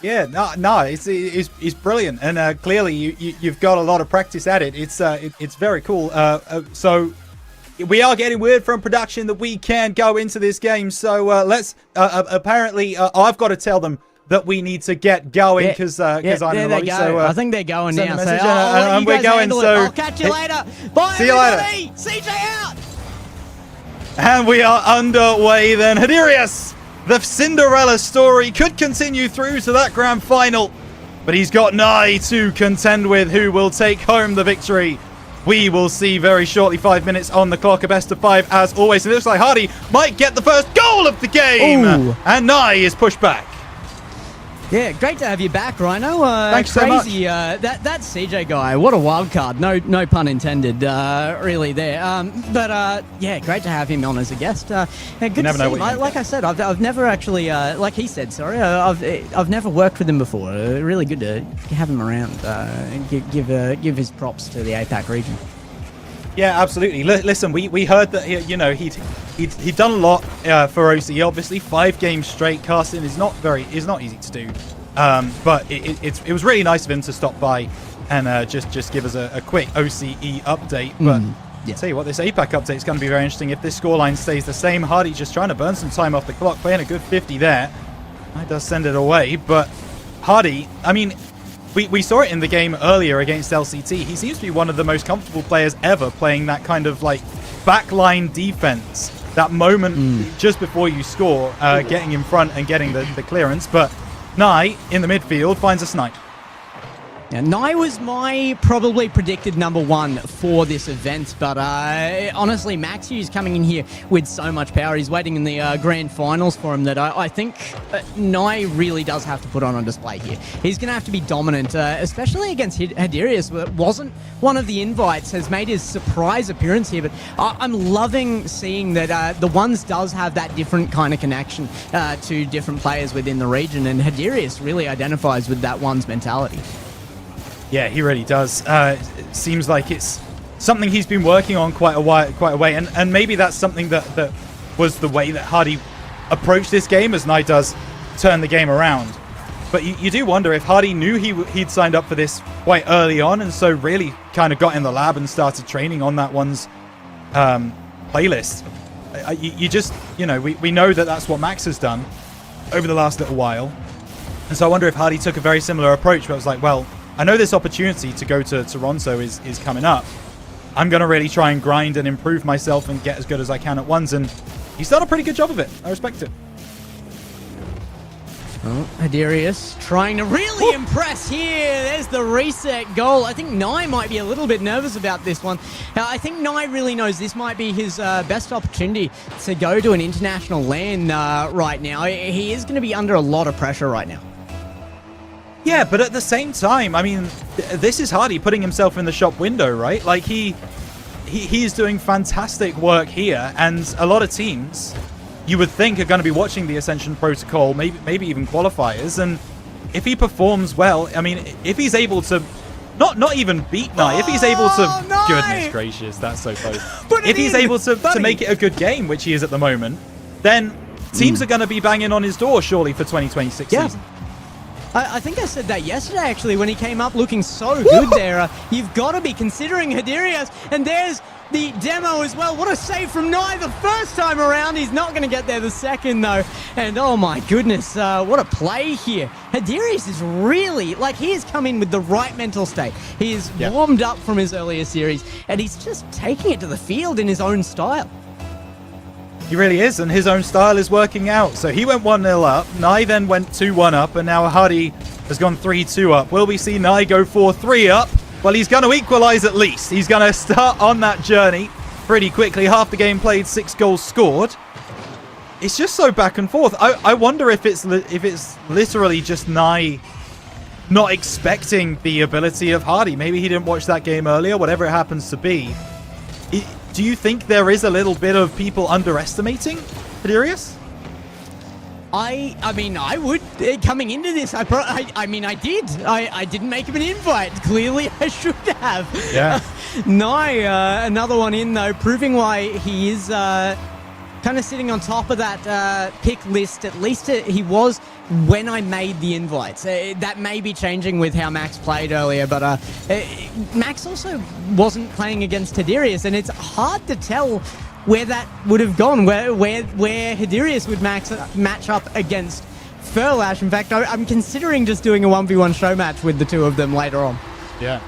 S3: Yeah, no, it's brilliant, and clearly you've got a lot of practice at it. It's very cool. So we are getting word from production that we can go into this game. So let's. Apparently, I've got to tell them that we need to get going because I'm in the lobby. So
S2: I think they're going now. So
S3: we're going. So
S2: I'll catch you later. Bye.
S3: See you later.
S2: CJ out.
S3: And we are underway then. Hadirius, the Cinderella story could continue through to that grand final, but he's got Nye to contend with, who will take home the victory. We will see very shortly. 5 minutes on the clock, a best of 5 as always. It looks like Hardy might get the first goal of the game. Ooh. And Nye is pushed back.
S2: Yeah, great to have you back, Rhino.
S3: Thanks so much.
S2: That CJ guy, what a wild card. No pun intended, really there. But yeah, great to have him on as a guest. Good to see him. Like I said, I've never actually, like he said, sorry, I've never worked with him before. Really good to have him around and give his props to the APAC region.
S3: Yeah, absolutely. Listen, we heard that he'd done a lot for OCE. Obviously, 5 games straight casting is not easy to do. But it was really nice of him to stop by and just give us a quick OCE update. But I'll tell you what, this APAC update is going to be very interesting if this scoreline stays the same. Hardy just trying to burn some time off the clock, playing a good 50 there. That does send it away, but Hardy, I mean, we saw it in the game earlier against LCT. He seems to be one of the most comfortable players ever playing that kind of like backline defense. That moment just before you score, getting in front and getting the clearance. But Nye in the midfield finds a snipe.
S2: Now, Nye was my probably predicted #1 for this event, but honestly, Maxiu's coming in here with so much power. He's waiting in the grand finals for him that I think Nye really does have to put on display here. He's going to have to be dominant, especially against Hadirius, who wasn't one of the invites, has made his surprise appearance here, but I'm loving seeing that the Ones does have that different kind of connection to different players within the region, and Hadirius really identifies with that Ones mentality.
S3: Yeah, he really does. It seems like it's something he's been working on quite a way, and maybe that's something that was the way that Hardy approached this game, as Nye does turn the game around. But you do wonder if Hardy knew he'd signed up for this quite early on, and so really kind of got in the lab and started training on that One's playlist. You just, we know that that's what Max has done over the last little while, and so I wonder if Hardy took a very similar approach, where it was like, well, I know this opportunity to go to Toronto is coming up. I'm going to really try and grind and improve myself and get as good as I can at Ones, and he's done a pretty good job of it. I respect it.
S2: Oh, Hadirius trying to really impress here. There's the reset goal. I think Nye might be a little bit nervous about this one. I think Nye really knows this might be his best opportunity to go to an international LAN right now. He is going to be under a lot of pressure right now.
S3: Yeah, but at the same time, I mean, this is Hardy putting himself in the shop window, right? Like, he's doing fantastic work here, and a lot of teams you would think are going to be watching the Ascension Protocol, maybe even qualifiers. And if he performs well, I mean, if he's able to not even beat Nye, if he's able to,
S2: no!
S3: goodness gracious, that's so close.
S2: Put it
S3: If he's
S2: in,
S3: able to
S2: buddy.
S3: make it a good game, which he is at the moment, then teams are going to be banging on his door surely for 2026
S2: Yeah.
S3: season.
S2: I think I said that yesterday, actually, when he came up looking so good there. You've got to be considering Hadirius, and there's the demo as well. What a save from Nye the first time around. He's not going to get there the second, though. And oh my goodness, what a play here. Hadirius is really, like, he has come in with the right mental state. He is warmed up from his earlier series, and he's just taking it to the field in his own style.
S3: He really is, and his own style is working out. So he went 1-0 up, Nye then went 2-1 up, and now Hardy has gone 3-2 up. Will we see Nye go 4-3 up? Well, he's going to equalize at least. He's going to start on that journey pretty quickly. Half the game played, 6 goals scored. It's just so back and forth. I wonder if it's literally just Nye not expecting the ability of Hardy. Maybe he didn't watch that game earlier, whatever it happens to be. Do you think there is a little bit of people underestimating Hadirius?
S2: I mean, I would. Coming into this, I mean, I did. I didn't make him an invite. Clearly, I should have.
S3: Yeah.
S2: Nye, another one in, though, proving why he is kind of sitting on top of that pick list. At least he was when I made the invites. That may be changing with how Max played earlier, but Max also wasn't playing against Hadirius, and it's hard to tell where that would have gone, where Hadirius would match up against Furlash. In fact, I'm considering just doing a 1v1 show match with the two of them later on.
S3: Yeah.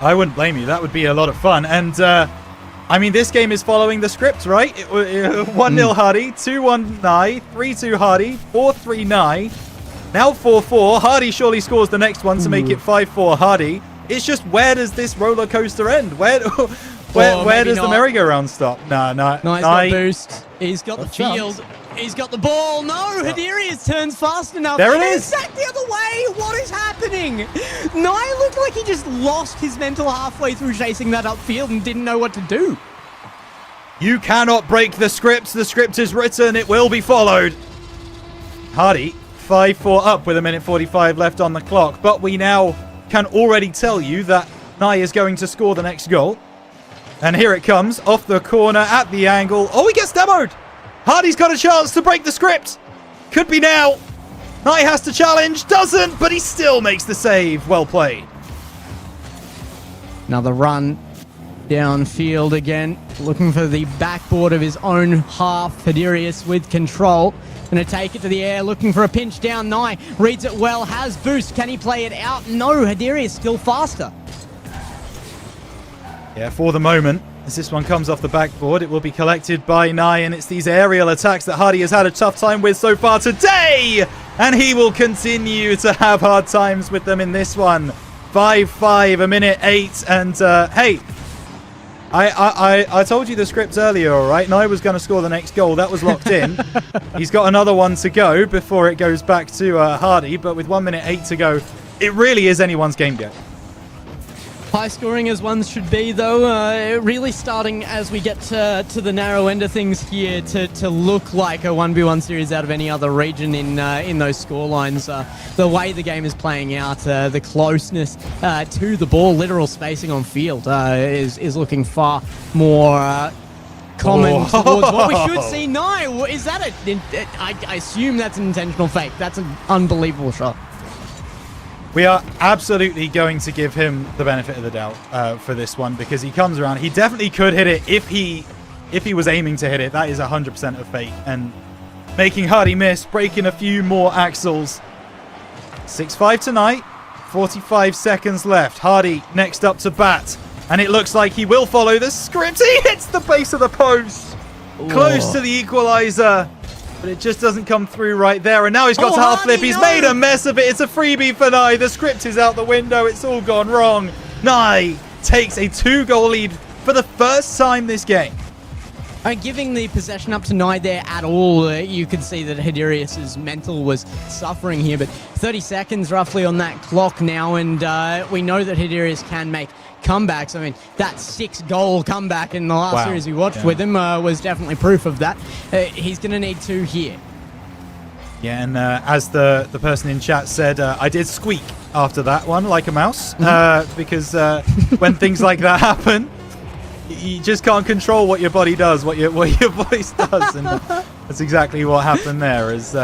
S3: I wouldn't blame you. That would be a lot of fun. And, I mean, this game is following the script, right? 1-0 Hardy, 2-1 Nye, 3-2 Hardy, 4-3 Nye, now 4-4. Hardy surely scores the next one to make it 5-4 Hardy. It's just, where does this roller coaster end? Where does the merry-go-round stop? No.
S2: Nye's got boost. He's got the field. He's got the ball. No, Hadirius turns fast enough.
S3: There it is.
S2: It's back the other way. What is happening? Nye looked like he just lost his mental halfway through chasing that upfield and didn't know what to do.
S3: You cannot break the script. The script is written. It will be followed. Hardy, 5-4 up with 1:45 left on the clock. But we now can already tell you that Nye is going to score the next goal. And here it comes, off the corner, at the angle. Oh, he gets demoed! Hardy's got a chance to break the script. Could be now. Nye has to challenge, doesn't, but he still makes the save. Well played.
S2: Another run downfield again, looking for the backboard of his own half. Hadirius with control. Going to take it to the air, looking for a pinch down. Nye reads it well, has boost. Can he play it out? No, Hadirius still faster.
S3: Yeah, for the moment, as this one comes off the backboard, it will be collected by Nye, and it's these aerial attacks that Hardy has had a tough time with so far today, and he will continue to have hard times with them in this one. 5-5, 1:08, and hey, I told you the script earlier, all right? Nye was going to score the next goal. That was locked in. He's got another one to go before it goes back to Hardy, but with 1:08 to go, it really is anyone's game day.
S2: High scoring as ones should be, though. Really starting as we get to the narrow end of things here to look like a 1v1 series out of any other region in those score lines. The way the game is playing out, the closeness to the ball, literal spacing on field is looking far more common towards what we should see. Nye, is that I assume that's an intentional fake. That's an unbelievable shot.
S3: We are absolutely going to give him the benefit of the doubt for this one, because he comes around. He definitely could hit it if he was aiming to hit it. That is 100% a fake. And making Hardy miss, breaking a few more axles. 6-5 tonight, 45 seconds left. Hardy next up to bat. And it looks like he will follow the script. He hits the base of the post. Close to the equalizer. But it just doesn't come through right there. And now he's got to half flip. He's made a mess of it. It's a freebie for Nye. The script is out the window. It's all gone wrong. Nye takes a 2-goal lead for the first time this game.
S2: Giving the possession up to Nye there at all, you could see that Hadirius' mental was suffering here. But 30 seconds roughly on that clock now. And we know that Hadirius can make comebacks. I mean, that 6-goal comeback in the last series we watched with him was definitely proof of that. He's going to need 2 here.
S3: Yeah, and as the person in chat said, I did squeak after that one like a mouse because when things like that happen, you just can't control what your body does, what your voice does, and that's exactly what happened there. As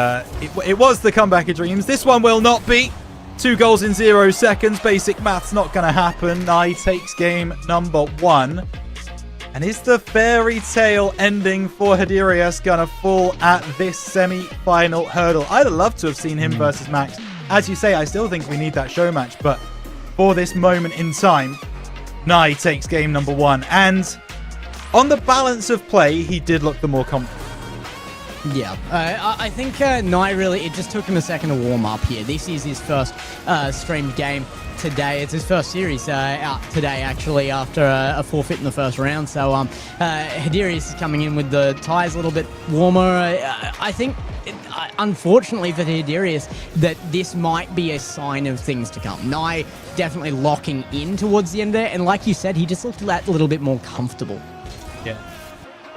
S3: it was the comeback of dreams. This one will not be. 2 goals in 0 seconds. Basic math's not going to happen. Nai takes game number 1. And is the fairy tale ending for Hiderius going to fall at this semi-final hurdle? I'd love to have seen him versus Max. As you say, I still think we need that show match, but for this moment in time, Nai takes game number 1. And on the balance of play, he did look the more confident.
S2: Yeah, I think Nai really, it just took him a second to warm up here. This is his first streamed game today. It's his first series out today, actually, after a forfeit in the first round. So Hiderius is coming in with the tires a little bit warmer. I think, unfortunately for Hiderius, that this might be a sign of things to come. Nai definitely locking in towards the end there, and like you said, he just looked a little bit more comfortable. Yeah.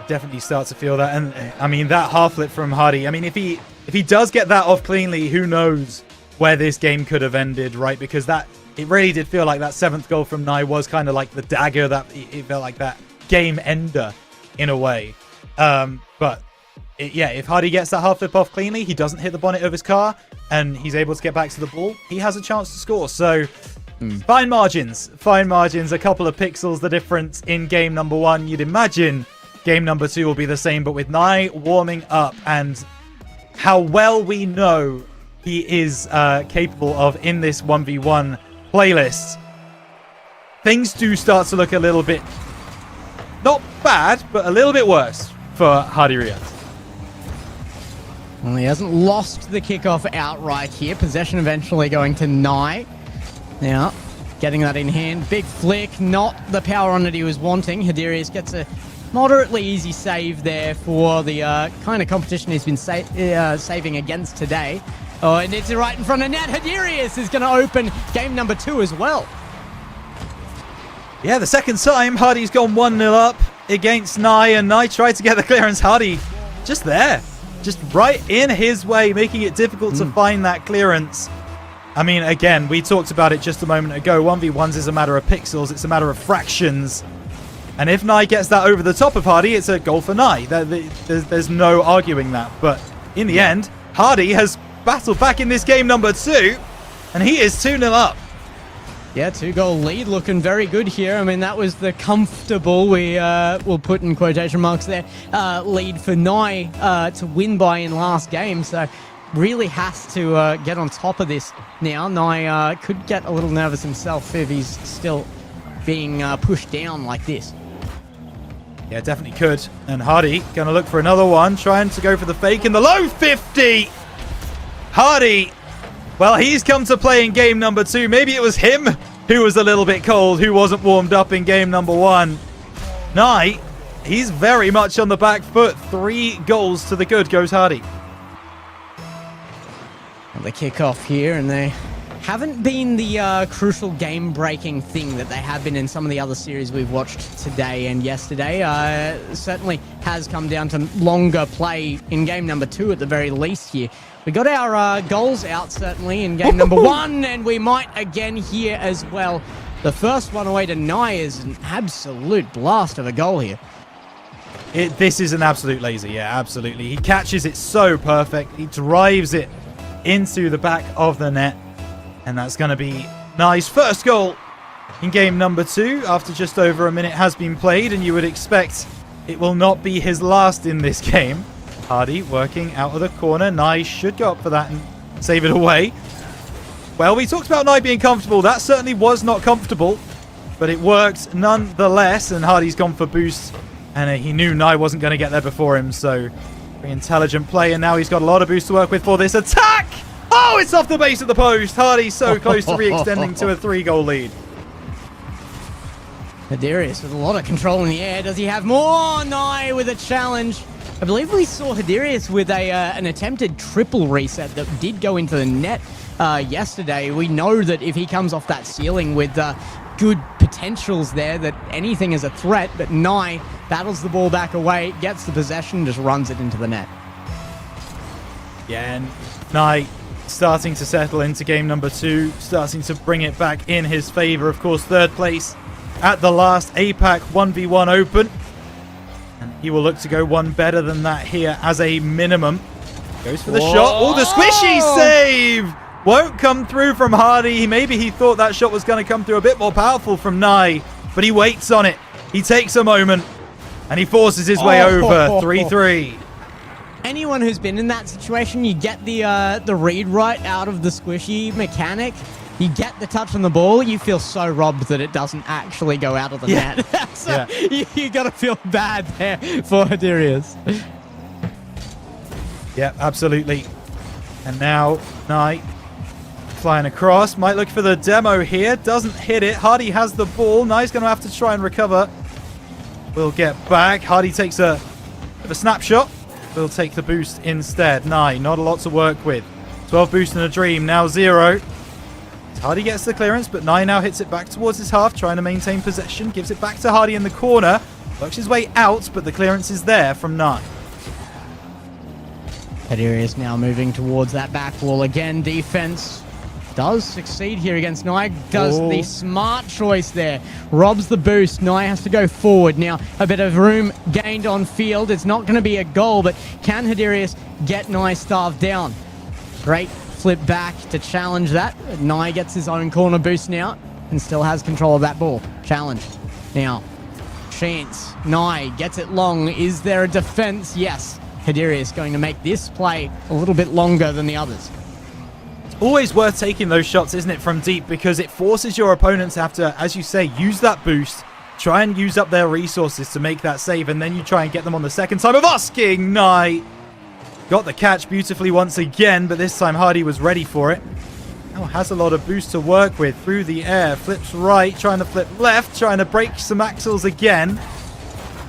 S3: Definitely start to feel that. And I mean, that half flip from Hardy, I mean, if he does get that off cleanly, who knows where this game could have ended, right? Because it really did feel like that 7th goal from Nai was kind of like the dagger, that it felt like that game ender in a way. But if Hardy gets that half flip off cleanly, he doesn't hit the bonnet of his car, and he's able to get back to the ball, he has a chance to score. So fine margins, a couple of pixels the difference in game number 1. You'd imagine game number 2 will be the same, but with Nai warming up and how well we know he is capable of in this 1v1 playlist, things do start to look a little bit, not bad, but a little bit worse for Hiderius.
S2: Well, he hasn't lost the kickoff outright here. Possession eventually going to Nai. Now, getting that in hand. Big flick, not the power on it he was wanting. Hiderius gets a moderately easy save there for the kind of competition he's been saving against today. Oh, and it's right in front of net. Hiderius is going to open game number 2 as well.
S3: Yeah, the second time Hardy's gone 1-0 up against Nai, and Nai tried to get the clearance. Hardy just there, just right in his way, making it difficult to find that clearance. I mean, again, we talked about it just a moment ago. 1v1s is a matter of pixels. It's a matter of fractions. And if Nai gets that over the top of Hardy, it's a goal for Nai. There's no arguing that. But in the end, Hardy has battled back in this game number 2, and he is 2-0 up.
S2: Yeah, 2-goal lead, looking very good here. I mean, that was the comfortable, we will put in quotation marks there, lead for Nai to win by in last game. So really has to get on top of this now. Nai could get a little nervous himself if he's still being pushed down like this.
S3: Yeah, definitely could. And Hardy going to look for another one, trying to go for the fake in the low 50. Hardy, well, he's come to play in game number 2. Maybe it was him who was a little bit cold, who wasn't warmed up in game number 1. Nai, he's very much on the back foot. 3 goals to the good goes Hardy.
S2: Well, they kick off here, and they haven't been the crucial game-breaking thing that they have been in some of the other series we've watched today and yesterday. Certainly has come down to longer play in game number 2 at the very least here. We got our goals out, certainly, in game number 1, and we might again here as well. The first one away to Nai is an absolute blast of a goal here.
S3: This is an absolute laser, yeah, absolutely. He catches it so perfect. He drives it into the back of the net. And that's going to be Nai's first goal in game number 2 after just over a minute has been played. And you would expect it will not be his last in this game. Hardy working out of the corner. Nai should go up for that and save it away. Well, we talked about Nai being comfortable. That certainly was not comfortable, but it worked nonetheless. And Hardy's gone for boost. And he knew Nai wasn't going to get there before him. So very intelligent play. And now he's got a lot of boost to work with for this attack. Oh, it's off the base of the post. Hardy's so close to re-extending to a 3-goal lead.
S2: Hiderius with a lot of control in the air. Does he have more? Nai with a challenge. I believe we saw Hiderius with an attempted triple reset that did go into the net yesterday. We know that if he comes off that ceiling with good potentials there, that anything is a threat, but Nye battles the ball back away, gets the possession, just runs it into the net.
S3: Yeah, and Nye starting to settle into game number 2, starting to bring it back in his favor. Of course, 3rd place at the last APAC 1v1 Open. And he will look to go one better than that here as a minimum. Goes for the shot. Oh, the squishy save! Won't come through from Hardy. Maybe he thought that shot was going to come through a bit more powerful from Nye, but he waits on it. He takes a moment, and he forces his way over. 3-3.
S2: Anyone who's been in that situation, you get the read right out of the squishy mechanic. You get the touch on the ball, you feel so robbed that it doesn't actually go out of the net. So you got to feel bad there for Hadirius.
S3: Yeah, absolutely. And now Nye flying across. Might look for the demo here. Doesn't hit it. Hardy has the ball. Nye's going to have to try and recover. We'll get back. Hardy takes a bit of a snapshot. We'll take the boost instead. Nye, not a lot to work with. 12 boost in a dream. Now 0. Hardy gets the clearance, but Nye now hits it back towards his half, trying to maintain possession. Gives it back to Hardy in the corner. Works his way out, but the clearance is there from Nye.
S2: Hadirius now moving towards that back wall again. Defense does succeed here against Nye. Does the smart choice there. Robs the boost. Nye has to go forward. Now, a bit of room gained on field. It's not going to be a goal, but can Hadirius get Nye starved down? Great flip back to challenge that. Nye gets his own corner boost now and still has control of that ball. Challenge. Now, chance. Nye gets it long. Is there a defense? Yes. Hadirius going to make this play a little bit longer than the others.
S3: Always worth taking those shots, isn't it, from deep, because it forces your opponent to have to, as you say, use that boost, try and use up their resources to make that save, and then you try and get them on the second time of asking. Nye got the catch beautifully once again, but this time Hardy was ready for it. Now has a lot of boost to work with through the air. Flips right, trying to flip left, trying to break some axles again.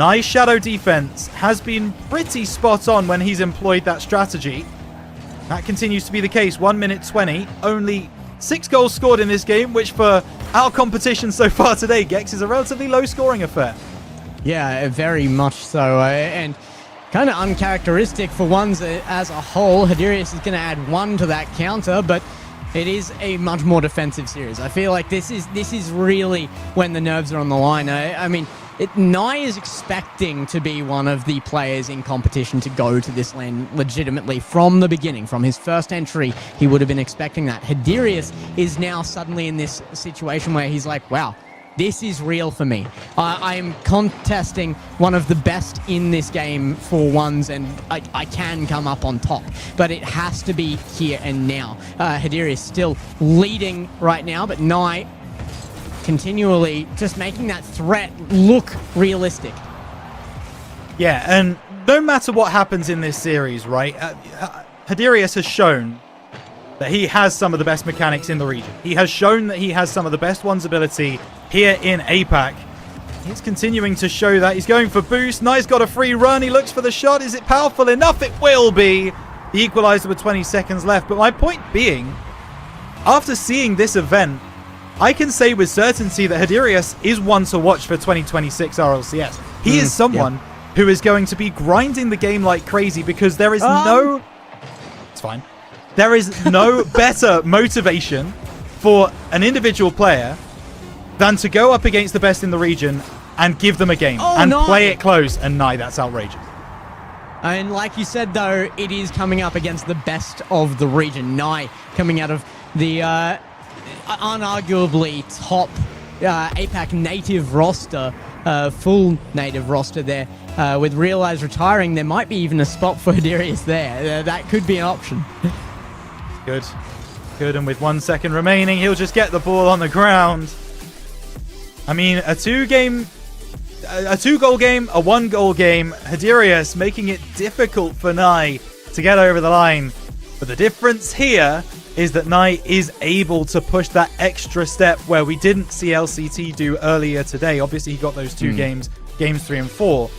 S3: Nye's shadow defense has been pretty spot on when he's employed that strategy. That continues to be the case. 1 minute 20. Only 6 goals scored in this game, which for our competition so far today, Gex, is a relatively low scoring affair.
S2: Yeah, very much so. And kind of uncharacteristic for ones as a whole. Hadirius is going to add 1 to that counter, but it is a much more defensive series. I feel like this is really when the nerves are on the line. I mean, Nye is expecting to be one of the players in competition to go to this lane legitimately from the beginning. From his first entry, he would have been expecting that. Hadirius is now suddenly in this situation where he's like, wow, this is real for me. I am contesting one of the best in this game for ones, and I can come up on top. But it has to be here and now. Hadirius still leading right now, but Nye continually just making that threat look realistic.
S3: Yeah, and no matter what happens in this series, right, Hadirius has shown that he has some of the best mechanics in the region. He has shown that he has some of the best one's ability here in APAC. He's continuing to show that. He's going for boost. Nye's got a free run. He looks for the shot. Is it powerful enough? It will be. The equalizer with 20 seconds left. But my point being, after seeing this event, I can say with certainty that Hadirius is one to watch for 2026 RLCS. He is someone who is going to be grinding the game like crazy, because there is no... It's fine. There is no better motivation for an individual player than to go up against the best in the region and give them a game and play it close. And Nye, that's outrageous.
S2: And like you said, though, it is coming up against the best of the region. Nye coming out of the unarguably top APAC native roster, full native roster there. With Realize retiring, there might be even a spot for Hadirius there. That could be an option.
S3: Good. Good, and with 1 second remaining, he'll just get the ball on the ground. I mean, a 2-goal game, a 1-goal game. Hadirius making it difficult for Nye to get over the line. But the difference here is that Nye is able to push that extra step where we didn't see LCT do earlier today. Obviously, he got those 2 games 3 and 4.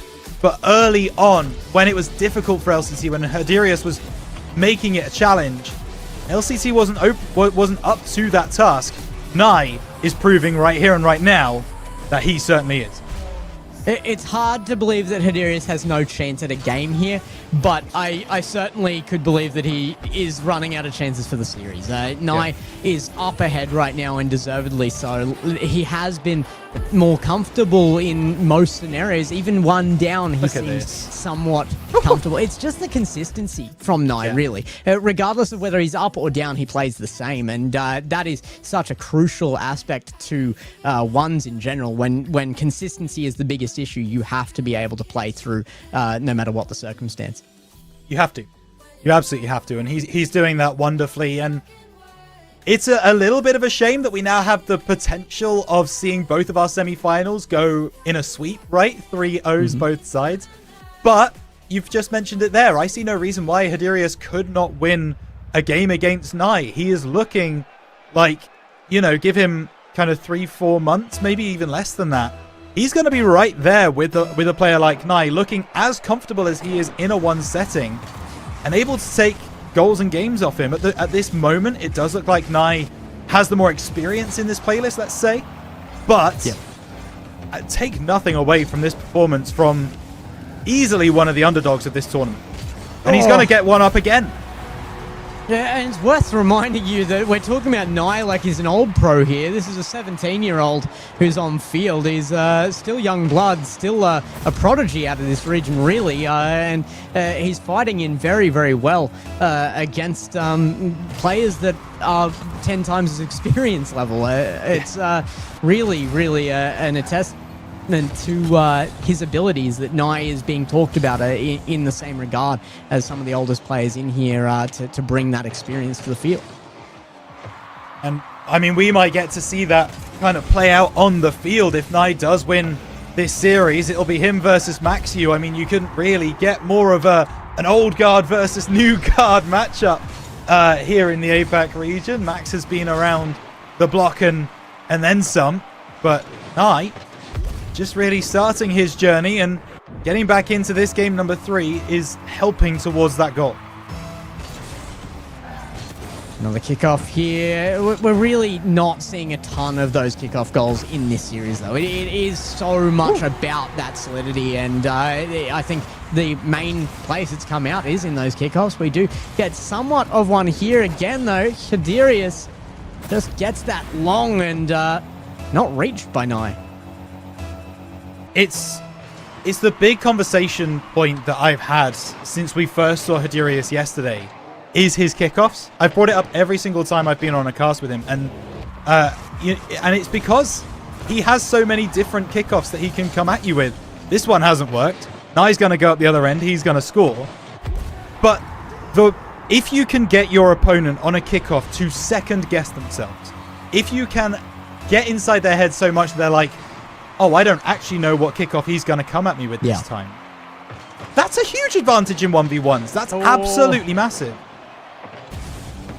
S3: But early on, when it was difficult for LCT, when Hadirius was making it a challenge, LCT wasn't up to that task. Nye is proving right here and right now that he certainly is.
S2: It's hard to believe that Hiderius has no chance at a game here, but I certainly could believe that he is running out of chances for the series. Nye is up ahead right now, and deservedly so. He has been more comfortable in most scenarios. Even one down, he seems somewhat comfortable. It's just the consistency from Nye, really. Regardless of whether he's up or down, he plays the same, and that is such a crucial aspect to ones in general. When consistency is the biggest issue, you have to be able to play through no matter what the circumstance.
S3: You have to. You absolutely have to, and he's doing that wonderfully. And it's a little bit of a shame that we now have the potential of seeing both of our semi-finals go in a sweep, right? 3-0s both sides. But you've just mentioned it there. I see no reason why Hiderius could not win a game against Nye. He is looking like, give him kind of 3-4 months, maybe even less than that. He's going to be right there with a player like Nye, looking as comfortable as he is in a one setting and able to take goals and games off him. At this moment, it does look like Nye has the more experience in this playlist, let's say. But take nothing away from this performance from easily one of the underdogs of this tournament. And he's going to get one up again.
S2: Yeah, and it's worth reminding you that we're talking about Nye like he's an old pro here. This is a 17-year-old who's on field. He's still young blood, still a prodigy out of this region, really. And he's fighting in very, very well against players that are 10 times his experience level. It's really, really an attest to his abilities that Nye is being talked about in the same regard as some of the oldest players in here to bring that experience to the field.
S3: And I mean, we might get to see that kind of play out on the field. If Nye does win this series, it'll be him versus Maxiu. I mean, you couldn't really get more of an old guard versus new guard matchup here in the APAC region. Max has been around the block and then some, but Nye just really starting his journey and getting back into this game number 3 is helping towards that goal.
S2: Another kickoff here. We're really not seeing a ton of those kickoff goals in this series, though. It is so much about that solidity, and I think the main place it's come out is in those kickoffs. We do get somewhat of one here again, though. Hiderius just gets that long and not reached by Nye.
S3: It's the big conversation point that I've had since we first saw Hiderius yesterday, is his kickoffs. I've brought it up every single time I've been on a cast with him, and it's because he has so many different kickoffs that he can come at you with. This one hasn't worked. Nye's going to go up the other end. He's going to score. But if you can get your opponent on a kickoff to second guess themselves, if you can get inside their head so much they're like, oh, I don't actually know what kickoff he's going to come at me with this time. That's a huge advantage in 1v1s. That's absolutely massive.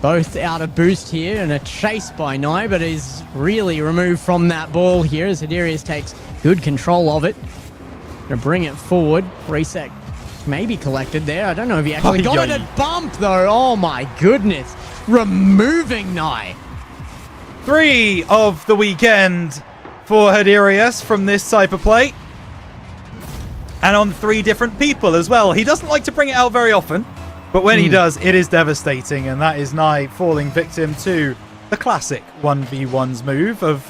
S2: Both out of boost here and a chase by Nye, but is really removed from that ball here as Hiderius takes good control of it. Gonna bring it forward. Reset maybe collected there. I don't know if he actually got it at bump though. Oh my goodness. Removing Nye.
S3: 3 of the weekend for Hiderius from this type of play. And on 3 different people as well. He doesn't like to bring it out very often, but when he does, it is devastating. And that is Nye falling victim to the classic 1v1's move of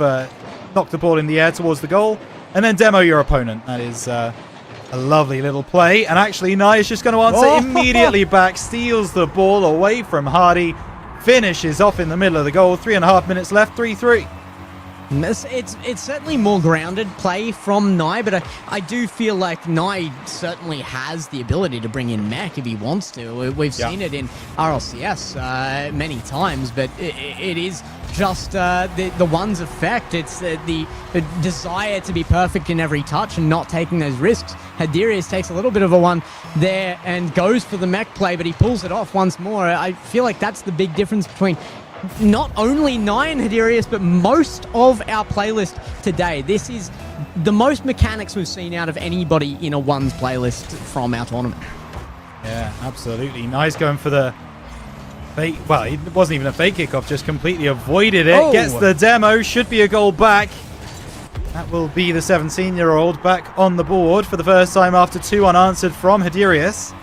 S3: knock the ball in the air towards the goal and then demo your opponent. That is a lovely little play. And actually, Nye is just going to answer immediately back, steals the ball away from Hardy, finishes off in the middle of the goal. 3.5 minutes left, 3-3.
S2: It's certainly more grounded play from Nye, but I do feel like Nye certainly has the ability to bring in mech if he wants to. We've seen it in RLCS many times, but it is just the one's effect. It's the desire to be perfect in every touch and not taking those risks. Hiderius takes a little bit of a one there and goes for the mech play, but he pulls it off once more. I feel like that's the big difference between not only Nye and Hiderius, but most of our playlist today. This is the most mechanics we've seen out of anybody in a ones playlist from our tournament.
S3: Yeah, absolutely. Nye's going for the fake. Well, it wasn't even a fake kickoff, just completely avoided it. Gets the demo, should be a goal back. That will be the 17-year-old back on the board for the first time after 2 unanswered from Hadirius.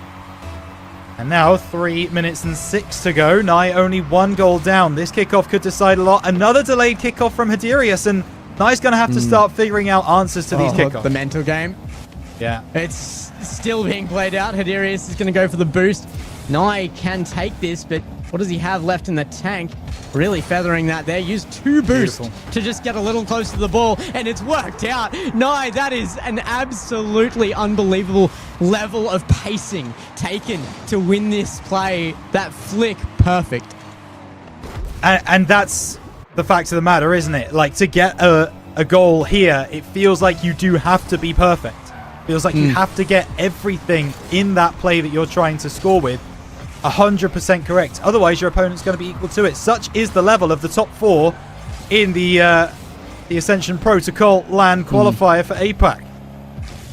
S3: And now 3 minutes and 6 to go. Nye only 1 goal down. This kickoff could decide a lot. Another delayed kickoff from Hadirius, and Nye's going to have to start figuring out answers to these kickoffs.
S2: The mental game.
S3: Yeah.
S2: It's still being played out. Hadirius is going to go for the boost. Nye can take this, but what does he have left in the tank? Really feathering that there. Used 2 boosts to just get a little closer to the ball, and it's worked out. Nye, that is an absolutely unbelievable level of pacing taken to win this play. That flick, perfect.
S3: And that's the fact of the matter, isn't it? Like, to get a goal here, it feels like you do have to be perfect. Feels like you have to get everything in that play that you're trying to score with 100% correct. Otherwise, your opponent's going to be equal to it. Such is the level of the top 4 in the Ascension Protocol LAN qualifier for APAC.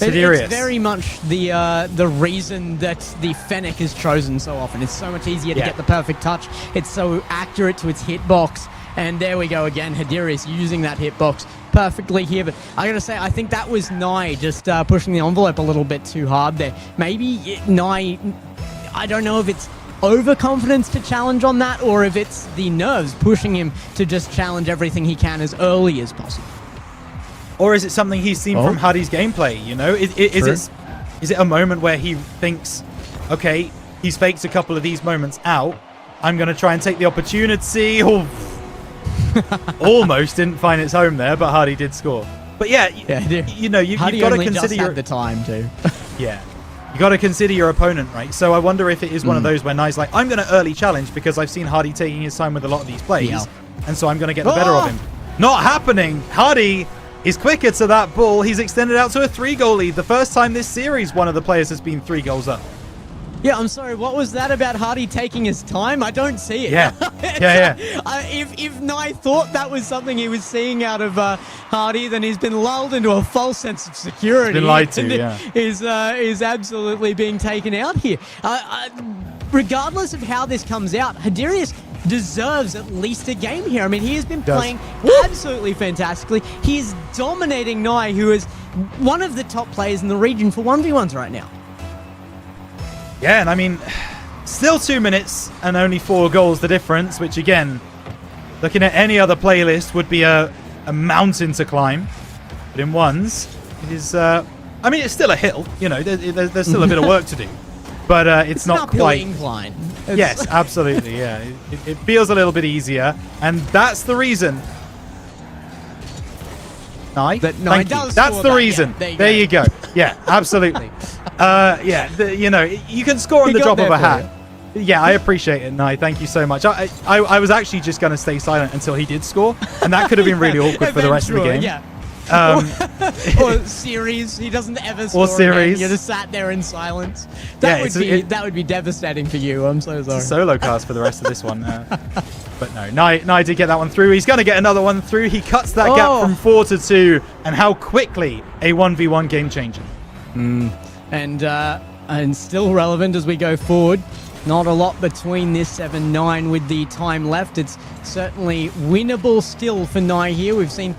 S2: It's very much the reason that the Fennec is chosen so often. It's so much easier to get the perfect touch. It's so accurate to its hitbox. And there we go again. Hadirius using that hitbox perfectly here. But I gotta say, I think that was Nye just pushing the envelope a little bit too hard there. Maybe Nye, I don't know if it's overconfidence to challenge on that, or if it's the nerves pushing him to just challenge everything he can as early as possible.
S3: Or is it something he's seen from Hardy's gameplay, you know? Is it a moment where he thinks, okay, he's faked a couple of these moments out, I'm going to try and take the opportunity, or almost didn't find its home there, but Hardy did score. But yeah, you know, you've got to consider
S2: the time too.
S3: Yeah. You got to consider your opponent, right? So I wonder if it is one of those where Nye's like, I'm going to early challenge because I've seen Hardy taking his time with a lot of these plays, and so I'm going to get the better of him. Not happening. Hardy is quicker to that ball. He's extended out to a 3-goal lead. The first time this series, one of the players has been 3 goals up.
S2: Yeah, I'm sorry. What was that about Hardy taking his time? I don't see it.
S3: Yeah,
S2: If Nye thought that was something he was seeing out of Hardy, then he's been lulled into a false sense of security.
S3: He's been lied to,
S2: is absolutely being taken out here. Regardless of how this comes out, Hadirius deserves at least a game here. I mean, he has been playing absolutely fantastically. He is dominating Nye, who is one of the top players in the region for 1v1s right now.
S3: Yeah, and I mean, still 2 minutes and only 4 goals the difference, which again, looking at any other playlist would be a mountain to climb. But in ones, it is, I mean, it's still a hill, you know, there's still a bit of work to do. But it's not quite...
S2: incline.
S3: Yes, absolutely, yeah. It feels a little bit easier, and that's the reason... Nye? Thank you. That's the reason. Yeah, there you go. Yeah, absolutely. You know, you can score on the drop of a hat. Yeah, I appreciate it, Nye. Thank you so much. I was actually just going to stay silent until he did score, and that could have been really awkward for the rest of the game.
S2: Yeah. Or series, he doesn't ever score.
S3: Or series,
S2: you just sat there in silence. That would be devastating for you. I'm so sorry.
S3: It's a solo cast for the rest of this one. But no, Nye did get that one through. He's going to get another one through. He cuts that gap from 4 to 2, and how quickly a 1v1 game changer.
S2: And still relevant as we go forward. Not a lot between this 7-9 with the time left. It's certainly winnable still for Nye here. We've seen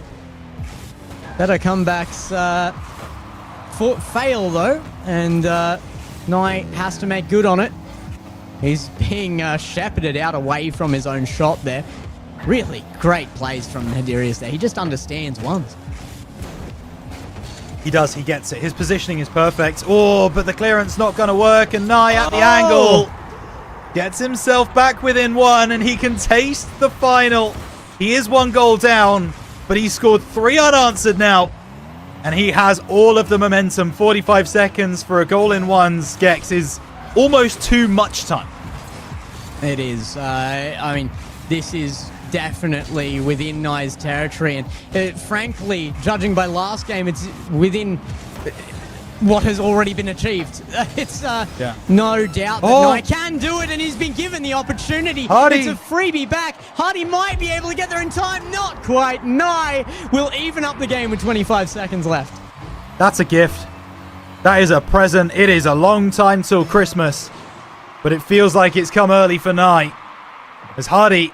S2: better comebacks fail though, and Nye has to make good on it. He's being shepherded out away from his own shot there. Really great plays from Hadirius there. He just understands ones.
S3: He does, he gets it. His positioning is perfect. Oh, but the clearance not going to work, and Nye at the angle gets himself back within 1, and he can taste the final. He is 1 goal down, but he scored 3 unanswered now, and he has all of the momentum. 45 seconds for a goal in ones, Gex, is almost too much time.
S2: It is. I mean, this is definitely within Nye's territory, and frankly, judging by last game, it's within what has already been achieved. It's no doubt that Nye can do it, and he's been given the opportunity.
S3: Hardy.
S2: It's a freebie back. Hardy might be able to get there in time. Not quite. Nye will even up the game with 25 seconds left.
S3: That's a gift. That is a present. It is a long time till Christmas, but it feels like it's come early for Nye, as Hardy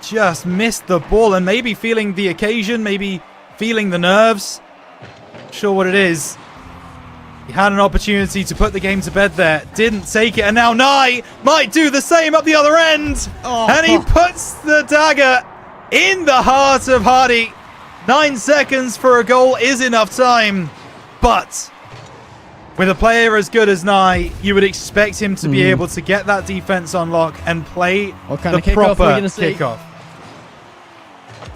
S3: just missed the ball, and maybe feeling the occasion, maybe feeling the nerves, sure what it is. He had an opportunity to put the game to bed there. Didn't take it. And now Nye might do the same up the other end. And he puts the dagger in the heart of Hardy. 9 seconds for a goal is enough time. But with a player as good as Nye, you would expect him to be able to get that defense on lock and play the proper kickoff.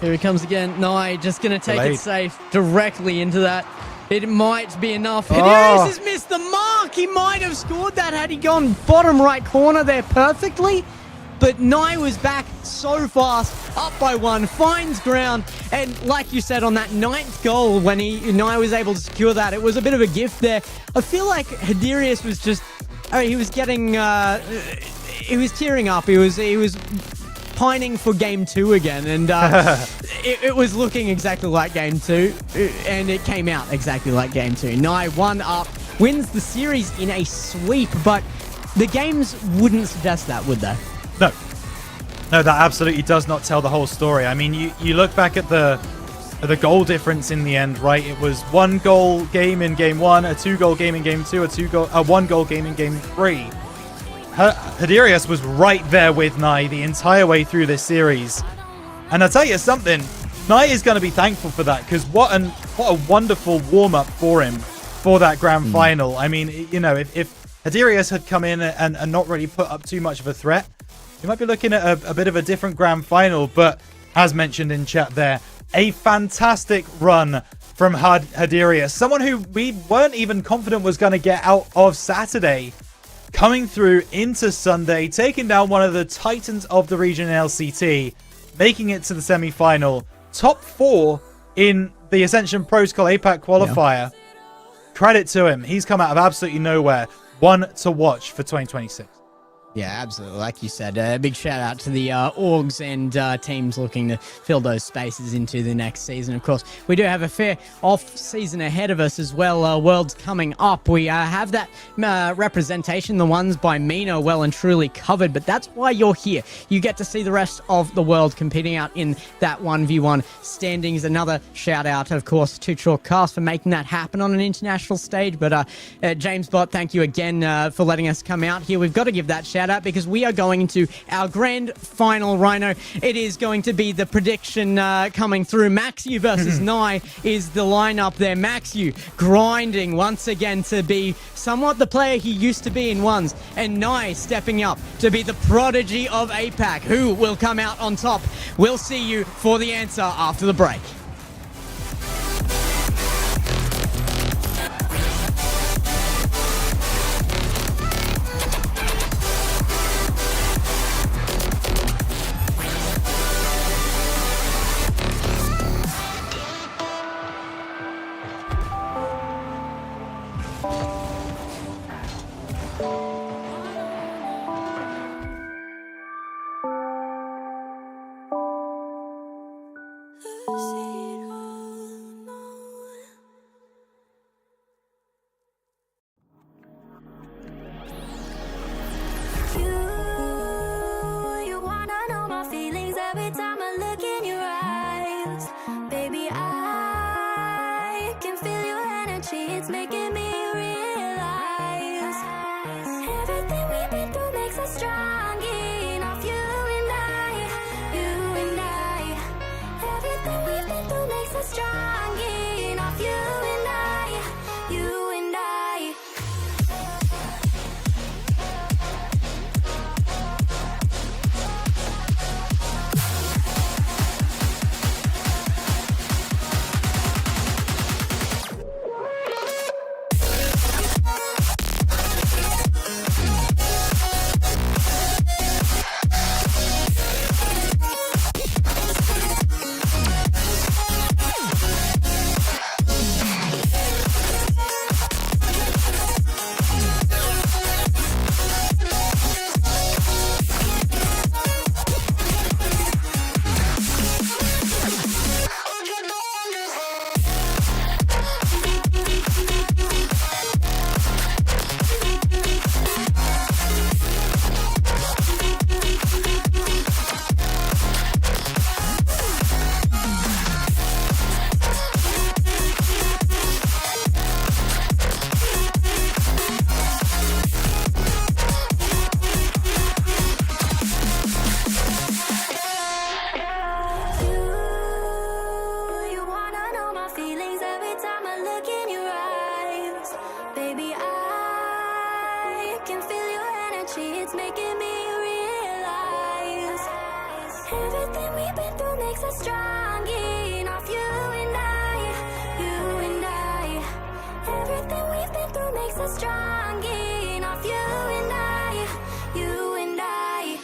S2: Here he comes again. Nye just going to take it safe directly into that. It might be enough. Hidarius has missed the mark. He might have scored that had he gone bottom right corner there perfectly. But Nye was back so fast, up by 1, finds ground. And like you said, on that 9th goal, when Nye was able to secure that, it was a bit of a gift there. I feel like Hidarius was just, he was getting, he was tearing up. He was pining for game 2 again, and it was looking exactly like game 2, and it came out exactly like game 2. Nye 1 up, wins the series in a sweep, but the games wouldn't suggest that, would they?
S3: No, that absolutely does not tell the whole story. I mean, you look back at the goal difference in the end, right? It was 1 goal game in game 1, a 2-goal game in game 2, a 1-goal game in game 3. Hidarius was right there with Nye the entire way through this series. And I'll tell you something, Nye is going to be thankful for that, because what a wonderful warm-up for him for that grand final. I mean, you know, if Hidarius had come in and not really put up too much of a threat, you might be looking at a bit of a different grand final. But as mentioned in chat there, a fantastic run from Hidarius, someone who we weren't even confident was going to get out of Saturday, coming through into Sunday, taking down one of the titans of the region in LCT, making it to the semi-final, top 4 in the Ascension Protocol APAC qualifier. Credit to him. He's come out of absolutely nowhere. One to watch for 2026.
S2: Yeah, absolutely. Like you said, a big shout out to the orgs and teams looking to fill those spaces into the next season. Of course, we do have a fair off season ahead of us as well. Worlds coming up. We have that representation, the ones by Mina, well and truly covered, but that's why you're here. You get to see the rest of the world competing out in that 1v1 standings. Another shout out, of course, to Chalkcast for making that happen on an international stage. But James Bott, thank you again for letting us come out here. We've got to give that shout out because we are going into our grand final, Rhino. It is going to be the prediction coming through. Maxu versus Nye is the lineup there. Maxu grinding once again to be somewhat the player he used to be in ones, and Nye stepping up to be the prodigy of APAC. Who will come out on top? We'll see you for the answer after the break.
S1: You wanna know my feelings every time I look in your eyes. Baby, I can feel your energy, it's making me realize everything we've been through makes us strong enough. You and I. Everything we've been through makes us strong enough. You and I. Baby, I can feel your energy, it's making me realize everything we've been through makes us strong enough. You and I, everything we've been through makes us strong enough. You and I, you and I.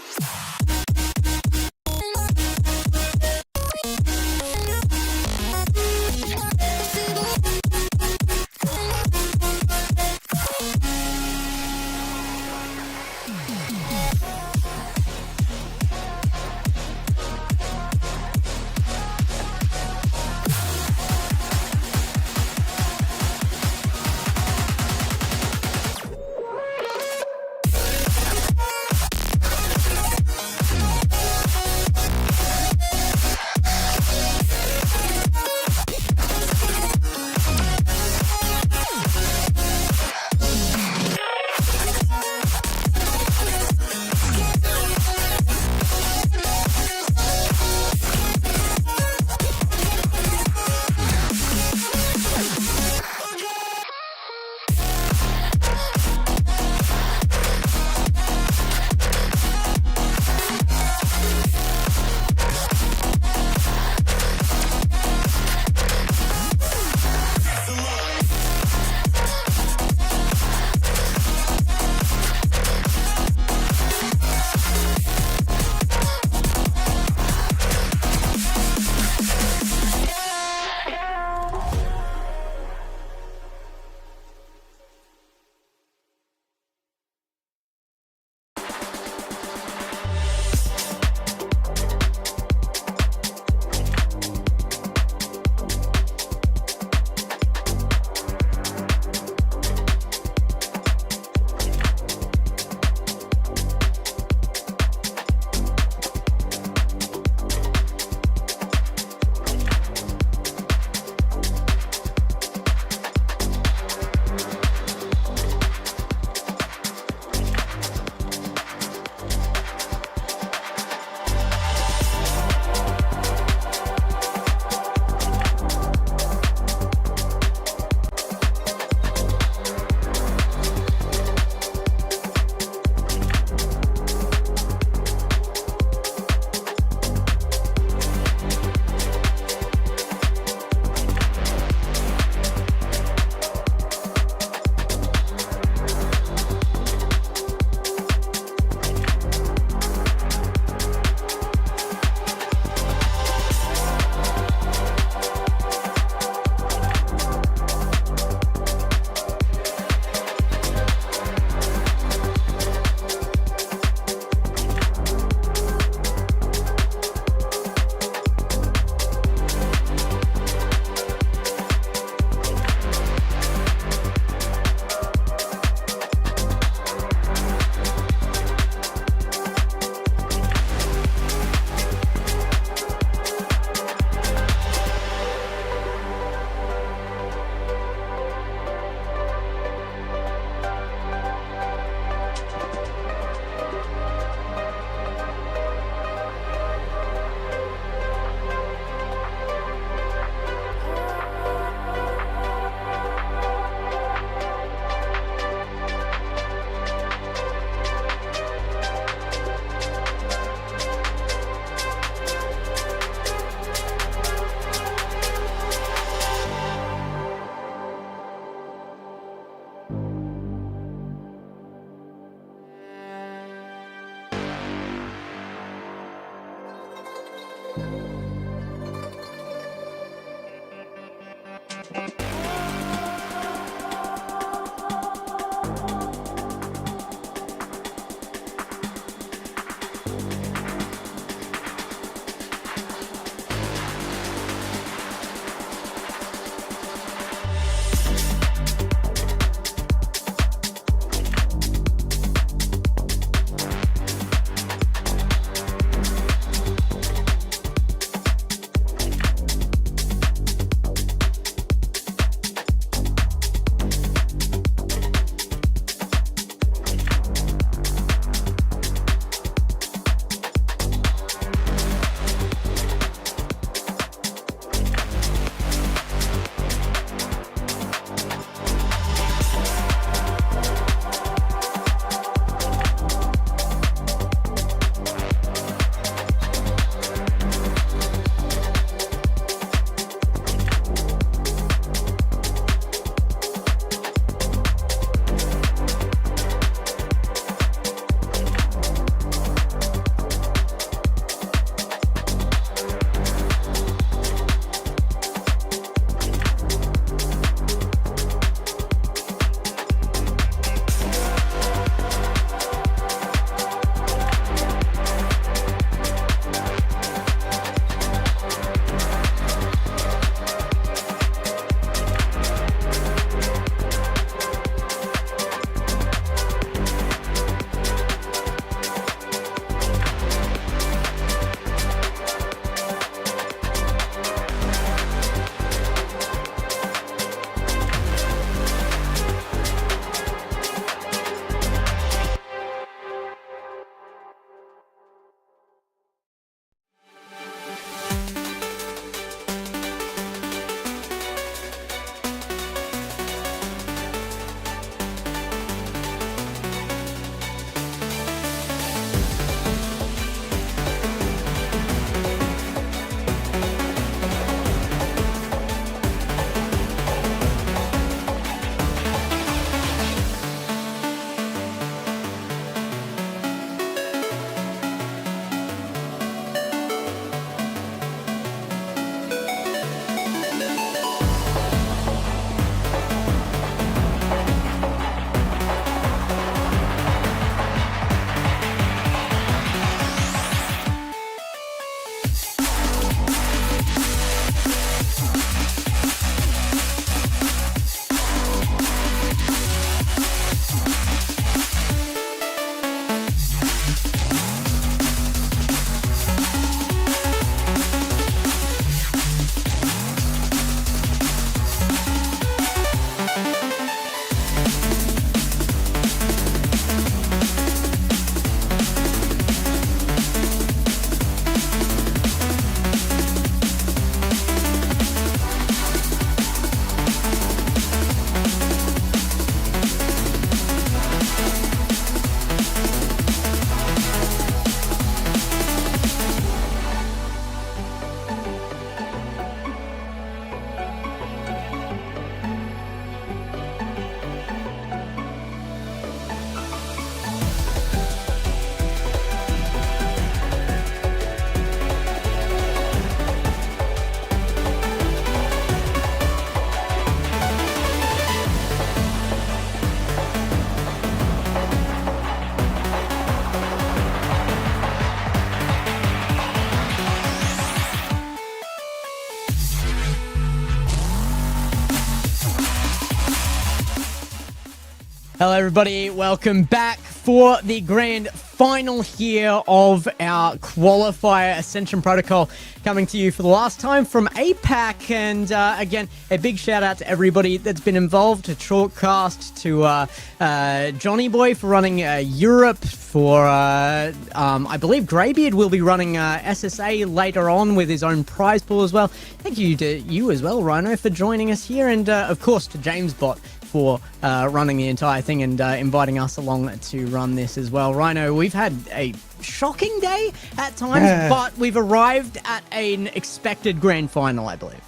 S2: Hello, everybody. Welcome back for the grand final here of our Qualifier Ascension Protocol, coming to you for the last time from APAC. And again, a big shout out to everybody that's been involved, to Chalkcast, to Johnny Boy for running Europe, for I believe Greybeard will be running SSA later on with his own prize pool as well. Thank you to you as well, Rhino, for joining us here, and of course to JamesBot for running the entire thing and inviting us along to run this as well. Rhino, we've had a shocking day at times, but we've arrived at an expected grand final, I believe.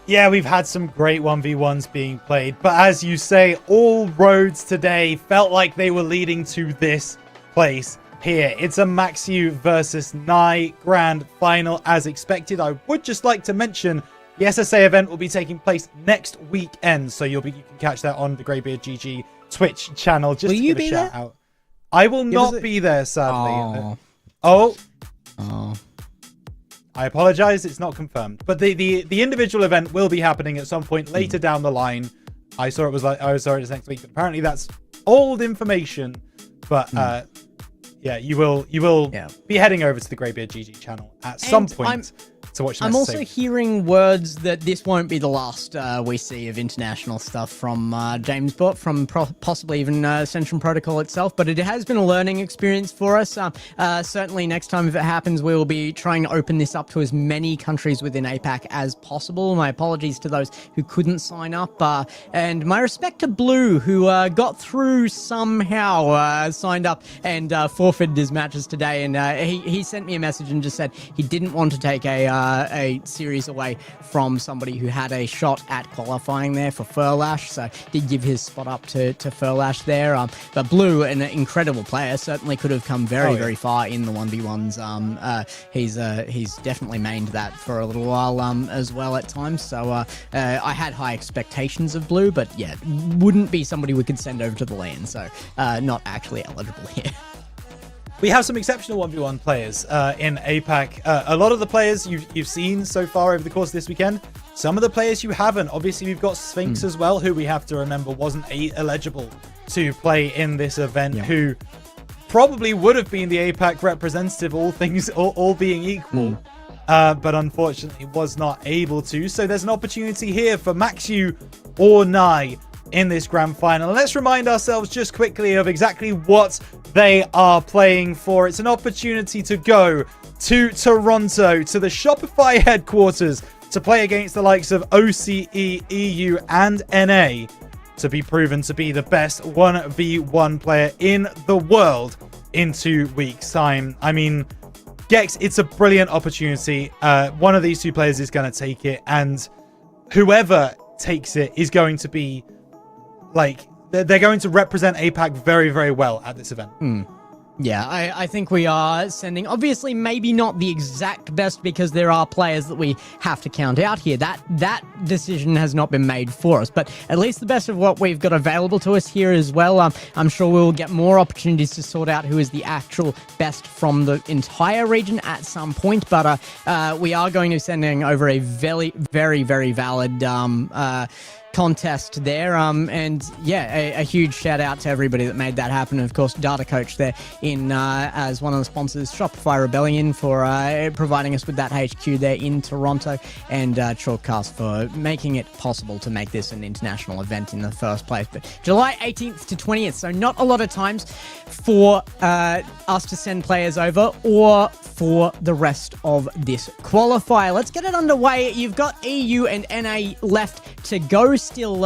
S6: Yeah, we've had some great 1v1s being played, but as you say, all roads today felt like they were leading to this place here. It's a Maxu versus Nye grand final as expected. I would just like to mention the SSA event will be taking place next weekend, so you can catch that on the Greybeard GG Twitch channel. Just to give a shout out. I will not be there, sadly. Oh. I apologize, it's not confirmed. But the individual event will be happening at some point later down the line. I saw it was next week. But apparently that's old information. But yeah, you will be heading over to the Greybeard GG channel at some point.
S2: I'm also hearing words that this won't be the last we see of international stuff from JamesBot, from possibly even Ascension Protocol itself, but it has been a learning experience for us. Certainly next time if it happens, we will be trying to open this up to as many countries within APAC as possible. My apologies to those who couldn't sign up, and my respect to Blue, who got through somehow, signed up and forfeited his matches today, and he sent me a message and just said he didn't want to take a series away from somebody who had a shot at qualifying there for Furlash, so did give his spot up to Furlash there. But Blue, an incredible player, certainly could have come very far in the 1v1s. He's definitely mained that for a little while as well at times, so I had high expectations of Blue, but yeah, wouldn't be somebody we could send over to the LAN, so not actually eligible here.
S6: We have some exceptional 1v1 players in APAC. A lot of the players you've seen so far over the course of this weekend. Some of the players you haven't. Obviously, we've got Sphinx as well, who we have to remember wasn't eligible to play in this event, who probably would have been the APAC representative, all being equal, but unfortunately was not able to. So there's an opportunity here for Maxu or Nye in this grand final. Let's remind ourselves just quickly of exactly what they are playing for. It's an opportunity to go to Toronto, to the Shopify headquarters, to play against the likes of OCE, EU, and NA, to be proven to be the best 1v1 player in the world in 2 weeks' time. I mean, Gex, it's a brilliant opportunity. One of these two players is going to take it, and whoever takes it is going to be they're going to represent APAC very, very well at this event.
S2: Yeah, I think we are sending, obviously maybe not the exact best, because there are players that we have to count out here. That decision has not been made for us, but at least the best of what we've got available to us here as well. I'm sure we'll get more opportunities to sort out who is the actual best from the entire region at some point, but we are going to be sending over a very, very, very valid contest there, and yeah, a huge shout out to everybody that made that happen. Of course, Data Coach there in as one of the sponsors, Shopify Rebellion for providing us with that HQ there in Toronto, and Chalkcast for making it possible to make this an international event in the first place. But July 18th to 20th, so not a lot of times for us to send players over or for the rest of this qualifier. Let's get it underway. You've got EU and NA left to go still,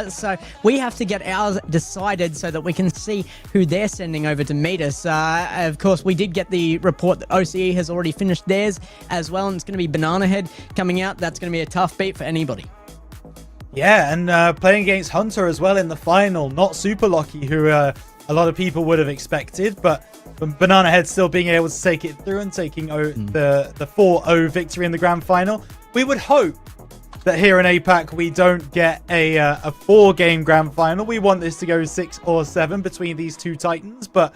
S2: so we have to get ours decided so that we can see who they're sending over to meet us. Of course, we did get the report that OCE has already finished theirs as well, and it's going to be Banana Head coming out. That's going to be a tough beat for anybody.
S6: Yeah, and playing against Hunter as well in the final, not Super Lucky, who a lot of people would have expected, but Banana Head still being able to take it through and taking the 4-0 victory in the grand final. We would hope that here in APAC we don't get a 4-game grand final. We want this to go 6 or 7 between these two titans, but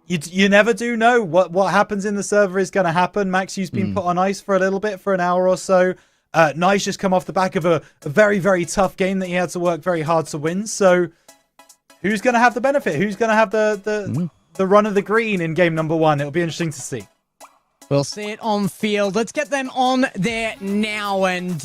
S6: you never do know what happens in the server is going to happen. Maxu's been put on ice for a little bit, for an hour or so. Nice just come off the back of a very, very tough game that he had to work very hard to win. So who's going to have the benefit? Who's going to have the run of the green in game number 1? It'll be interesting to see.
S2: We'll see it on field. Let's get them on there now and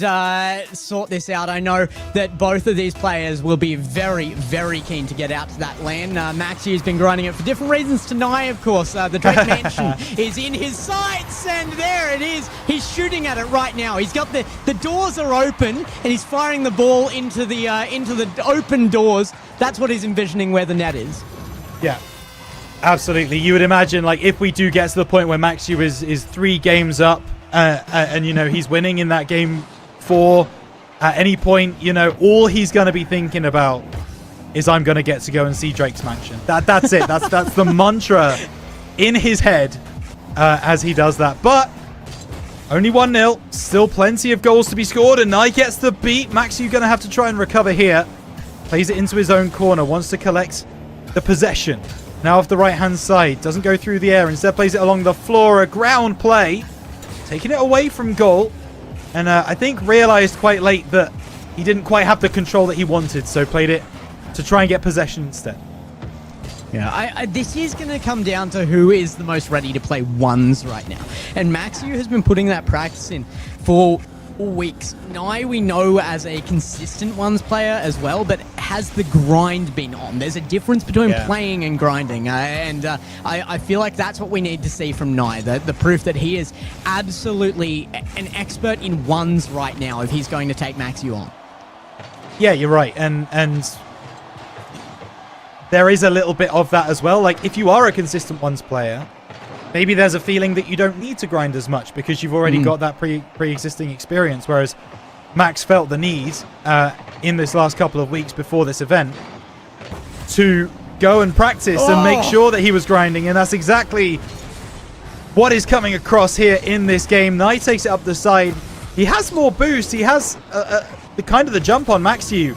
S2: sort this out. I know that both of these players will be very, very keen to get out to that LAN. Maxi has been grinding it for different reasons. Tonight, of course, the Drake Mansion is in his sights, and there it is. He's shooting at it right now. He's got the doors are open, and he's firing the ball into the open doors. That's what he's envisioning where the net is.
S6: Yeah. Absolutely. You would imagine, like, if we do get to the point where Maxu is 3 games up and, you know, he's winning in that game 4, at any point, you know, all he's going to be thinking about is I'm going to get to go and see Drake's mansion. That's it. That's the mantra in his head as he does that. But only 1-0. Still plenty of goals to be scored, and Nye gets the beat. Maxu going to have to try and recover here. Plays it into his own corner. Wants to collect the possession. Now off the right-hand side, doesn't go through the air. Instead plays it along the floor, a ground play. Taking it away from goal. And I think realized quite late that he didn't quite have the control that he wanted. So played it to try and get possession instead.
S2: Yeah, this is going to come down to who is the most ready to play ones right now. And Maxu has been putting that practice in for weeks. Nye we know as a consistent ones player as well, but has the grind been on? There's a difference between playing and grinding, I feel like that's what we need to see from Nye, the proof that he is absolutely an expert in ones right now if he's going to take Maxu on.
S6: Yeah, you're right, and there is a little bit of that as well. Like, if you are a consistent ones player, maybe there's a feeling that you don't need to grind as much because you've already got that pre-existing experience, whereas Max felt the need in this last couple of weeks before this event to go and practice and make sure that he was grinding, and that's exactly what is coming across here in this game. Nye takes it up the side. He has more boost. He has the kind of the jump on Maxu.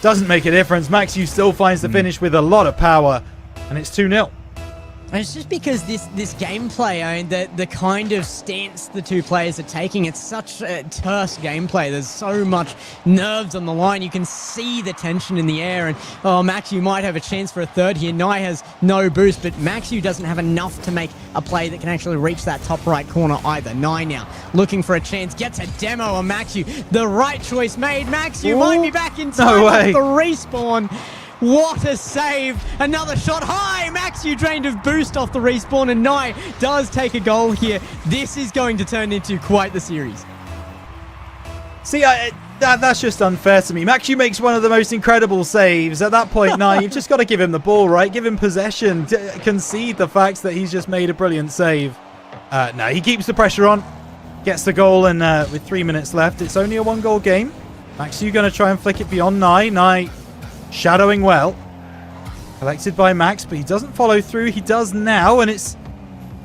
S6: Doesn't make a difference. Maxu still finds the finish with a lot of power, and it's 2-0.
S2: And it's just because this gameplay, I mean, the kind of stance the two players are taking, it's such a terse gameplay. There's so much nerves on the line. You can see the tension in the air, and Maxu might have a chance for a third here. Nye has no boost, but Maxu doesn't have enough to make a play that can actually reach that top right corner either. Nye now looking for a chance, gets a demo on Maxu. The right choice made. Maxu might be back in time with the respawn. What a save. Another shot high. Maxu drained of boost off the respawn, and Nye does take a goal here. This is going to turn into quite the series.
S6: See, that's just unfair to me. Maxu makes one of the most incredible saves. At that point, Nye, you've just got to give him the ball, right? Give him possession. Concede the fact that he's just made a brilliant save. No, he keeps the pressure on. Gets the goal, and with 3 minutes left, it's only a 1-goal game. Maxu going to try and flick it beyond Nye. Nye shadowing well. Collected by Max, but he doesn't follow through. He does now, and it's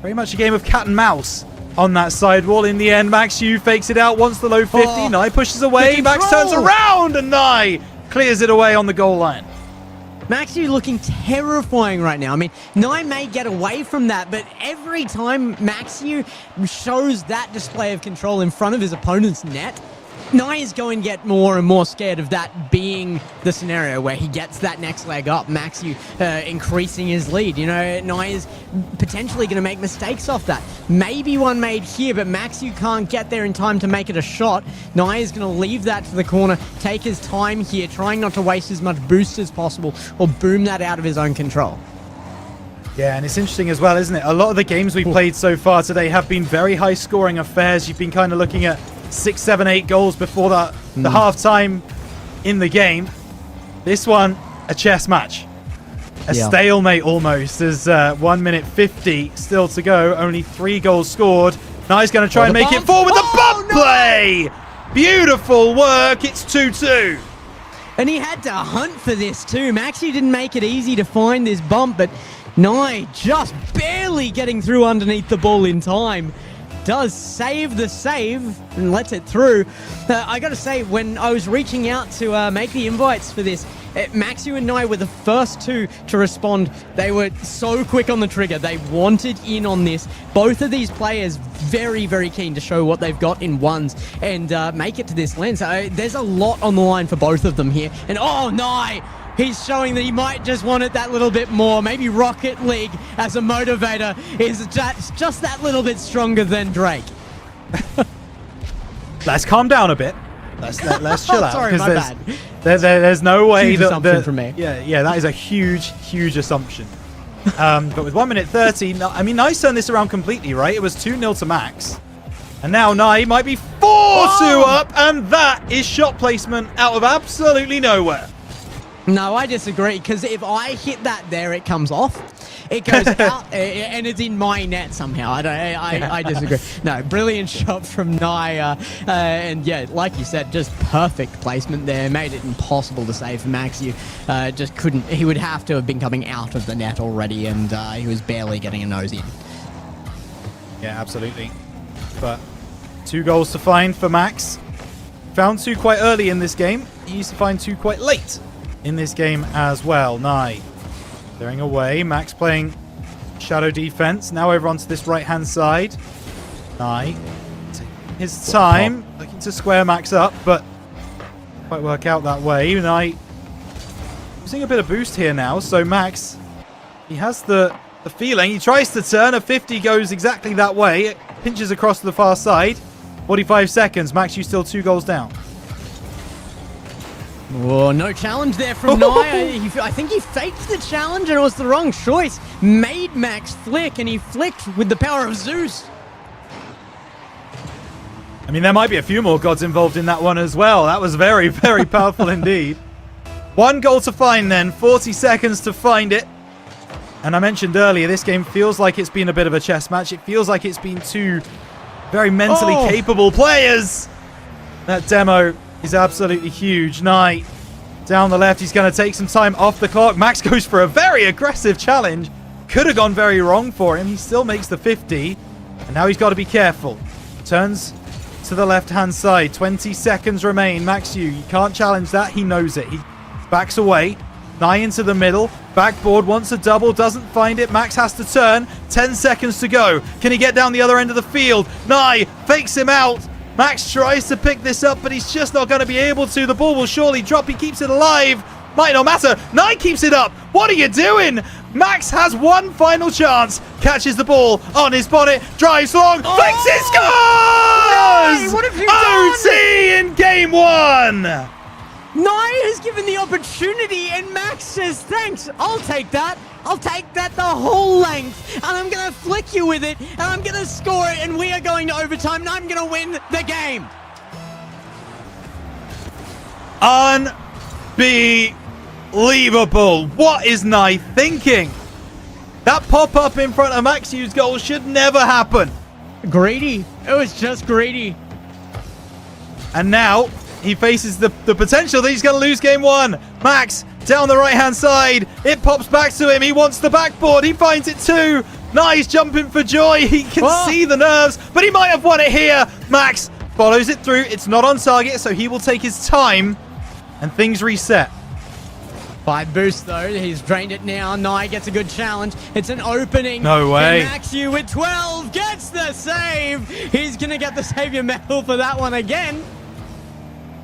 S6: very much a game of cat and mouse on that sidewall. In the end, Maxu fakes it out, wants the low 50. Nye pushes away. Max turns around, and Nye clears it away on the goal line.
S2: Maxu looking terrifying right now. I mean, Nye may get away from that, but every time Maxu shows that display of control in front of his opponent's net, Nye is going to get more and more scared of that being the scenario where he gets that next leg up. Maxu increasing his lead. You know, Nye is potentially going to make mistakes off that. Maybe one made here, but Maxu can't get there in time to make it a shot. Nye is going to leave that to the corner, take his time here, trying not to waste as much boost as possible or boom that out of his own control.
S6: Yeah, and it's interesting as well, isn't it? A lot of the games we played so far today have been very high-scoring affairs. You've been kind of looking at 6, 7, 8 goals before the half-time in the game. This one, a chess match. A stalemate almost. There's 1 minute 50 still to go. Only 3 goals scored. Now he's going to try and make it forward with the bump play! Beautiful work. It's 2-2.
S2: And he had to hunt for this too. Maxi didn't make it easy to find this bump, but Nye just barely getting through underneath the ball in time. Does save the save and lets it through. I gotta say, when I was reaching out to make the invites for this, Maxu and Nye were the first two to respond. They were so quick on the trigger. They wanted in on this. Both of these players very, very keen to show what they've got in ones and make it to this LAN. So there's a lot on the line for both of them here. And Nye, he's showing that he might just want it that little bit more. Maybe Rocket League as a motivator is just that little bit stronger than Drake.
S6: Let's calm down a bit. Let's chill out.
S2: Sorry, my bad.
S6: There's no way
S2: Huge assumption from me.
S6: Yeah, that is a huge assumption. But with 1 minute 30, I mean, Nye's turned this around completely, right? It was 2-0 to Max. And now Nye might be 4-2 up, and that is shot placement out of absolutely nowhere.
S2: No, I disagree, because if I hit that there, it comes off. It goes out, and it's in my net somehow. I disagree. No, brilliant shot from Nye. And yeah, like you said, just perfect placement there. Made it impossible to save for Max. You just couldn't. He would have to have been coming out of the net already, and he was barely getting a nose in.
S6: Yeah, absolutely. But 2 goals to find for Max. Found 2 quite early in this game. He used to find 2 quite late in this game as well. Nye clearing away. Max playing shadow defense. Now over onto this right-hand side. Nye taking his time, looking to square Max up, but quite work out that way. Nye using a bit of boost here now. So Max, he has the feeling. He tries to turn. A 50 goes exactly that way. It pinches across to the far side. 45 seconds. Max, you still 2 goals down.
S2: Oh, no challenge there from Nye. I think he faked the challenge and it was the wrong choice. Made Max flick, and he flicked with the power of Zeus.
S6: I mean, there might be a few more gods involved in that one as well. That was very, very powerful indeed. 1 goal to find then. 40 seconds to find it. And I mentioned earlier, this game feels like it's been a bit of a chess match. It feels like it's been 2 very mentally capable players. That demo is absolutely huge. Nye down the left. He's going to take some time off the clock. Max goes for a very aggressive challenge. Could have gone very wrong for him. He still makes the 50. And now he's got to be careful. Turns to the left-hand side. 20 seconds remain. Max Yu, you can't challenge that. He knows it. He backs away. Nye into the middle. Backboard wants a double. Doesn't find it. Max has to turn. 10 seconds to go. Can he get down the other end of the field? Nye fakes him out. Max tries to pick this up, but he's just not going to be able to. The ball will surely drop. He keeps it alive. Might not matter. Nye keeps it up. What are you doing? Max has 1 final chance. Catches the ball on his bonnet. Drives long. Flicks it. Scores!
S2: Nye, what have you done?
S6: OT in game 1.
S2: Nye has given the opportunity, and Max says, thanks, I'll take that. I'll take that the whole length, and I'm going to flick you with it, and I'm going to score it, and we are going to overtime, and I'm going to win the game.
S6: Unbelievable. What is Nye thinking? That pop-up in front of Max Yu's goal should never happen.
S2: Greedy. It was just greedy.
S6: And now he faces the potential that he's going to lose game 1. Max down the right-hand side. It pops back to him. He wants the backboard. He finds it too. Nice jumping for joy. He can see the nerves, but he might have won it here. Max follows it through. It's not on target, so he will take his time, and things reset.
S2: 5 boosts though. He's drained it now. Nye gets a good challenge. It's an opening.
S6: No way.
S2: And Max Yu with 12 gets the save. He's going to get the savior medal for that one again,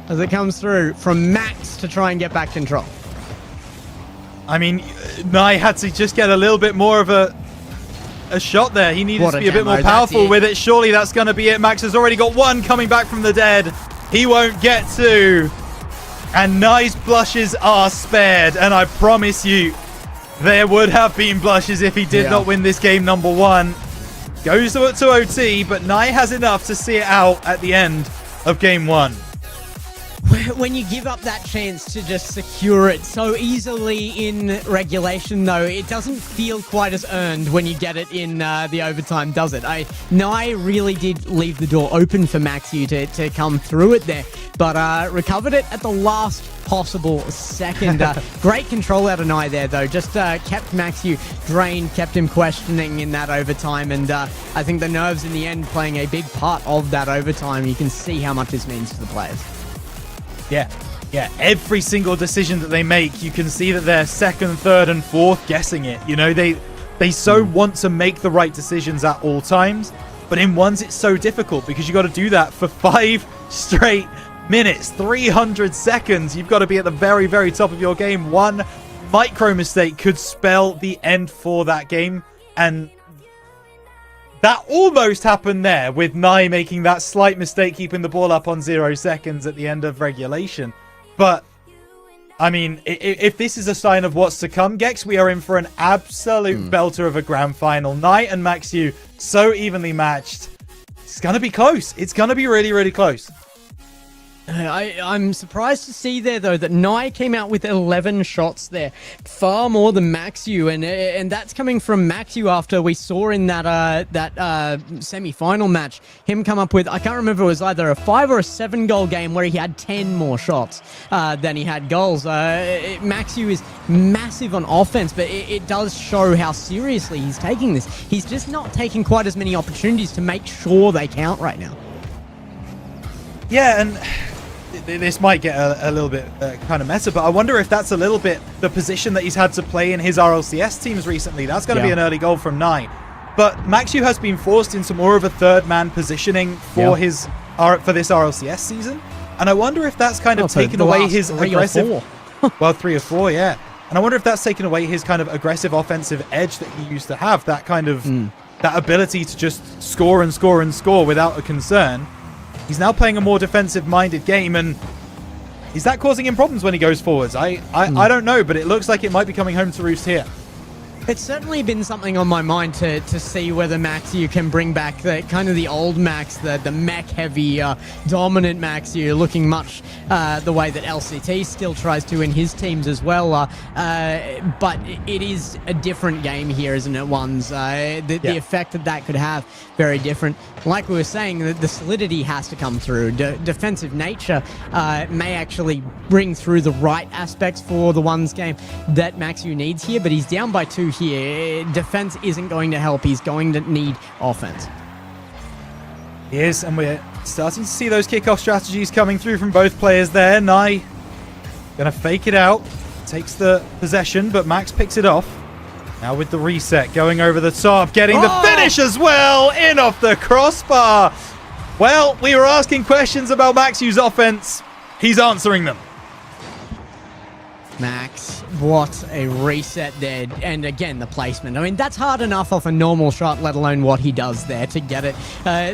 S2: as it comes through from Max to try and get back control.
S6: I mean, Nye had to just get a little bit more of a shot there. He needed to be a bit more powerful with it. Surely that's going to be it. Max has already got 1 coming back from the dead. He won't get 2. And Nye's blushes are spared. And I promise you, there would have been blushes if he did not win this game number 1. Goes to OT, but Nye has enough to see it out at the end of game 1.
S2: When you give up that chance to just secure it so easily in regulation, though, it doesn't feel quite as earned when you get it in the overtime, does it? Nye really did leave the door open for Max Yu to come through it there, but recovered it at the last possible second. Great control out of Nye there, though. Just kept Max Yu drained, kept him questioning in that overtime, and I think the nerves in the end playing a big part of that overtime. You can see how much this means to the players.
S6: Yeah. Every single decision that they make, you can see that they're second, third, and fourth guessing it. You know, they so want to make the right decisions at all times, but in ones it's so difficult because you got to do that for 5 straight minutes, 300 seconds. You've got to be at the very, very top of your game. One micro mistake could spell the end for that game. And that almost happened there with Nye making that slight mistake, keeping the ball up on 0 seconds at the end of regulation. But, I mean, if this is a sign of what's to come, Gex, we are in for an absolute belter of a grand final. Nye and Max-U so evenly matched. It's going to be close. It's going to be really, really close.
S2: I'm surprised to see there, though, that Nye came out with 11 shots there. Far more than Max-U, and that's coming from Max-U after we saw in that semi-final match, him come up with, I can't remember, it was either a 5 or a 7 goal game where he had 10 more shots than he had goals. Max-U is massive on offense, but it does show how seriously he's taking this. He's just not taking quite as many opportunities to make sure they count right now.
S6: Yeah, and this might get a little bit kind of meta, but I wonder if that's a little bit the position that he's had to play in his RLCS teams recently. That's going to be an early goal from Nye. But Max-U has been forced into more of a third-man positioning for this RLCS season. And I wonder if that's kind of taken away his aggressive... Well, 3 or 4, yeah. And I wonder if that's taken away his kind of aggressive offensive edge that he used to have. That kind of... that ability to just score and score and score without a concern. He's now playing a more defensive-minded game, and is that causing him problems when he goes forwards? I don't know, but it looks like it might be coming home to roost here.
S2: It's certainly been something on my mind to see whether Max-U can bring back the kind of the old Max, the mech-heavy, dominant Max-U, looking much the way that LCT still tries to in his teams as well. But it is a different game here, isn't it, Ones? The effect that could have, very different. Like we were saying, the solidity has to come through. Defensive nature may actually bring through the right aspects for the Ones game that Max-U needs here, but he's down by 2 here. Defense isn't going to help. He's going to need offense.
S6: He is, and we're starting to see those kickoff strategies coming through from both players there. Nye gonna fake it out, takes the possession, but Max picks it off. Now with the reset, going over the top, getting the finish as well, in off the crossbar. Well, we were asking questions about Max-U's offense. He's answering them.
S2: Max, what a reset there. And again, the placement. I mean, that's hard enough off a normal shot, let alone what he does there to get it.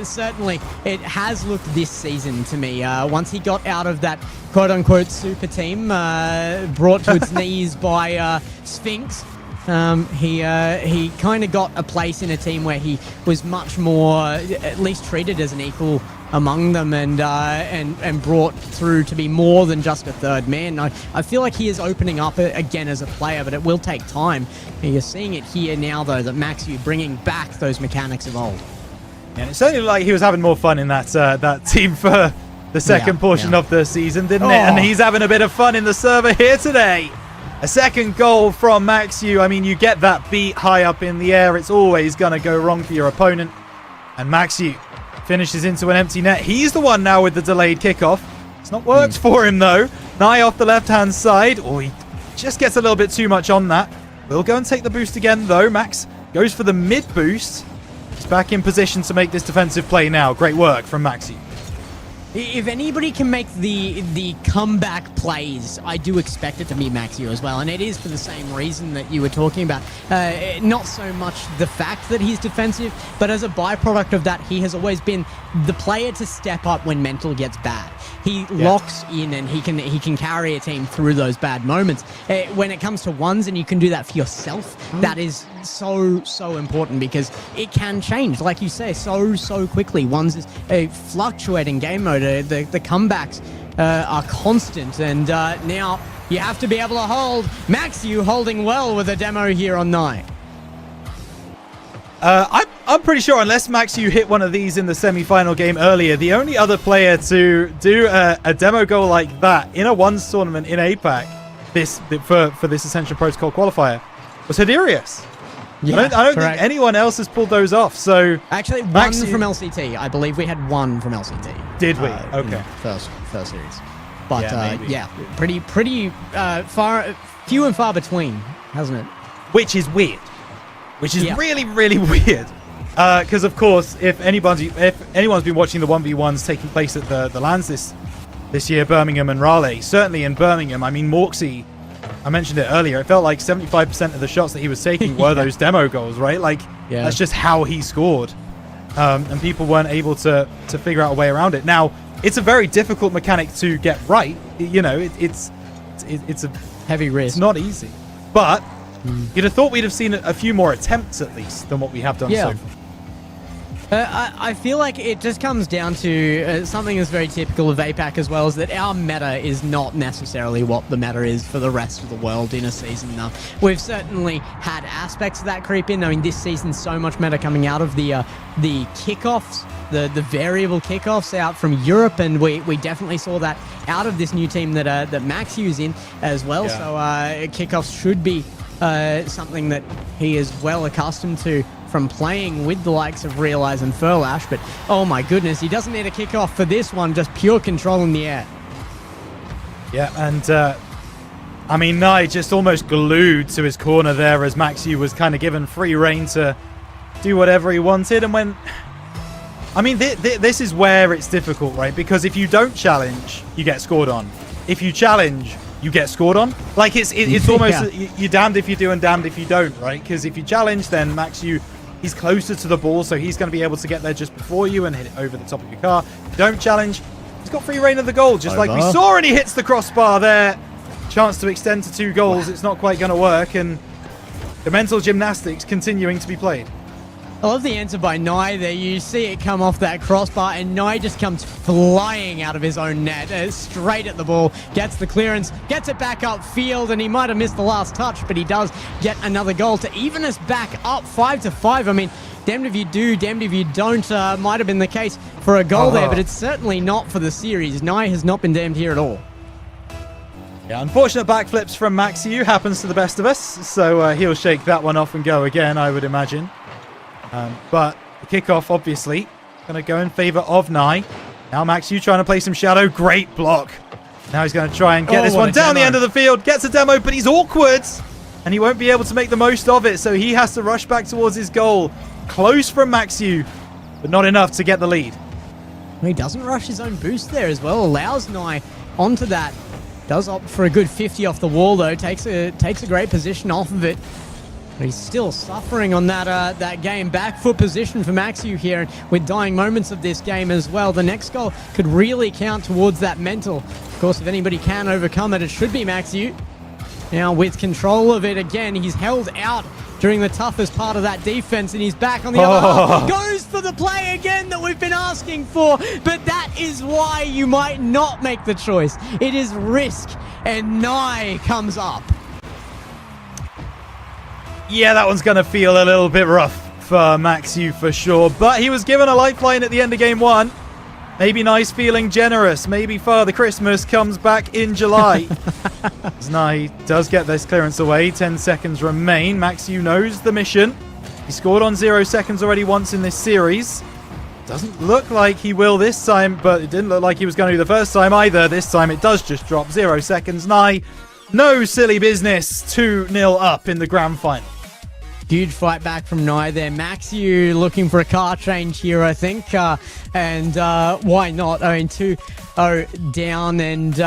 S2: Certainly, it has looked this season to me. Once he got out of that quote-unquote super team, brought to its knees by Sphinx, he kind of got a place in a team where he was much more, at least treated as an equal among them, and brought through to be more than just a third man. I feel like he is opening up again as a player, but it will take time. And you're seeing it here now, though, that Max-U bringing back those mechanics of old.
S6: And it certainly looked like he was having more fun in that team for the second portion of the season, didn't it? And he's having a bit of fun in the server here today. A second goal from Max-U. I mean, you get that beat high up in the air, it's always going to go wrong for your opponent. And Max-U finishes into an empty net. He's the one now with the delayed kickoff. It's not worked for him, though. Nye off the left-hand side. Oh, he just gets a little bit too much on that. We'll go and take the boost again, though. Max goes for the mid-boost. He's back in position to make this defensive play now. Great work from Max-U.
S2: If anybody can make the comeback plays, I do expect it to be Max-U as well, and it is for the same reason that you were talking about. Not so much the fact that he's defensive, but as a byproduct of that, he has always been the player to step up when mental gets bad. He locks in, and he can carry a team through those bad moments. When it comes to Ones, and you can do that for yourself, that is so important, because it can change, like you say, so quickly. Ones is a fluctuating game mode. The comebacks are constant, and now you have to be able to hold. Max-U holding well with a demo here on Nye.
S6: I'm pretty sure, unless Max-U hit one of these in the semi-final game earlier, the only other player to do a demo goal like that in a Ones tournament in APAC for this Ascension Protocol qualifier was Hiderius.
S2: Yeah,
S6: I don't think anyone else has pulled those off. So
S2: actually, one from LCT. I believe we had one from LCT.
S6: Did we? Okay.
S2: First series. But pretty few and far between, hasn't it?
S6: Which is weird. Which is really, really weird. Because of course, if anyone's been watching the 1v1s taking place at the LANs this year, Birmingham and Raleigh. Certainly in Birmingham, I mean, Morksy, I mentioned it earlier, it felt like 75% of the shots that he was taking were those demo goals, right? Like, that's just how he scored. And people weren't able to figure out a way around it. Now, it's a very difficult mechanic to get right. You know, it's a
S2: heavy risk.
S6: It's not easy. But you'd have thought we'd have seen a few more attempts, at least, than what we have done so far.
S2: I feel like it just comes down to something that's very typical of APAC as well, is that our meta is not necessarily what the meta is for the rest of the world in a season. We've certainly had aspects of that creep in. I mean, this season's so much meta coming out of the kickoffs, the variable kickoffs out from Europe, and we definitely saw that out of this new team that Maxiu's in as well.
S6: Yeah.
S2: So kickoffs should be something that he is well accustomed to from playing with the likes of Realize and Furlash, but oh my goodness, he doesn't need a kickoff for this one, just pure control in the air.
S6: Yeah, and I mean, Nye just almost glued to his corner there as Maxiu was kind of given free reign to do whatever he wanted. And when, I mean, this is where it's difficult, right? Because if you don't challenge, you get scored on. If you challenge, you get scored on. Like, it's almost, you're damned if you do and damned if you don't, right? Because if you challenge, then Maxiu, he's closer to the ball, so he's going to be able to get there just before you and hit it over the top of your car. If you don't challenge, he's got free reign of the goal, just like we saw, and he hits the crossbar there. Chance to extend to 2 goals. It's not quite going to work, and the mental gymnastics continuing to be played.
S2: I love the answer by Nye there. You see it come off that crossbar, and Nye just comes flying out of his own net, straight at the ball, gets the clearance, gets it back upfield, and he might have missed the last touch, but he does get another goal to even us back up 5-5. I mean, damned if you do, damned if you don't, might have been the case for a goal there, but it's certainly not for the series. Nye has not been damned here at all.
S6: Yeah, unfortunate backflips from Maxiu happens to the best of us, so he'll shake that one off and go again, I would imagine. But the kickoff, obviously, going to go in favor of Nye. Now Maxiu trying to play some shadow. Great block. Now he's going to try and get this one down the end of the field. Gets a demo, but he's awkward. And he won't be able to make the most of it. So he has to rush back towards his goal. Close from Maxiu, but not enough to get the lead.
S2: He doesn't rush his own boost there as well. Allows Nye onto that. Does opt for a good 50 off the wall, though. Takes a great position off of it. But he's still suffering on that game. Back foot position for Maxiu here, and with dying moments of this game as well. The next goal could really count towards that mental. Of course, if anybody can overcome it, it should be Maxiu. Now with control of it again, he's held out during the toughest part of that defense, and he's back on the other half. Goes for the play again that we've been asking for, but that is why you might not make the choice. It is risk, and Nye comes up.
S6: Yeah, that one's going to feel a little bit rough for Maxiu for sure. But he was given a lifeline at the end of game 1. Maybe Nye's feeling generous. Maybe Father Christmas comes back in July. As Nye does get this clearance away. 10 seconds remain. Maxiu knows the mission. He scored on 0 seconds already once in this series. Doesn't look like he will this time, but it didn't look like he was going to do the first time either. This time it does just drop. 0 seconds. Nye, no silly business. 2-0 up in the grand final.
S2: Huge fight back from Nye there. Maxiu looking for a car change here, I think. And why not? I mean, 2-0 down, and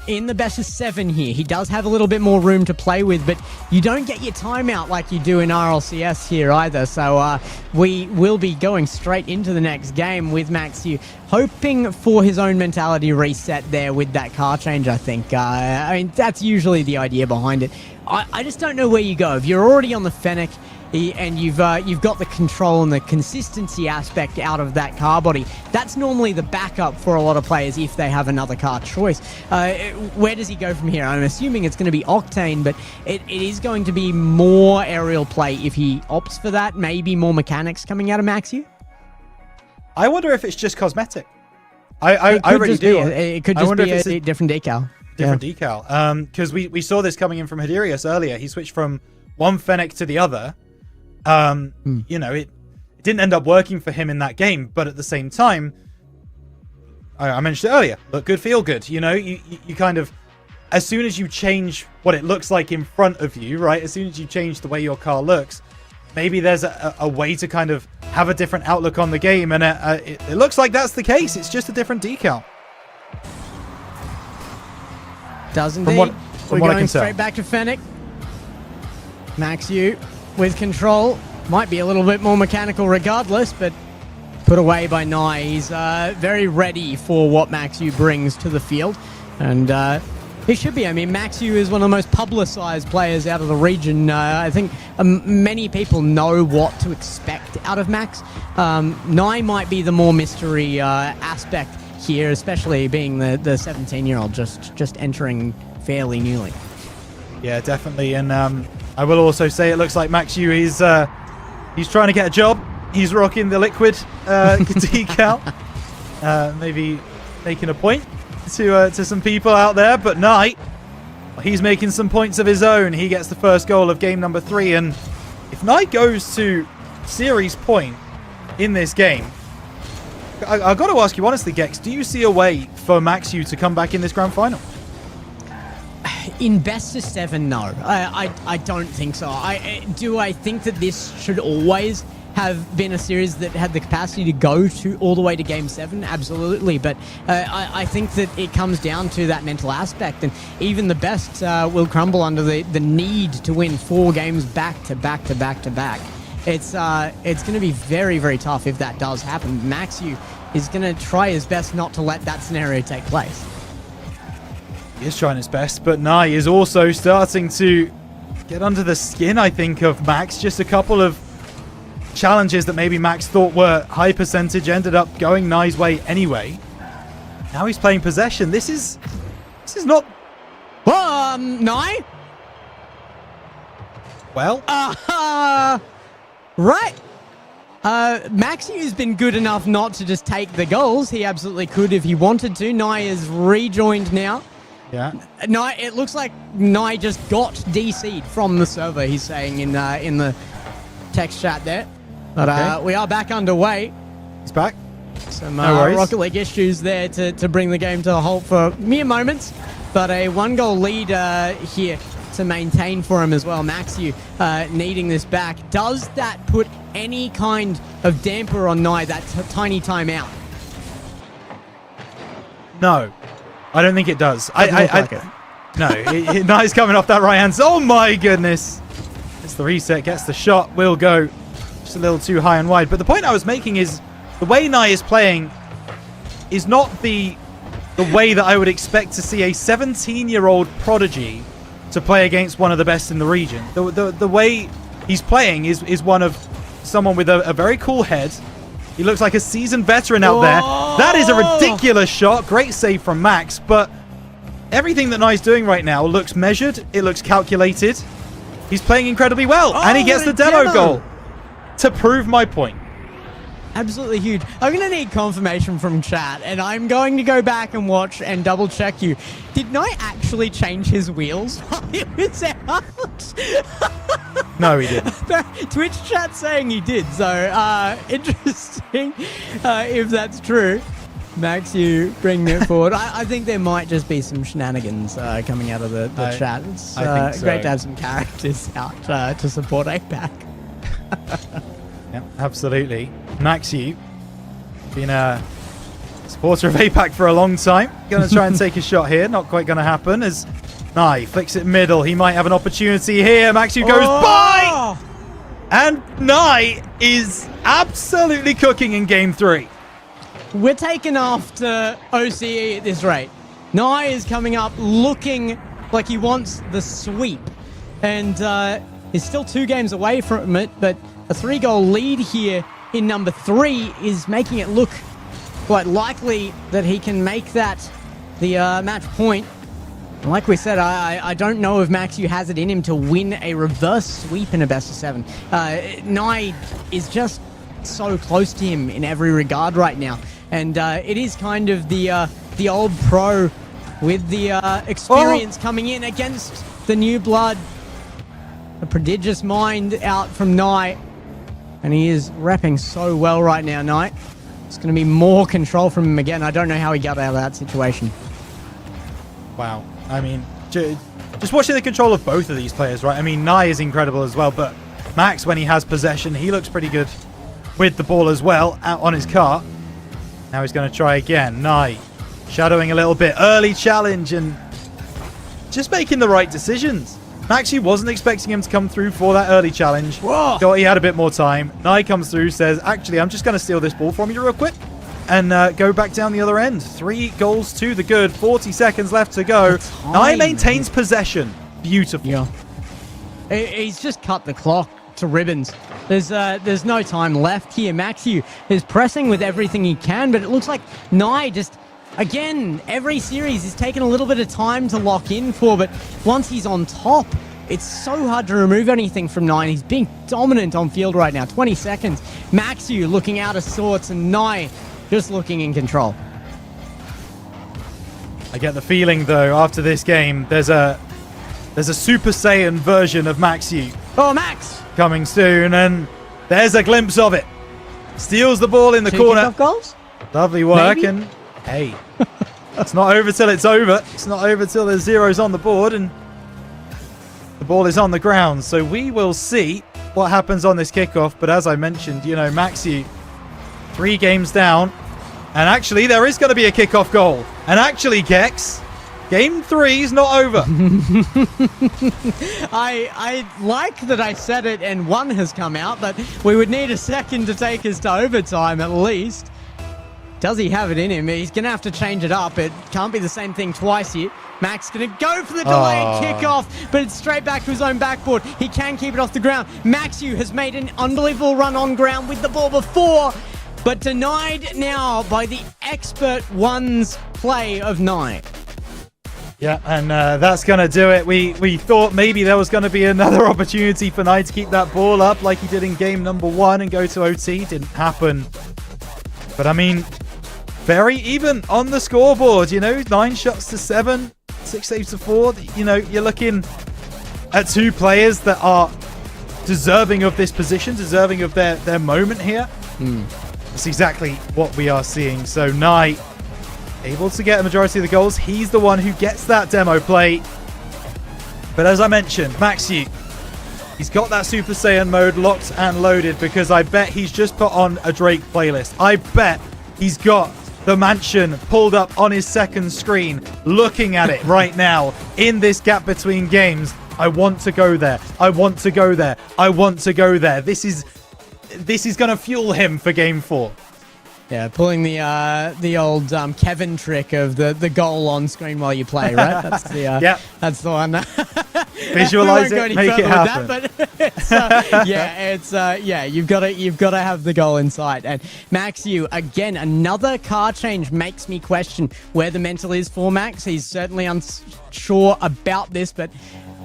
S2: in the best of 7 here. He does have a little bit more room to play with, but you don't get your timeout like you do in RLCS here either. So we will be going straight into the next game with Maxiu, hoping for his own mentality reset there with that car change, I think. I mean, that's usually the idea behind it. I just don't know where you go. If you're already on the Fennec and you've got the control and the consistency aspect out of that car body, that's normally the backup for a lot of players if they have another car choice. Where does he go from here? I'm assuming it's going to be Octane, but it is going to be more aerial play if he opts for that. Maybe more mechanics coming out of Maxiu.
S6: I wonder if it's just cosmetic. I really do.
S2: It could just be a different decal.
S6: Different decal. Because we saw this coming in from Hiderius earlier. He switched from one Fennec to the other. You know, it didn't end up working for him in that game, but at the same time, I mentioned it earlier, look good, feel good. You know, you kind of, as soon as you change what it looks like in front of you, right? As soon as you change the way your car looks, maybe there's a way to kind of have a different outlook on the game, and it looks like that's the case. It's just a different decal.
S2: Does indeed.
S6: From
S2: We're
S6: what I
S2: going
S6: can tell.
S2: straight back to Fennec. Max with control. Might be a little bit more mechanical regardless, but put away by Nye. He's very ready for what Max brings to the field. And he should be. I mean, Max is one of the most publicized players out of the region. I think many people know what to expect out of Max. Nye might be the more mystery aspect here, especially being the 17-year-old just entering fairly newly.
S6: Yeah, definitely. And I will also say it looks like Max he's trying to get a job. He's rocking the liquid decal. Maybe making a point to some people out there. But Knight, he's making some points of his own. He gets the first goal of game number 3. And if Knight goes to series point in this game, I've got to ask you honestly, Gex, do you see a way for Max to come back in this grand final?
S2: In best of 7, no. I don't think so. I think that this should always have been a series that had the capacity to go all the way to game 7? Absolutely. But I think that it comes down to that mental aspect. And even the best will crumble under the need to win 4 games back to back to back to back. It's going to be very, very tough if that does happen. Max is going to try his best not to let that scenario take place.
S6: He is trying his best, but Nye is also starting to get under the skin, I think, of Max. Just a couple of challenges that maybe Max thought were high percentage ended up going Nye's way anyway. Now he's playing possession. This is not...
S2: Nye?
S6: Well...
S2: Right. Maxi has been good enough not to just take the goals. He absolutely could if he wanted to. Nye is rejoined now.
S6: Yeah.
S2: Nye, it looks like Nye just got DC'd from the server, he's saying in the text chat there. But
S6: Okay.
S2: we are back underway.
S6: He's back.
S2: Some
S6: No worries.
S2: Rocket League issues there to bring the game to a halt for mere moments. But a 1-goal lead here to maintain for him as well. Maxi needing this back. Does that put any kind of damper on Nye, that tiny timeout?
S6: No. I don't think it does.
S2: Doesn't look like it.
S6: No. Nye's coming off that right hand. Oh my goodness. It's the reset. Gets the shot. Will go just a little too high and wide. But the point I was making is the way Nye is playing is not the way that I would expect to see a 17-year-old prodigy to play against one of the best in the region. The way he's playing is one of someone with a very cool head. He looks like a seasoned veteran out there. That is a ridiculous shot. Great save from Max, but everything that Nye's doing right now looks measured. It looks calculated. He's playing incredibly well, and he gets the demo goal to prove my point.
S2: Absolutely huge. I'm going to need confirmation from chat, and I'm going to go back and watch and double check you. Did Nye actually change his wheels while he was out?
S6: No, he didn't.
S2: Twitch chat saying he did, so interesting if that's true. Max, you bring it forward. I think there might just be some shenanigans coming out of the chat. It's
S6: I think so.
S2: great to have some characters out to support APAC.
S6: Yeah, absolutely. Maxi, been a supporter of APAC for a long time. Going to try and take a shot here. Not quite going to happen as Nye flicks it middle. He might have an opportunity here. Maxi goes by! And Nye is absolutely cooking in game 3.
S2: We're taking after OCE at this rate. Nye is coming up looking like he wants the sweep. And he's still 2 games away from it, but a 3-goal lead here in number 3 is making it look quite likely that he can make that the match point. And like we said, I don't know if Maxu has it in him to win a reverse sweep in a best of 7. Nye is just so close to him in every regard right now. And it is kind of the old pro with the experience coming in against the new blood. A prodigious mind out from Nye. And he is repping so well right now, Nye. It's going to be more control from him again. I don't know how he got out of that situation.
S6: Wow. I mean, just watching the control of both of these players, right? I mean, Nye is incredible as well, but Max, when he has possession, he looks pretty good with the ball as well, out on his car. Now he's going to try again. Nye shadowing a little bit. Early challenge, and just making the right decisions. Maxi wasn't expecting him to come through for that early challenge.
S2: Whoa.
S6: Thought he had a bit more time. Nye comes through, says, actually, I'm just going to steal this ball from you real quick and go back down the other end. 3 goals to the good. 40 seconds left to go. Nye maintains possession. Beautiful.
S2: Yeah. He's just cut the clock to ribbons. There's no time left here. Maxi is pressing with everything he can, but it looks like Nye just... Again, every series is taking a little bit of time to lock in for, but once he's on top, it's so hard to remove anything from Nye. He's being dominant on field right now. 20 seconds. Maxu looking out of sorts, and Nye just looking in control.
S6: I get the feeling, though, after this game, there's a Super Saiyan version of Maxu.
S2: Oh, Max!
S6: Coming soon, and there's a glimpse of it. Steals the ball in the corner.
S2: Goals?
S6: Lovely work,
S2: Maybe?
S6: and hey, it's not over till it's over. It's not over till there's zeros on the board and the ball is on the ground. So we will see what happens on this kickoff. But as I mentioned, you know, Maxi, 3 games down. And actually, there is going to be a kickoff goal. And actually, Gex, game 3 is not over.
S2: I like that I said it and 1 has come out, but we would need a second to take us to overtime at least. Does he have it in him? He's going to have to change it up. It can't be the same thing twice here. Max going to go for the delayed kickoff, but it's straight back to his own backboard. He can keep it off the ground. Maxu has made an unbelievable run on ground with the ball before, but denied now by the expert one's play of Nye.
S6: Yeah, and that's going to do it. We thought maybe there was going to be another opportunity for Nye to keep that ball up like he did in game number 1 and go to OT. Didn't happen. But I mean, very even on the scoreboard, you know, 9 shots to 7, 6 saves to 4. You know, you're looking at 2 players that are deserving of this position, deserving of their moment here. That's exactly what we are seeing. So Nye able to get a majority of the goals. He's the one who gets that demo play. But as I mentioned, Maxi, he's got that Super Saiyan mode locked and loaded because I bet he's just put on a Drake playlist. I bet he's got the mansion pulled up on his second screen, looking at it right now in this gap between games. I want to go there. I want to go there. I want to go there. This is going to fuel him for game 4.
S2: Yeah, pulling the old Kevin trick of the goal on screen while you play, right? That's the
S6: Yep.
S2: That's the one.
S6: Visualize
S2: We won't
S6: it,
S2: go any
S6: make it
S2: further with
S6: happen.
S2: That, but you've got to have the goal in sight. And Max, again, another car change makes me question where the mental is for Max. He's certainly unsure about this, but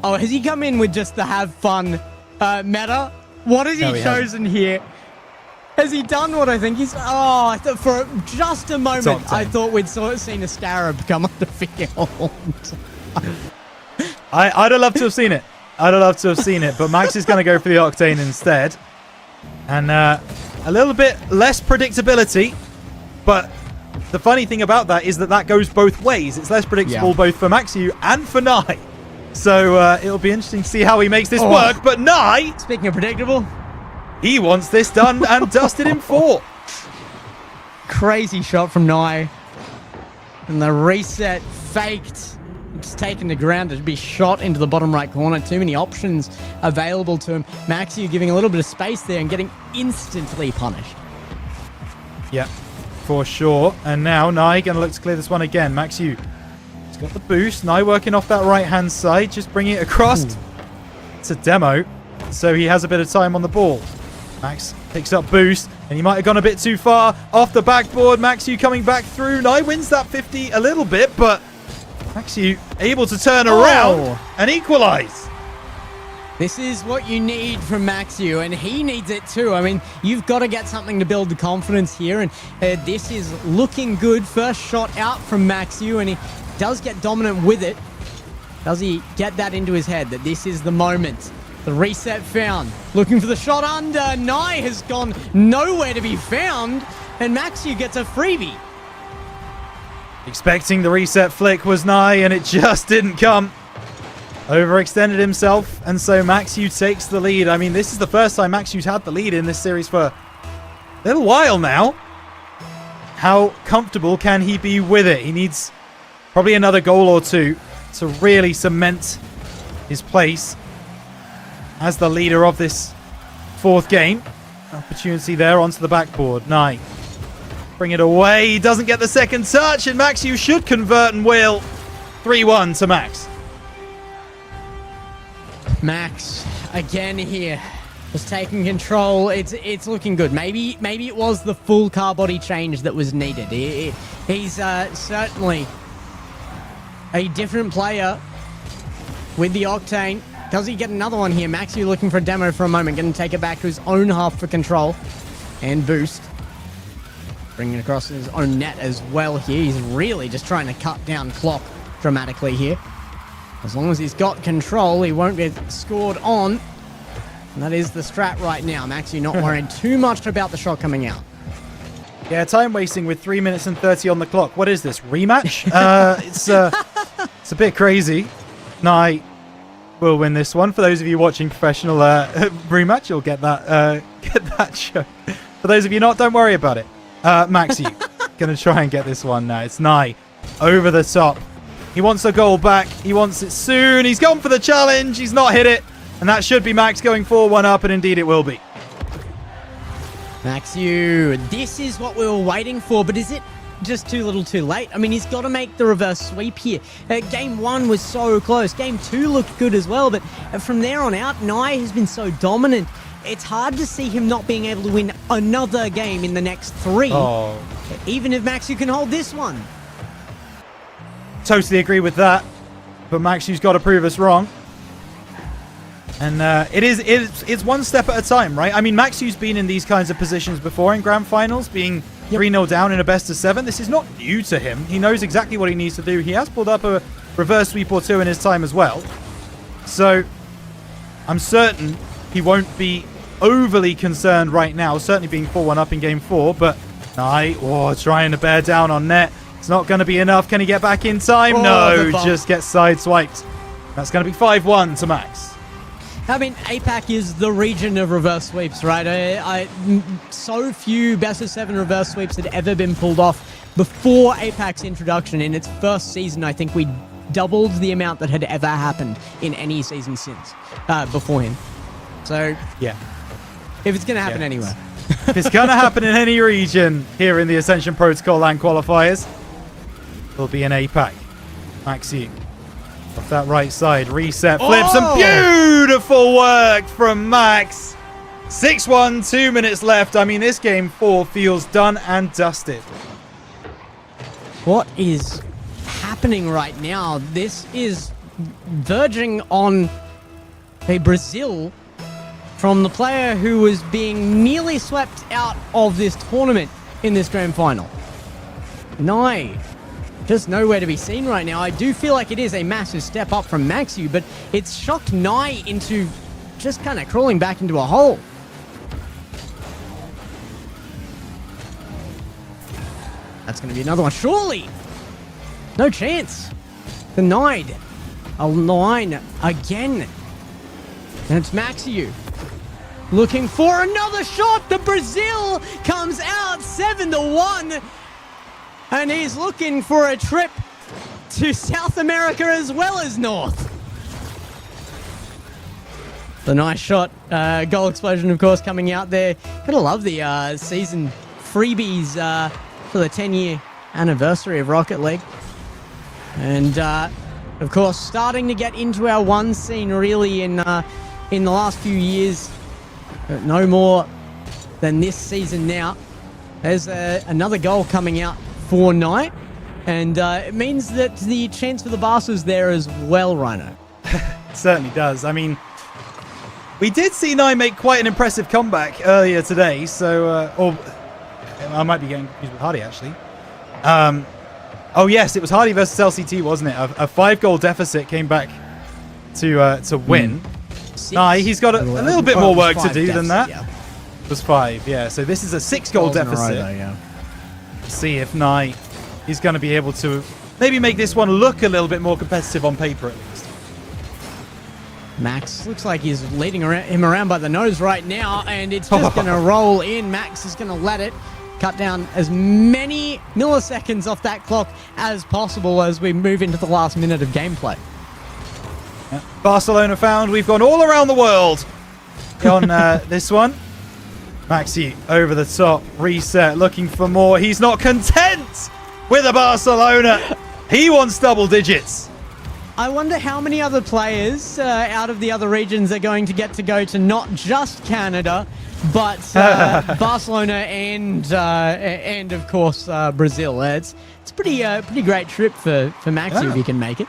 S2: has he come in with just the have fun meta? What has he chosen here? Has he done what I think he's... Oh, I thought for just a moment, I thought we'd seen a Scarab come on the field.
S6: I'd have loved to have seen it. I'd have loved to have seen it, but Max is going to go for the Octane instead. And a little bit less predictability, but the funny thing about that is that goes both ways. It's less predictable both for Maxiu and for Nye. So it'll be interesting to see how he makes this work, but Nye...
S2: Speaking of predictable...
S6: He wants this done and dusted in 4.
S2: Crazy shot from Nye. And the reset faked. It's taken the ground to be shot into the bottom right corner. Too many options available to him. Maxi giving a little bit of space there and getting instantly punished.
S6: Yeah, for sure. And now Nye going to look to clear this one again. Maxi, he's got the boost. Nye working off that right-hand side. Just bringing it across. It's a demo, so he has a bit of time on the ball. Max picks up boost, and he might have gone a bit too far off the backboard. Maxu coming back through. Nye wins that 50 a little bit, but Maxu able to turn around and equalize.
S2: This is what you need from Maxu, and he needs it too. I mean, you've got to get something to build the confidence here, and this is looking good. First shot out from Maxu, and he does get dominant with it. Does he get that into his head that this is the moment? The reset found. Looking for the shot under. Nye has gone nowhere to be found. And Maxu gets a freebie.
S6: Expecting the reset flick was Nye, and it just didn't come. Overextended himself, and so Maxu takes the lead. I mean, this is the first time Maxu's had the lead in this series for a little while now. How comfortable can he be with it? He needs probably another goal or 2 to really cement his place as the leader of this fourth game. Opportunity there onto the backboard. Nye. Bring it away. He doesn't get the second touch, and Max, you should convert and will. 3-1 to Max.
S2: Max again here, just taking control. It's looking good. Maybe it was the full car body change that was needed. He's certainly a different player with the Octane. Does he get another one here? Max, you looking for a demo for a moment. Going to take it back to his own half for control and boost. Bringing it across his own net as well here. He's really just trying to cut down clock dramatically here. As long as he's got control, he won't get scored on. And that is the strat right now. Max, you're not worried too much about the shot coming out.
S6: Yeah, time wasting with 3 minutes and 30 on the clock. What is this, rematch? It's a bit crazy. Nye will win this one. For those of you watching professional rematch, you'll get that show. For those of you not, don't worry about it. Max, you gonna try and get this one now. It's Nye over the top. He wants a goal back. He wants it soon. He's gone for the challenge. He's not hit it. And that should be Max going 4-1 up, and indeed it will be.
S2: Max, this is what we were waiting for, but is it just too little too late? I mean, he's got to make the reverse sweep here. Game 1 was so close. Game 2 looked good as well, but from there on out, Nye has been so dominant. It's hard to see him not being able to win another game in the next 3. Oh. Even if Max, you can hold this one.
S6: Totally agree with that. But Max, you've got to prove us wrong. And it's one step at a time, right? I mean, Maxu's been in these kinds of positions before in grand finals, being 3-0 down in a best of 7. This is not new to him. He knows exactly what he needs to do. He has pulled up a reverse sweep or 2 in his time as well. So I'm certain he won't be overly concerned right now, certainly being 4-1 up in game 4, but trying to bear down on net. It's not going to be enough. Can he get back in time? No, just gets sideswiped. That's going to be 5-1 to Max.
S2: I mean, APAC is the region of reverse sweeps, right? So few best of 7 reverse sweeps had ever been pulled off before APAC's introduction. In its first season, I think we doubled the amount that had ever happened in any season since before him. So,
S6: yeah,
S2: if it's going to happen anywhere.
S6: If it's going to happen in any region here in the Ascension Protocol LAN qualifiers, it'll be an APAC. Maxi. Off that right side, reset, flips, and beautiful work from Max. 6-1, 2 minutes left. I mean, this game 4 feels done and dusted.
S2: What is happening right now? This is verging on a Brazil from the player who was being nearly swept out of this tournament in this grand final. Nye. Just nowhere to be seen right now. I do feel like it is a massive step up from Maxu, but it's shocked Nye into just kind of crawling back into a hole. That's going to be another one. Surely! No chance. Denied. A line again. And it's Maxu. Looking for another shot. The Brazil comes out 7-1. And he's looking for a trip to South America as well as North. The nice shot. Goal explosion, of course, coming out there. Gotta love the season freebies for the 10-year anniversary of Rocket League. And, of course, starting to get into our one scene really in the last few years. But no more than this season now. There's another goal coming out for Nye, and it means that the chance for the Barca is there as well, Rhino.
S6: It certainly does. I mean, we did see Nye make quite an impressive comeback earlier today, so, or I might be getting confused with Hardy, actually. Oh, yes, it was Hardy versus LCT, wasn't it? A 5-goal deficit came back to win. Nye, he's got a little bit more work to do than that. Yeah. It was 5, yeah. So this is a 6-goal deficit. See if Nye is going to be able to maybe make this one look a little bit more competitive on paper at least.
S2: Max looks like he's leading him around by the nose right now, and it's just going to roll in. Max is going to let it. cut down as many milliseconds off that clock as possible as we move into the last minute of gameplay.
S6: Barcelona found. We've gone all around the world on this one. Maxi over the top, reset, looking for more. He's not content with a Barcelona. He wants double digits.
S2: I wonder how many other players out of the other regions are going to go to not just Canada, but Barcelona and of course Brazil. It's a pretty great trip for Maxi if he can make it.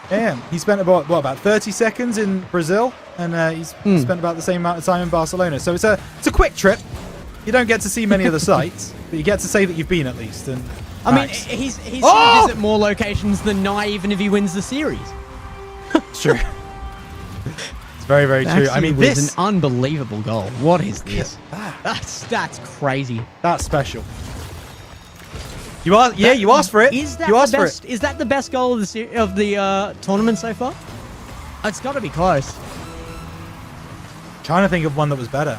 S6: Yeah, he spent about 30 seconds in Brazil, and he's spent about the same amount of time in Barcelona. So it's a quick trip. You don't get to see many of the sites, but you get to say that you've been at least. And
S2: I mean, he's going to visit more locations than Nye, even if he wins the series.
S6: It's true. It's very, very true. I mean,
S2: this
S6: this
S2: is an unbelievable goal. What is this? That's crazy.
S6: That's special. You asked for it.
S2: Is that
S6: you
S2: the
S6: asked for
S2: best?
S6: it.
S2: Is that the best goal of the tournament so far? It's got to be close.
S6: Trying to think of one that was better.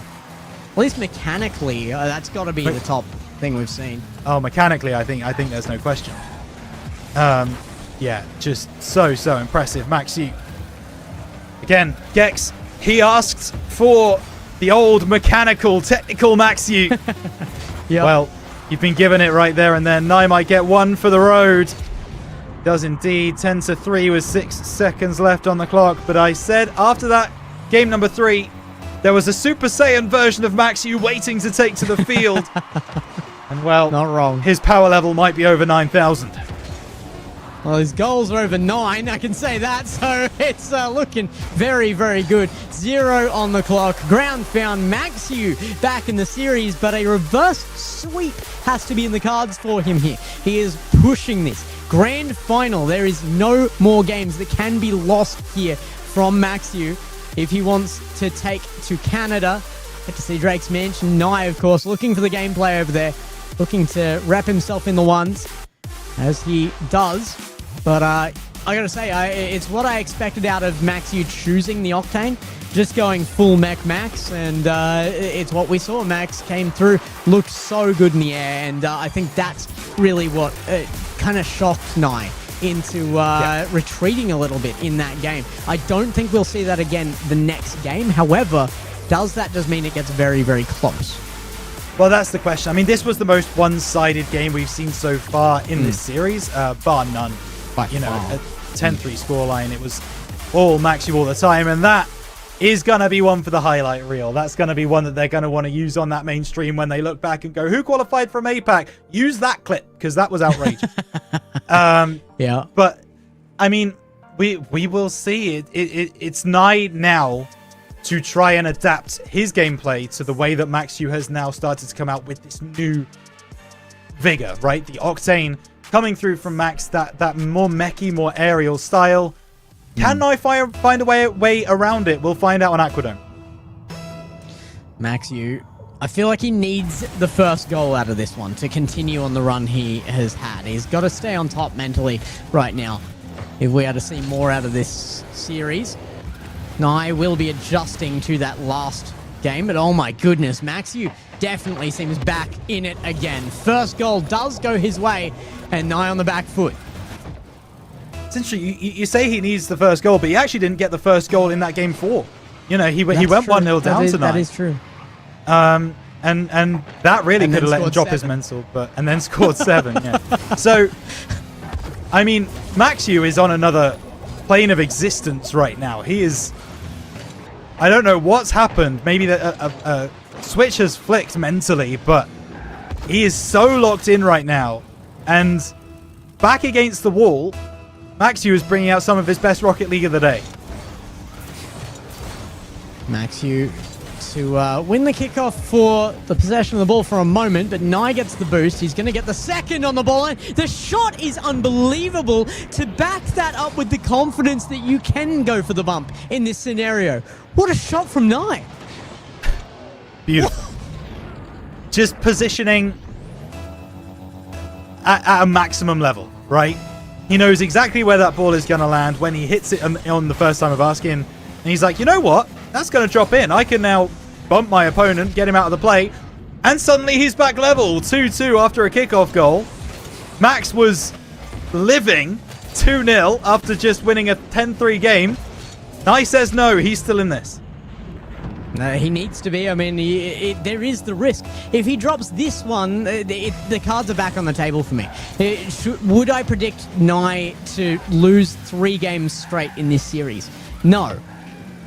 S2: At least mechanically, that's got to be the top thing we've seen.
S6: Oh, mechanically, I think there's no question. Yeah, just so impressive. Maxi. Again, Gex, he asked for the old mechanical, technical Maxi.
S2: Yeah.
S6: Well, you've been given it right there and then. Nye might get one for the road. Does indeed. 10-3 with 6 seconds left on the clock. But I said after that, game number 3, there was a Super Saiyan version of Maxi waiting to take to the field. And well,
S2: Not wrong.
S6: his power level might be over 9,000.
S2: Well, his goals are over 9, I can say that, so it's looking very, very good. 0 on the clock. Ground found Maxiu back in the series, but a reverse sweep has to be in the cards for him here. He is pushing this. Grand final. There is no more games that can be lost here from Maxiu if he wants to take to Canada. Get to see Drake's Mansion. Nye, of course, looking for the gameplay over there. Looking to wrap himself in the ones, as he does. But I gotta say, it's what I expected out of Maxiu choosing the Octane. Just going full mech max, and it's what we saw. Max came through, looked so good in the air, and I think that's really what kind of shocked Nye into retreating a little bit in that game. I don't think we'll see that again the next game. However, does that just mean it gets very, very close?
S6: Well, that's the question. I mean, this was the most one-sided game we've seen so far in this series, bar none.
S2: By
S6: A
S2: far.
S6: 10-3 scoreline. It was all Maxi all the time, and that is going to be one for the highlight reel. That's going to be one that they're going to want to use on that mainstream when they look back and go, who qualified from APAC? Use that clip, because that was outrageous.
S2: Yeah.
S6: But, I mean, we will see. It's Nye now to try and adapt his gameplay to the way that Maxiu has now started to come out with this new vigor, right? The Octane coming through from Max, that more mechy, more aerial style. Can Nye find a way around it? We'll find out on Aquadome.
S2: Maxiu, I feel like he needs the first goal out of this one to continue on the run he has had. He's got to stay on top mentally right now if we are to see more out of this series. Nye will be adjusting to that last game, but oh my goodness, Maxiu definitely seems back in it again. First goal does go his way, and Nye on the back foot.
S6: It's interesting. You say he needs the first goal, but he actually didn't get the first goal in that game 4. He went 1-0 down tonight.
S2: That is true.
S6: And that really could have let him drop his mental, and then scored 7. Yeah. So, I mean, Maxiu is on another plane of existence right now. He is. I don't know what's happened. Maybe a switch has flicked mentally, but he is so locked in right now. And back against the wall, Maxiu is bringing out some of his best Rocket League of the day.
S2: Maxiu to win the kickoff for the possession of the ball for a moment, but Nye gets the boost. He's going to get the second on the ball line. The shot is unbelievable to back that up with the confidence that you can go for the bump in this scenario. What a shot from Nye.
S6: Beautiful. Just positioning at a maximum level, right? He knows exactly where that ball is going to land when he hits it on the first time of asking. And he's like, you know what? That's going to drop in. I can now bump my opponent, get him out of the play, And suddenly he's back level. 2-2 after a kickoff goal. Max was living 2-0 after just winning a 10-3 game. Nye says no, he's still in this.
S2: No, he needs to be. I mean, there is the risk. If he drops this one, the cards are back on the table for me. Would I predict Nye to lose 3 games straight in this series? No.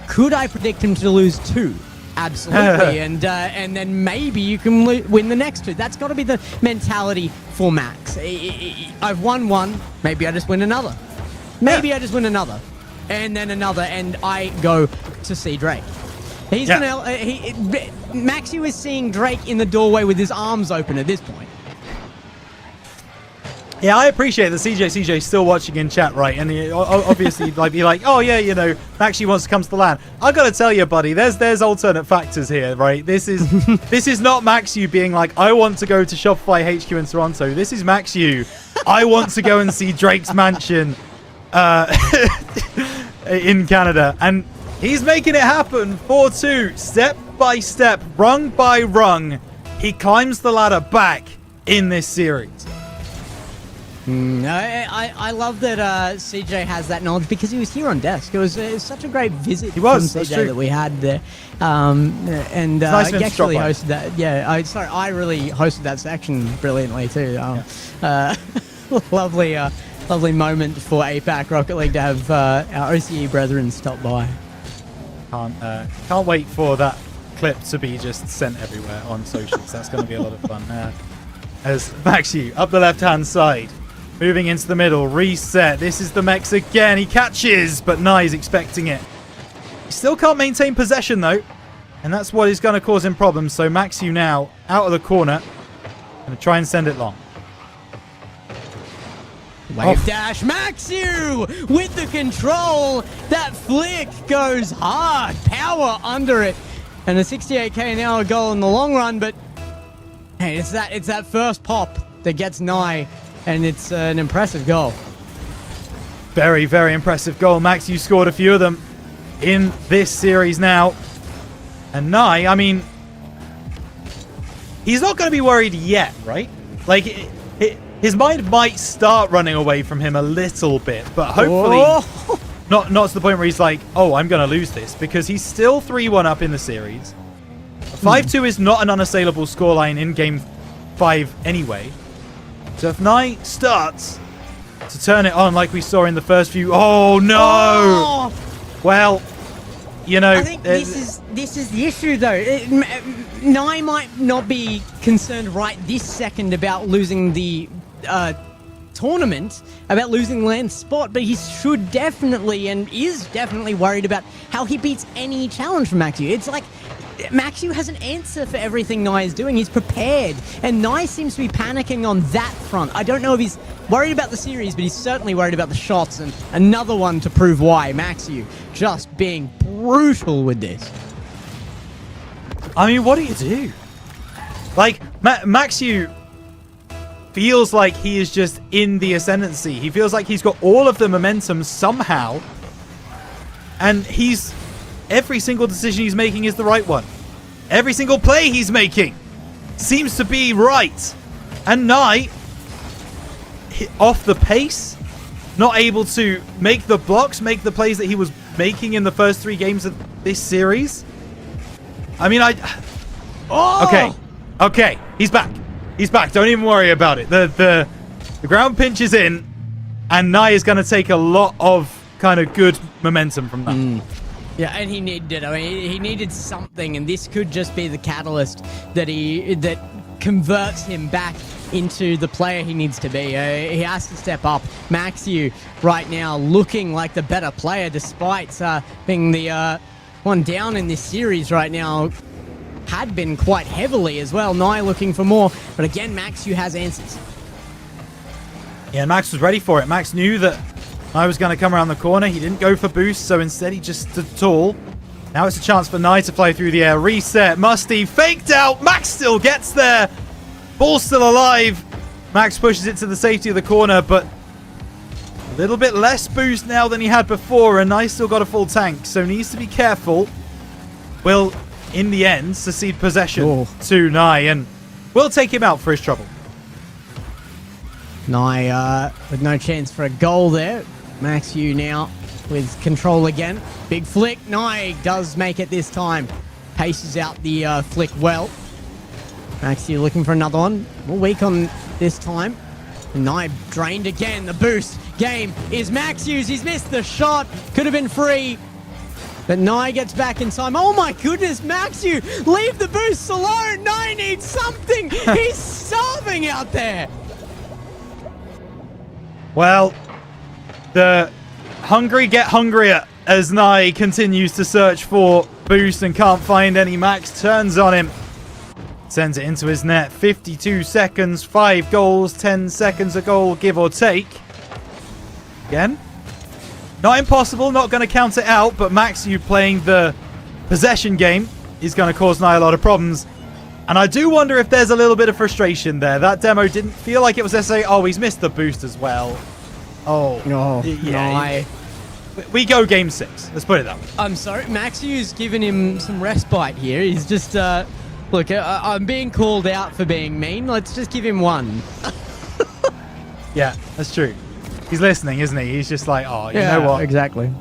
S2: Could I predict him to lose 2? Absolutely. and then maybe you can win the next 2. That's got to be the mentality for Max. I've won 1. Maybe I just win another. Maybe I just win another. And then another, and I go to see Drake. He's gonna. Maxu is seeing Drake in the doorway with his arms open at this point.
S6: Yeah, I appreciate that CJ's still watching in chat, right? And he obviously be like, oh yeah, you know, Maxu wants to come to the LAN. I gotta tell you, buddy, there's alternate factors here, right? This is not Maxu being like, I want to go to Shopify HQ in Toronto. This is Maxu. I want to go and see Drake's mansion in Canada, and he's making it happen. 4-2, step by step, rung by rung. He climbs the ladder back in this series.
S2: I love that CJ has that knowledge because he was here on desk. It was such a great visit
S6: he was,
S2: from CJ that we had there. And
S6: nice
S2: he actually hosted that. Yeah, I really hosted that section brilliantly too. Lovely moment for APAC Rocket League to have our OCE brethren stop by.
S6: Can't wait for that clip to be just sent everywhere on socials. That's going to be a lot of fun. As Maxu up the left-hand side, moving into the middle, reset. This is the Mex again. He catches, but Nye's expecting it. He still can't maintain possession though, and that's what is going to cause him problems. So Maxu now out of the corner, going to try and send it long.
S2: Wave dash, Maxu with the control. That flick goes hard, power under it, and a 68k an hour goal in the long run. But hey, it's that first pop that gets Nye, and it's an impressive goal.
S6: Very, very impressive goal. Maxu scored a few of them in this series now, and Nye, I mean, he's not going to be worried yet, right? Like, his mind might start running away from him a little bit, but hopefully not to the point where he's like, oh, I'm going to lose this, because he's still 3-1 up in the series. 5-2 is not an unassailable scoreline in Game 5 anyway. So if Nye starts to turn it on like we saw in the first few... Oh, no! Oh. Well, you know...
S2: I think this is the issue, though. Nye might not be concerned right this second about losing the tournament, about losing the LAN spot, but he should definitely and is definitely worried about how he beats any challenge from Maxu. It's like Maxu has an answer for everything Nye is doing. He's prepared, and Nye seems to be panicking on that front. I don't know if he's worried about the series, but he's certainly worried about the shots, and another one to prove why. Maxu just being brutal with this.
S6: I mean, what do you do? Like, Maxu feels like he is just in the ascendancy. He feels like he's got all of the momentum somehow, and every single decision he's making is the right one. Every single play he's making seems to be right. And Nye, off the pace, not able to make the blocks, make the plays that he was making in the first 3 games of this series. I mean, Okay, he's back. He's back. Don't even worry about it. The ground pinch is in, and Nye is going to take a lot of kind of good momentum from that.
S2: Yeah, and he needed it. I mean, he needed something, and this could just be the catalyst that converts him back into the player he needs to be. He has to step up. Maxu right now looking like the better player, despite being the one down in this series right now. Had been quite heavily as well. Nye looking for more, but again, Maxu has answers.
S6: Yeah, Max was ready for it. Max knew that Nye was going to come around the corner. He didn't go for boost, so instead he just stood tall. Now it's a chance for Nye to fly through the air. Reset. Musty faked out. Max still gets there. Ball's still alive. Max pushes it to the safety of the corner, but a little bit less boost now than he had before, and Nye still got a full tank, so needs to be careful. Will in the end, secede possession
S2: Oh.
S6: to Nye, and we'll take him out for his trouble.
S2: Nye with no chance for a goal there. Max Yu now with control again. Big flick. Nye does make it this time. Paces out the flick well. Max Yu looking for another one. More weak on this time. Nye drained again. The boost game is Max Yu's. He's missed the shot. Could have been free. But Nye gets back in time. Oh my goodness, Max Yu, leave the boosts alone. Nye needs something. He's starving out there.
S6: Well, the hungry get hungrier as Nye continues to search for boost and can't find any. Max turns on him. Sends it into his net. 52 seconds, 5 goals, 10 seconds a goal, give or take. Again. Not impossible, not going to count it out, but Max Yu playing the possession game is going to cause Nye a lot of problems. And I do wonder if there's a little bit of frustration there. That demo didn't feel like it was necessary. Oh, he's missed the boost as well. Oh.
S2: No,
S6: yeah. We go game 6. Let's put it that way.
S2: I'm sorry, Max Yu's given him some respite here. He's just, look, I'm being called out for being mean. Let's just give him one.
S6: Yeah, that's true. He's listening, isn't he? He's just like, oh, you know what?
S2: Exactly.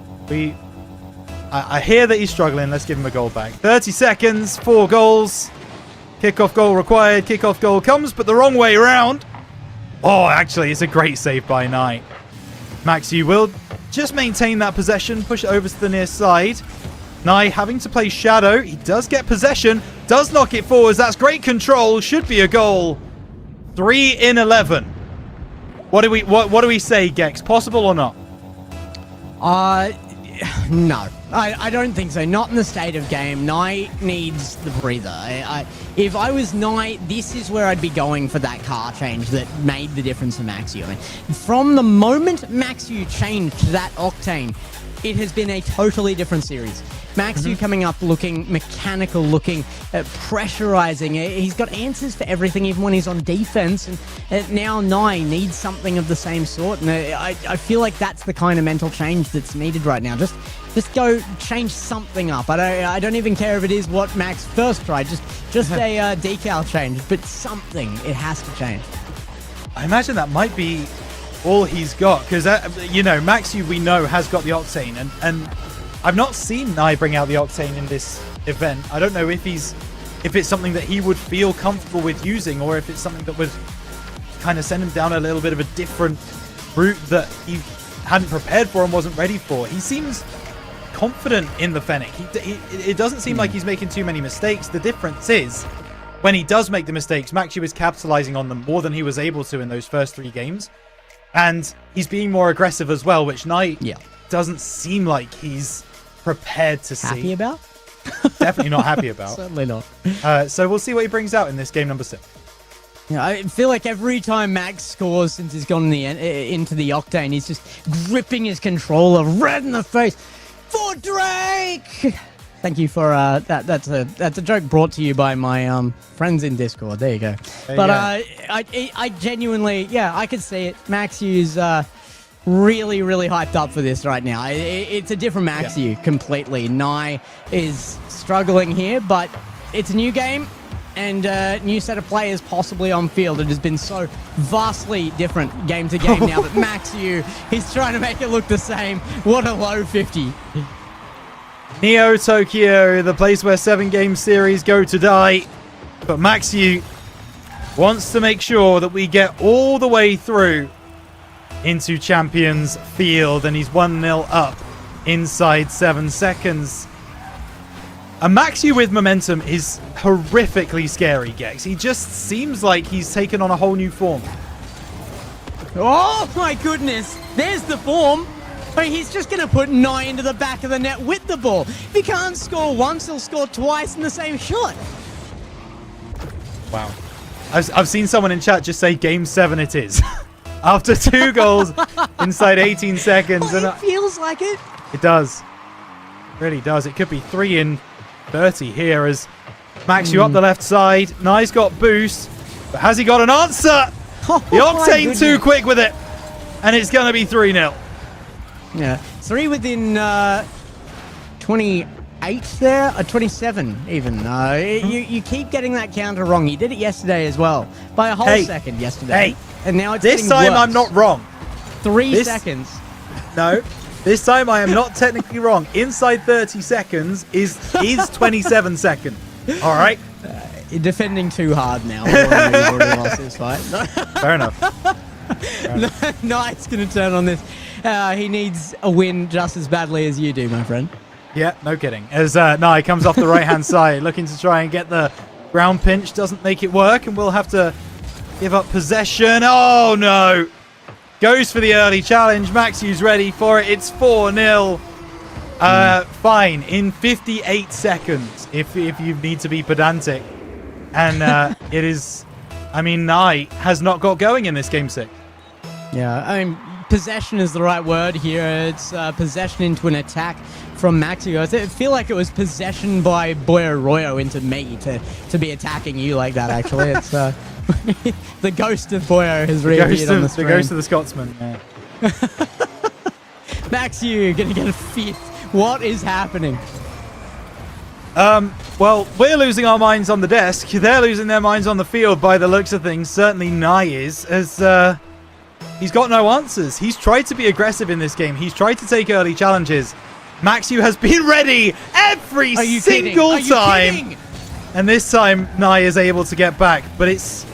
S6: I hear that he's struggling. Let's give him a goal back. 30 seconds, 4 goals. Kickoff goal required. Kickoff goal comes, but the wrong way around. Oh, actually, it's a great save by Nye. Max Yu will just maintain that possession, push it over to the near side. Nye having to play shadow. He does get possession, does knock it forwards. That's great control. Should be a goal. 3 in 11. What do we say, Gex? Possible or not?
S2: No. I don't think so. Not in the state of game. Nye needs the breather. If I was Nye, this is where I'd be going for that car change that made the difference for Max Yu. I mean, from the moment Max Yu changed to that Octane, it has been a totally different series. Max Yu coming up looking mechanical, looking pressurizing. He's got answers for everything, even when he's on defense. And now Nye needs something of the same sort. And I feel like that's the kind of mental change that's needed right now. Just go change something up. I don't even care if it is what Max first tried. Just a decal change, but something. It has to change.
S6: I imagine that might be all he's got, because Max Yu, we know, has got the Octane, and I've not seen Nye bring out the Octane in this event. I don't know if it's something that he would feel comfortable with using, or if it's something that would kind of send him down a little bit of a different route that he hadn't prepared for and wasn't ready for. He seems confident in the Fennec. It doesn't seem like he's making too many mistakes. The difference is, when he does make the mistakes, Max Yu is capitalizing on them more than he was able to in those first 3 games. And he's being more aggressive as well, which Nye doesn't seem like he's prepared to see.
S2: Happy about?
S6: Definitely not happy about.
S2: Certainly not.
S6: So we'll see what he brings out in this game number 6.
S2: Yeah, I feel like every time Max scores since he's gone into the Octane, he's just gripping his controller red in the face. For Drake! Thank you for that. That's a joke brought to you by my friends in Discord. There you go. I genuinely, I could see it. Max Yu's really, really hyped up for this right now. It's a different Max Yu completely. Nye is struggling here, but it's a new game and a new set of players possibly on field. It has been so vastly different game to game now that Max Yu, he's trying to make it look the same. What a low 50.
S6: Neo Tokyo, the place where 7-game series go to die. But Max Yu wants to make sure that we get all the way through into Champions Field, and he's 1-0 up inside 7 seconds. A Max Yu with momentum is horrifically scary, Gex. He just seems like he's taken on a whole new form.
S2: Oh my goodness, there's the form. I mean, he's just going to put Nye into the back of the net with the ball. If he can't score once, he'll score twice in the same shot.
S6: Wow. I've seen someone in chat just say game 7 it is. After 2 goals inside 18 seconds.
S2: Well, it feels like it.
S6: It does. It really does. It could be 3 in 30 here as Max Yu up the left side. Nye's got boost. But has he got an answer? The Octane too quick with it. And it's going to be 3-0.
S2: Yeah, 3 within 20 28 there, 27 even. You keep getting that counter wrong. You did it yesterday as well by a whole second yesterday. And now it's
S6: this
S2: getting
S6: time
S2: worse.
S6: I'm not wrong.
S2: 3 seconds.
S6: No, this time I am not technically wrong. Inside 30 seconds is 27 seconds. All right.
S2: You're defending too hard now. You've already lost this fight.
S6: Fair enough.
S2: Knight's going to turn on this. He needs a win just as badly as you do, my friend.
S6: Yeah, no kidding. As Nye comes off the right-hand side, looking to try and get the ground pinch. Doesn't make it work, and we'll have to give up possession. Oh, no. Goes for the early challenge. Maxiu's ready for it. It's 4-0. Fine. In 58 seconds, if you need to be pedantic. And it is... I mean, Nye has not got going in this game 6.
S2: Yeah, I mean, possession is the right word here. It's possession into an attack from Maxiu. I feel like it was possession by Boyo Royo into me to be attacking you like that, actually. It's the ghost of Boyo has reappeared on the screen.
S6: The ghost of the Scotsman, yeah.
S2: Maxiu going to get a 5th. What is happening?
S6: Well, we're losing our minds on the desk. They're losing their minds on the field by the looks of things. Certainly Nye is, as he's got no answers. He's tried to be aggressive in this game. He's tried to take early challenges. Maxiu has been ready every single time. And this time, Nye is able to get back. But it's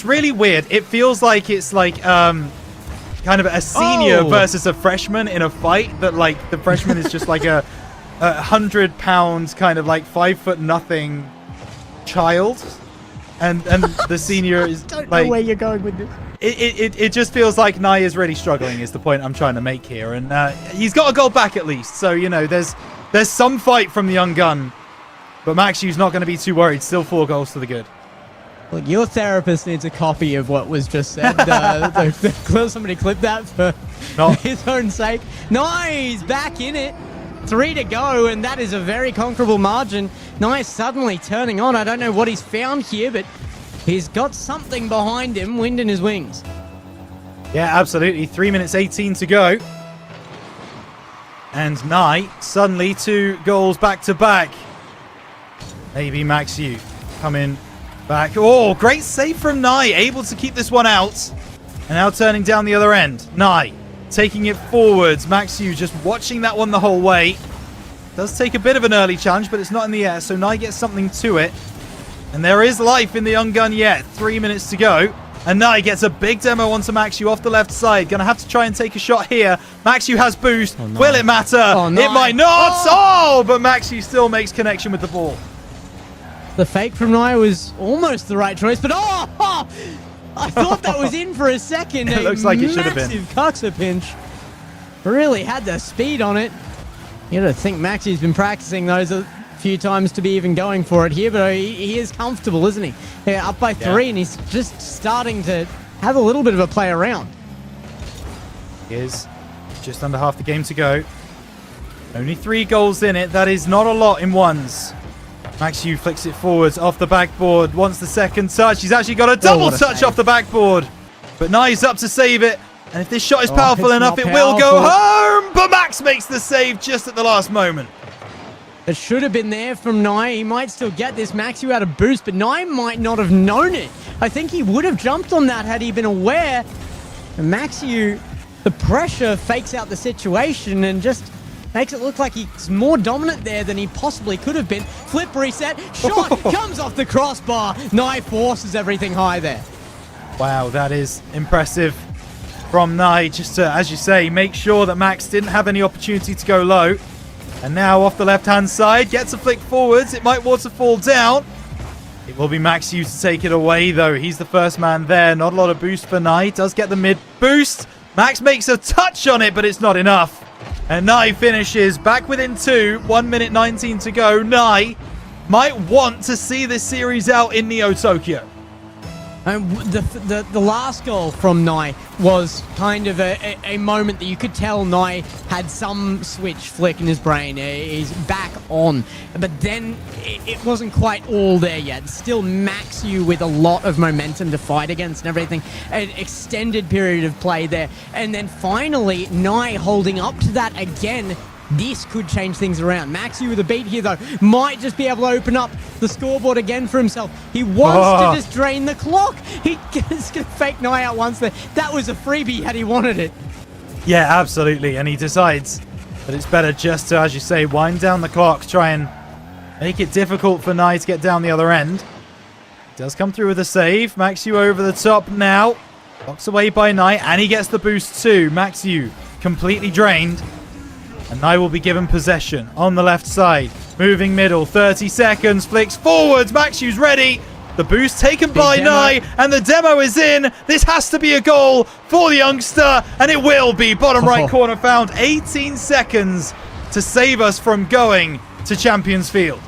S6: really weird. It feels like it's like kind of a senior versus a freshman in a fight. That like the freshman is just like a 100 pounds kind of like 5'0" child, and the senior is
S2: Don't
S6: like
S2: know where you're going with this.
S6: It just feels like Nye is really struggling is the point I'm trying to make here, and he's got a goal back at least, so you know there's some fight from the young gun, but Maxiu's not going to be too worried. Still 4 goals to the good.
S2: Look, your therapist needs a copy of what was just said. Somebody clip that for his own sake. Nice, back in it. 3 to go, and that is a very conquerable margin. Nice suddenly turning on. I don't know what he's found here, but he's got something behind him. Wind in his wings.
S6: Yeah, absolutely. 3 minutes 18 to go. And Nye suddenly 2 goals back to back. Maybe Maxiu coming back. Oh, great save from Nye. Able to keep this one out. And now turning down the other end. Nye taking it forwards. Maxiu just watching that one the whole way. Does take a bit of an early challenge, but it's not in the air, so Nye gets something to it. And there is life in the young gun yet. 3 minutes to go. And Nye gets a big demo onto Maxiu off the left side. Gonna have to try and take a shot here. Maxiu has boost. Oh, no. Will it matter? Oh, no. It might not. Oh, but Maxiu still makes connection with the ball.
S2: The fake from Nye was almost the right choice, but I thought that was in for a second.
S6: It looks like it should have been.
S2: Massive Cuxer pinch. Really had the speed on it. You gotta think Maxi's been practicing those a few times to be even going for it here, but he is comfortable, isn't he? Yeah, up by 3, and he's just starting to have a little bit of a play around.
S6: He is just under half the game to go. Only 3 goals in it. That is not a lot in ones. Maxiu flicks it forwards off the backboard. Wants the second touch. He's actually got a double touch off the backboard. But Nye's up to save it. And if this shot is powerful enough, it will go home. But Max makes the save just at the last moment.
S2: It should have been there from Nye. He might still get this. Maxiu had a boost, but Nye might not have known it. I think he would have jumped on that had he been aware. And Maxiu, the pressure fakes out the situation and just makes it look like he's more dominant there than he possibly could have been. Flip reset, shot, comes off the crossbar. Nye forces everything high there.
S6: Wow, that is impressive from Nye. Just to, as you say, make sure that Max didn't have any opportunity to go low. And now off the left-hand side, gets a flick forwards. It might waterfall down. It will be Maxiu to take it away, though. He's the first man there. Not a lot of boost for Nye. Does get the mid boost. Max makes a touch on it, but it's not enough. And Nye finishes back within 2. 1 minute 19 to go. Nye might want to see this series out in Neo Tokyo.
S2: And the last goal from Nye was kind of a moment that you could tell Nye had some switch flick in his brain. He's back on. But then it wasn't quite all there yet. Still Maxiu with a lot of momentum to fight against and everything. An extended period of play there. And then finally, Nye holding up to that again. This could change things around. Maxi with a beat here, though, might just be able to open up the scoreboard again for himself. He wants to just drain the clock. He's going to fake Nye out once there. That was a freebie had he wanted it.
S6: Yeah, absolutely. And he decides that it's better just to, as you say, wind down the clock, try and make it difficult for Nye to get down the other end. He does come through with a save. Maxiu over the top now. Blocks away by Nye, and he gets the boost too. Maxiu completely drained. And Nye will be given possession on the left side. Moving middle, 30 seconds, flicks forwards. Maxiu's ready. The boost taken by Nye, and the demo is in. This has to be a goal for the youngster, and it will be. Bottom right corner found. 18 seconds to save us from going to Champions Field.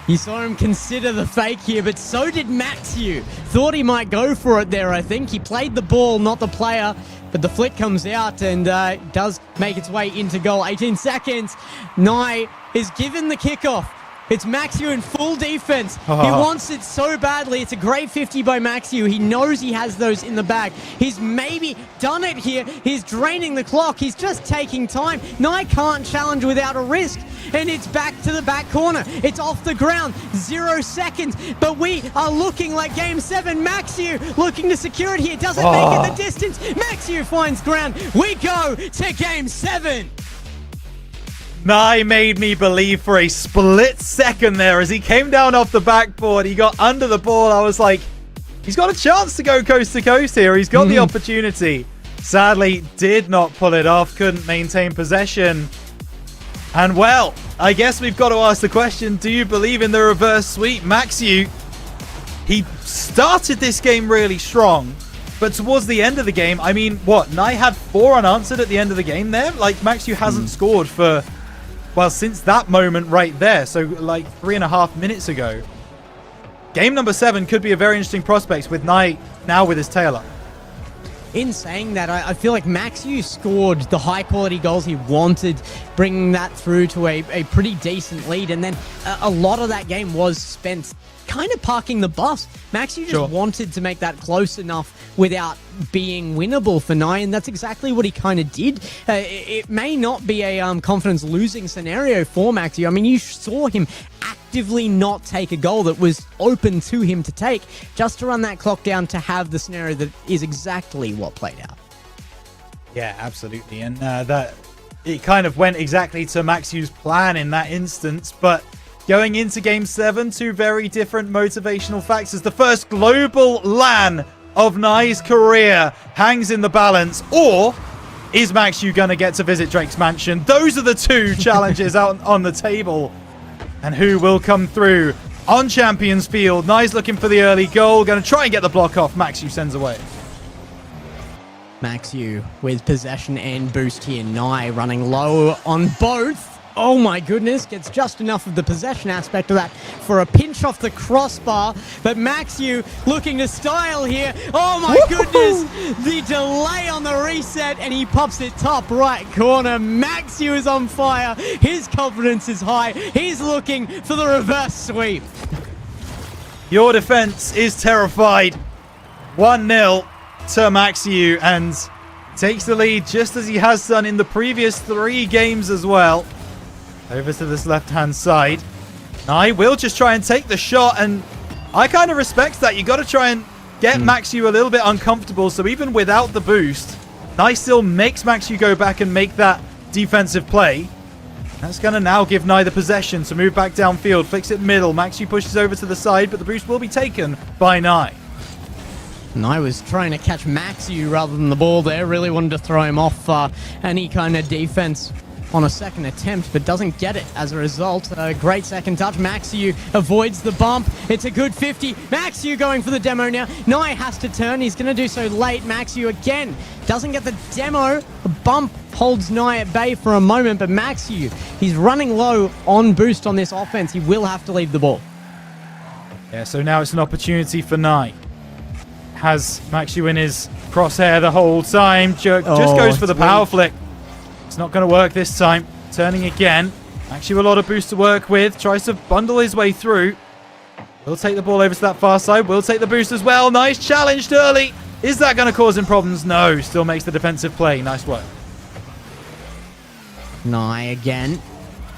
S2: You saw him consider the fake here, but so did Maxiu. Thought he might go for it there, I think. He played the ball, not the player. But the flick comes out and does make its way into goal. 18 seconds. Nye is given the kickoff. It's Maxiu in full defense. He wants it so badly. It's a great 50 by Maxiu. He knows he has those in the bag. He's maybe done it here. He's draining the clock. He's just taking time. Nye can't challenge without a risk. And it's back to the back corner. It's off the ground. 0 seconds. But we are looking like Game 7. Maxiu looking to secure it here. Doesn't make it the distance. Maxiu finds ground. We go to Game 7.
S6: Nye made me believe for a split second there as he came down off the backboard. He got under the ball. I was like, he's got a chance to go coast to coast here. He's got the opportunity. Sadly, did not pull it off. Couldn't maintain possession. And well, I guess we've got to ask the question, do you believe in the reverse sweep? Maxiu, he started this game really strong. But towards the end of the game, I mean, what? Nye had 4 unanswered at the end of the game there? Like, Maxiu hasn't scored for... well, since that moment right there, so like 3.5 minutes ago. Game number 7 could be a very interesting prospect with Nye now with his tail up.
S2: In saying that, I feel like Maxiu scored the high-quality goals he wanted, bringing that through to a pretty decent lead. And then a lot of that game was spent kind of parking the bus. Maxiu just wanted to make that close enough without being winnable for Nye, and that's exactly what he kind of did. It may not be a confidence-losing scenario for Maxiu. I mean, you saw him actively not take a goal that was open to him to take, just to run that clock down to have the scenario that is exactly what played out.
S6: Yeah, absolutely. And that it kind of went exactly to Maxiu's plan in that instance, but going into Game 7, 2 very different motivational factors. The first global LAN of Nye's career hangs in the balance, or is Maxiu going to get to visit Drake's mansion? Those are the 2 challenges out on the table. And who will come through on Champions Field? Nye's looking for the early goal. Going to try and get the block off. Maxiu sends away.
S2: Maxiu with possession and boost here. Nye running low on both. Oh my goodness, gets just enough of the possession aspect of that for a pinch off the crossbar. But Maxiu looking to style here. Oh my goodness, the delay on the reset, and he pops it top right corner. Maxiu is on fire. His confidence is high. He's looking for the reverse sweep.
S6: Your defense is terrified. 1-0 to Maxiu, and takes the lead just as he has done in the previous 3 games as well. Over to this left-hand side. Nye will just try and take the shot, and I kind of respect that. You got to try and get Maxiu a little bit uncomfortable, so even without the boost, Nye still makes Maxiu go back and make that defensive play. That's going to now give Nye the possession to move back downfield, fix it middle. Maxiu pushes over to the side, but the boost will be taken by Nye.
S2: Nye was trying to catch Maxiu rather than the ball there. Really wanted to throw him off any kind of defense on a second attempt, but doesn't get it as a result. A great second touch. Maxiu avoids the bump. It's a good 50. Maxiu going for the demo now. Nye has to turn. He's going to do so late. Maxiu again doesn't get the demo. A bump holds Nye at bay for a moment, but Maxiu, he's running low on boost on this offense. He will have to leave the ball.
S6: Yeah, so now it's an opportunity for Nye. Has Maxiu in his crosshair the whole time. Just goes for the power flick. It's not going to work this time. Turning again. Maxiu a lot of boost to work with. Tries to bundle his way through. Will take the ball over to that far side. Will take the boost as well. Nice challenged early. Is that going to cause him problems? No. Still makes the defensive play. Nice work.
S2: Nye again.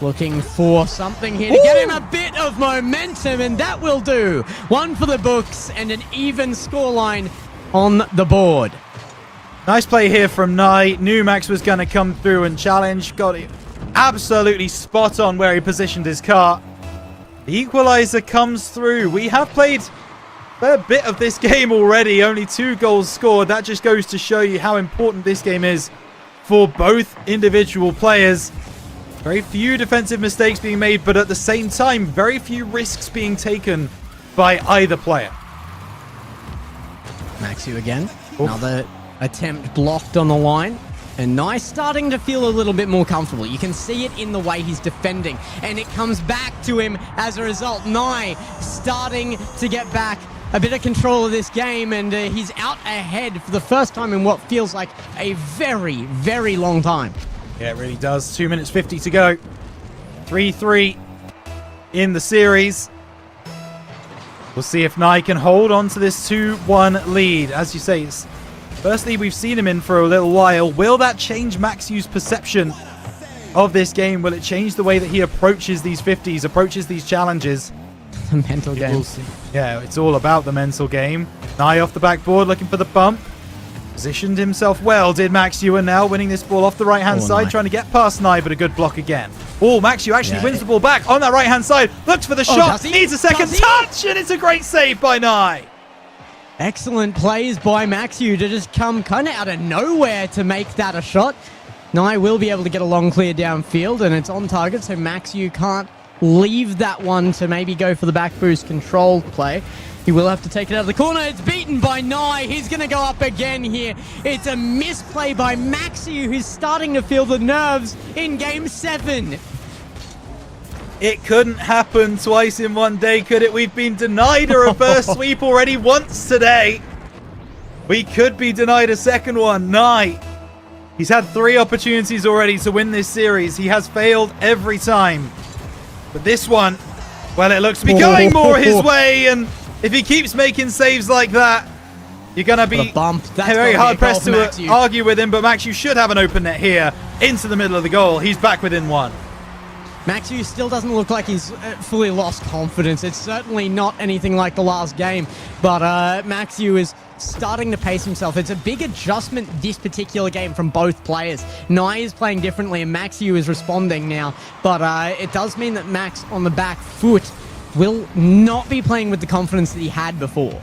S2: Looking for something here to get him a bit of momentum, and that will do. One for the books and an even scoreline on the board.
S6: Nice play here from Nye. Knew Max was going to come through and challenge. Got it absolutely spot on where he positioned his car. The equalizer comes through. We have played a bit of this game already. Only 2 goals scored. That just goes to show you how important this game is for both individual players. Very few defensive mistakes being made, but at the same time, very few risks being taken by either player.
S2: Maxu again. Another attempt blocked on the line. And Nye starting to feel a little bit more comfortable. You can see it in the way he's defending. And it comes back to him as a result. Nye starting to get back a bit of control of this game. And he's out ahead for the first time in what feels like a very, very long time.
S6: Yeah, it really does. 2 minutes 50 to go. 3-3 in the series. We'll see if Nye can hold on to this 2-1 lead. As you say, it's first lead we've seen him in for a little while. Will that change Maxu's perception of this game? Will it change the way that he approaches these 50s, approaches these challenges?
S2: The mental game.
S6: Yeah, it's all about the mental game. Nye off the backboard looking for the bump. Positioned himself well, did Maxu, and now winning this ball off the right-hand side,
S2: Nye.
S6: trying to get past Nye, but a good block again. Oh, Maxu actually wins the ball back on that right-hand side. Looks for the shot, needs a second touch, and it's a great save by Nye.
S2: Excellent plays by Maxu to just come kind of out of nowhere to make that a shot. Nye will be able to get a long clear downfield, and it's on target, so Maxu can't leave that one to maybe go for the back boost control play. He will have to take it out of the corner. It's beaten by Nye. He's going to go up again here. It's a misplay by Maxu, who's starting to feel the nerves in Game 7.
S6: It couldn't happen twice in one day, could it? We've been denied a reverse sweep already once today. We could be denied a second one. Nye. He's had 3 opportunities already to win this series. He has failed every time. But this one, well, it looks to be going more his way, and if he keeps making saves like that, you're going to be very hard-pressed to argue with him. But Maxu should have an open net here into the middle of the goal. He's back within 1.
S2: Maxu still doesn't look like he's fully lost confidence. It's certainly not anything like the last game. But Maxu is starting to pace himself. It's a big adjustment this particular game from both players. Nye is playing differently and Maxu is responding now. But it does mean that Max on the back foot will not be playing with the confidence that he had before.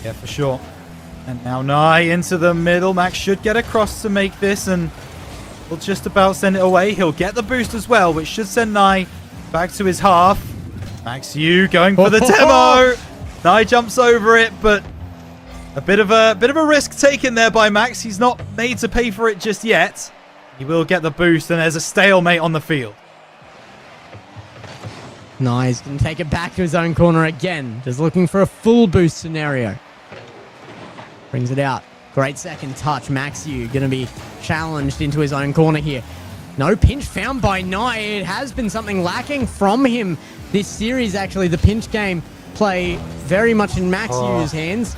S6: Yeah, for sure. And now Nye into the middle. Max should get across to make this, and will just about send it away. He'll get the boost as well, which should send Nye back to his half. Maxu going for the demo. Nye jumps over it, but a bit of a risk taken there by Max. He's not made to pay for it just yet. He will get the boost, and there's a stalemate on the field.
S2: Nye's going to take it back to his own corner again. Just looking for a full boost scenario. Brings it out. Great second touch. Maxu going to be challenged into his own corner here. No pinch found by Nye. It has been something lacking from him this series, actually. The pinch game play very much in Maxu's hands.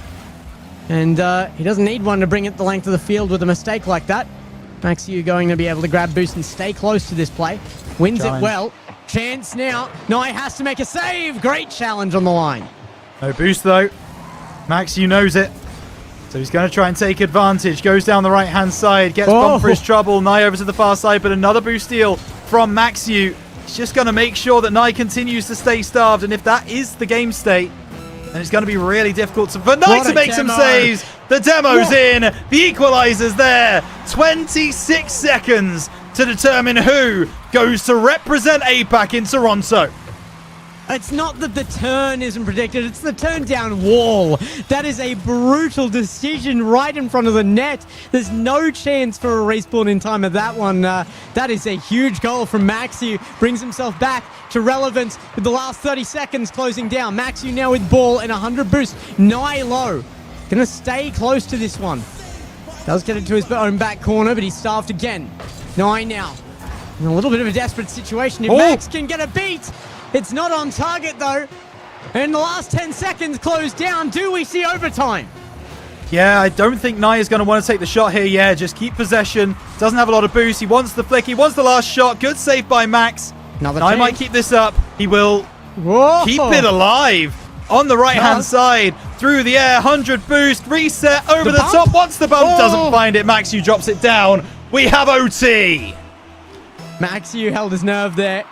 S2: And he doesn't need one to bring it the length of the field with a mistake like that. Maxu going to be able to grab boost and stay close to this play. Wins it well. Chance now. Nye has to make a save. Great challenge on the line.
S6: No boost though. Maxu knows it. So he's going to try and take advantage. Goes down the right-hand side. Gets bumped for his trouble. Nye over to the far side, but another boost steal from Maxu. He's just going to make sure that Nye continues to stay starved. And if that is the game state, then it's going to be really difficult for Nye to make some saves. The demo's in. The equalizer's there. 26 seconds to determine who goes to represent APAC in Toronto.
S2: It's not that the turn isn't predicted, it's the turn down wall. That is a brutal decision right in front of the net. There's no chance for a respawn in time of that one. That is a huge goal from Maxu. Brings himself back to relevance with the last 30 seconds closing down. Maxu now with ball and 100 boost. Nye low. Gonna stay close to this one. Does get it to his own back corner, but he's starved again. Nye now in a little bit of a desperate situation. If Max can get a beat, it's not on target though. And the last 10 seconds closed down. Do we see overtime?
S6: Yeah, I don't think Nye is going to want to take the shot here. Yeah, just keep possession. Doesn't have a lot of boost. He wants the flick. He wants the last shot. Good save by Max. Nye might keep this up. He will keep it alive. On the right-hand side, through the air, 100 boost, reset, over the top. Wants the bump, doesn't find it. Maxiu drops it down. We have OT.
S2: Maxiu held his nerve there.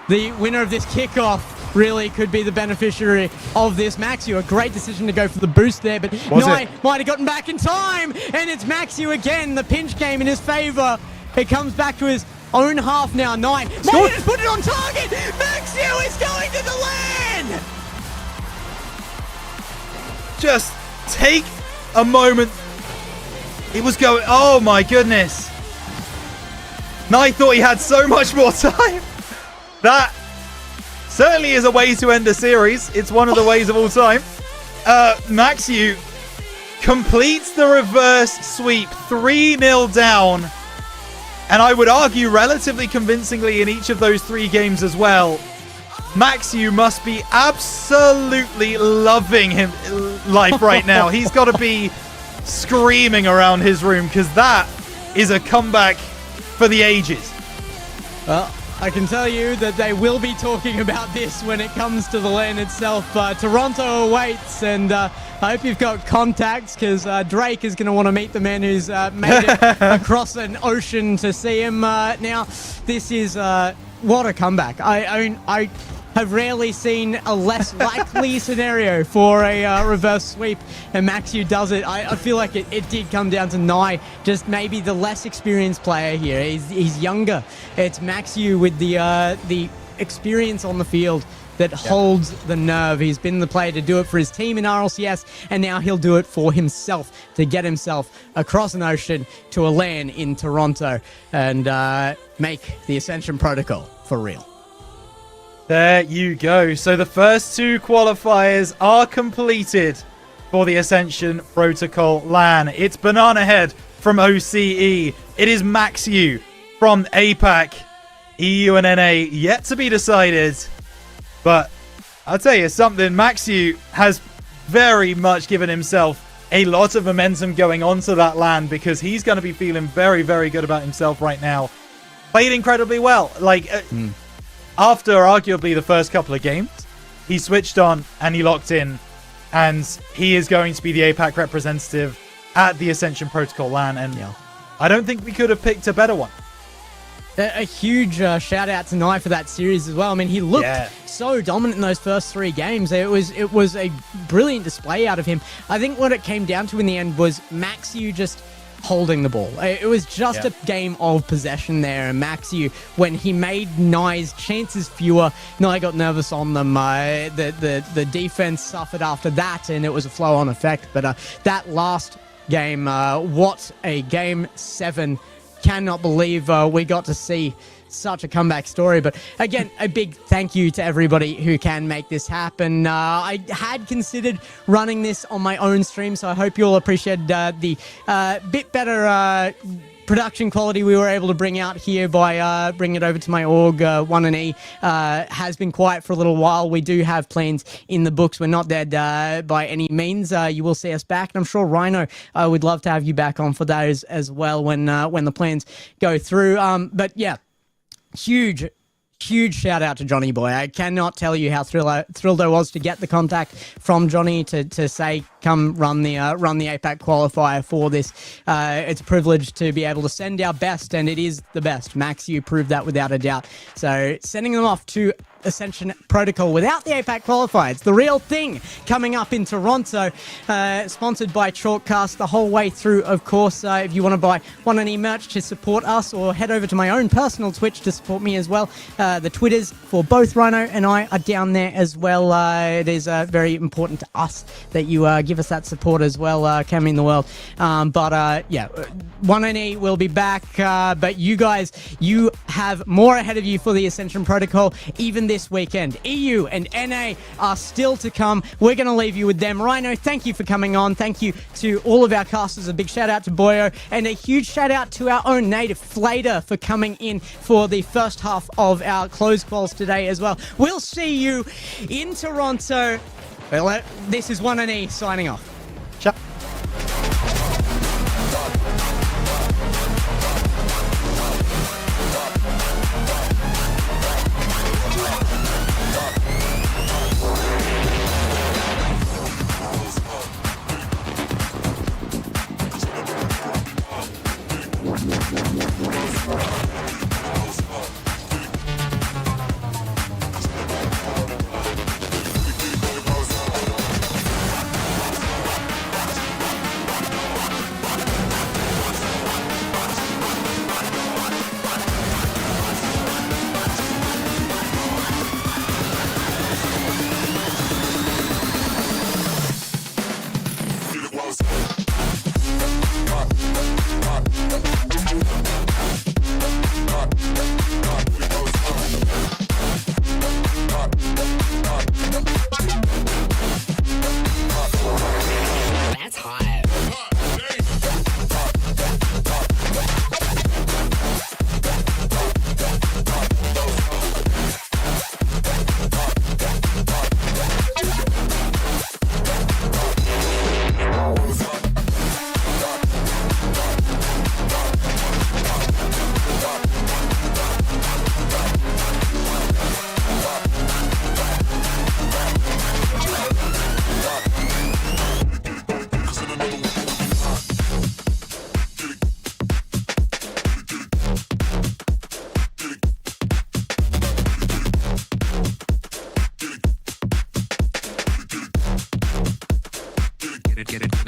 S2: The winner of this kickoff really could be the beneficiary of this. Maxiu, a great decision to go for the boost there, but Nye might have gotten back in time, and it's Maxiu again. The pinch game in his favor. It comes back to his own half now. Nye might just put it on target. Maxiu is going to the LAN.
S6: Just take a moment. It was going, oh my goodness. Nye thought he had so much more time. That certainly is a way to end a series. It's one of the ways of all time. Maxiu completes the reverse sweep, 3-0 down. And I would argue relatively convincingly in each of those 3 games as well. Maxiu must be absolutely loving life right now. He's got to be screaming around his room because that is a comeback for the ages.
S2: Well, I can tell you that they will be talking about this when it comes to the LAN itself. Toronto awaits, and I hope you've got contacts because Drake is going to want to meet the man who's made it across an ocean to see him. Now, this is what a comeback. I have rarely seen a less likely scenario for a reverse sweep, and Maxiu does it. I feel like it did come down to Nye, just maybe the less experienced player here. He's younger. It's Maxiu with the experience on the field that holds the nerve. He's been the player to do it for his team in RLCS, and now he'll do it for himself to get himself across an ocean to a LAN in Toronto and make the Ascension Protocol for real.
S6: There you go. So the first 2 qualifiers are completed for the Ascension Protocol LAN. It's Banana Head from OCE. It is Maxiu from APAC. EU and NA yet to be decided. But I'll tell you something, Maxiu has very much given himself a lot of momentum going on to that LAN because he's going to be feeling very, very good about himself right now. Played incredibly well. After arguably the first couple of games, he switched on and he locked in, and he is going to be the APAC representative at the Ascension Protocol LAN, and I don't think we could have picked a better one.
S2: A huge shout out to Nye for that series as well. I mean, he looked so dominant in those first 3 games. It was a brilliant display out of him. I think what it came down to in the end was Maxiu just holding the ball. It was just a game of possession there, and Maxiu, when he made Nye's chances fewer, Nye got nervous on them. The defense suffered after that, and it was a flow-on effect. But that last game, what a game 7. Cannot believe we got to see such a comeback story. But again, a big thank you to everybody who can make this happen. I had considered running this on my own stream, so I hope you all appreciate the bit better production quality we were able to bring out here by bringing it over to my org. 1&E has been quiet for a little while. We do have plans in the books. We're not dead by any means. You will see us back, and I'm sure Rhino would love to have you back on for those as well when the plans go through. But yeah, huge shout out to Johnny Boy. I cannot tell you how thrilled I was to get the contact from Johnny to say, come run the APAC qualifier for this. It's a privilege to be able to send our best, and it is the best. Maxiu proved that without a doubt. So sending them off to Ascension Protocol without the APAC qualifier. It's the real thing coming up in Toronto. Sponsored by Chalkcast the whole way through, of course. If you want to buy 1&E merch to support us, or head over to my own personal Twitch to support me as well. The Twitters for both Rhino and I are down there as well. It is very important to us that you give us that support as well. Can mean the world. But yeah, 1&E will be back. But you guys, you have more ahead of you for the Ascension Protocol, even this weekend. EU and NA are still to come. We're going to leave you with them. Rhino, thank you for coming on. Thank you to all of our casters. A big shout out to Boyo, and a huge shout out to our own native FlaDer for coming in for the first half of our close calls today as well. We'll see you in Toronto. Well, this is 1&E signing off.
S6: Ciao.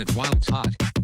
S7: it while it's hot.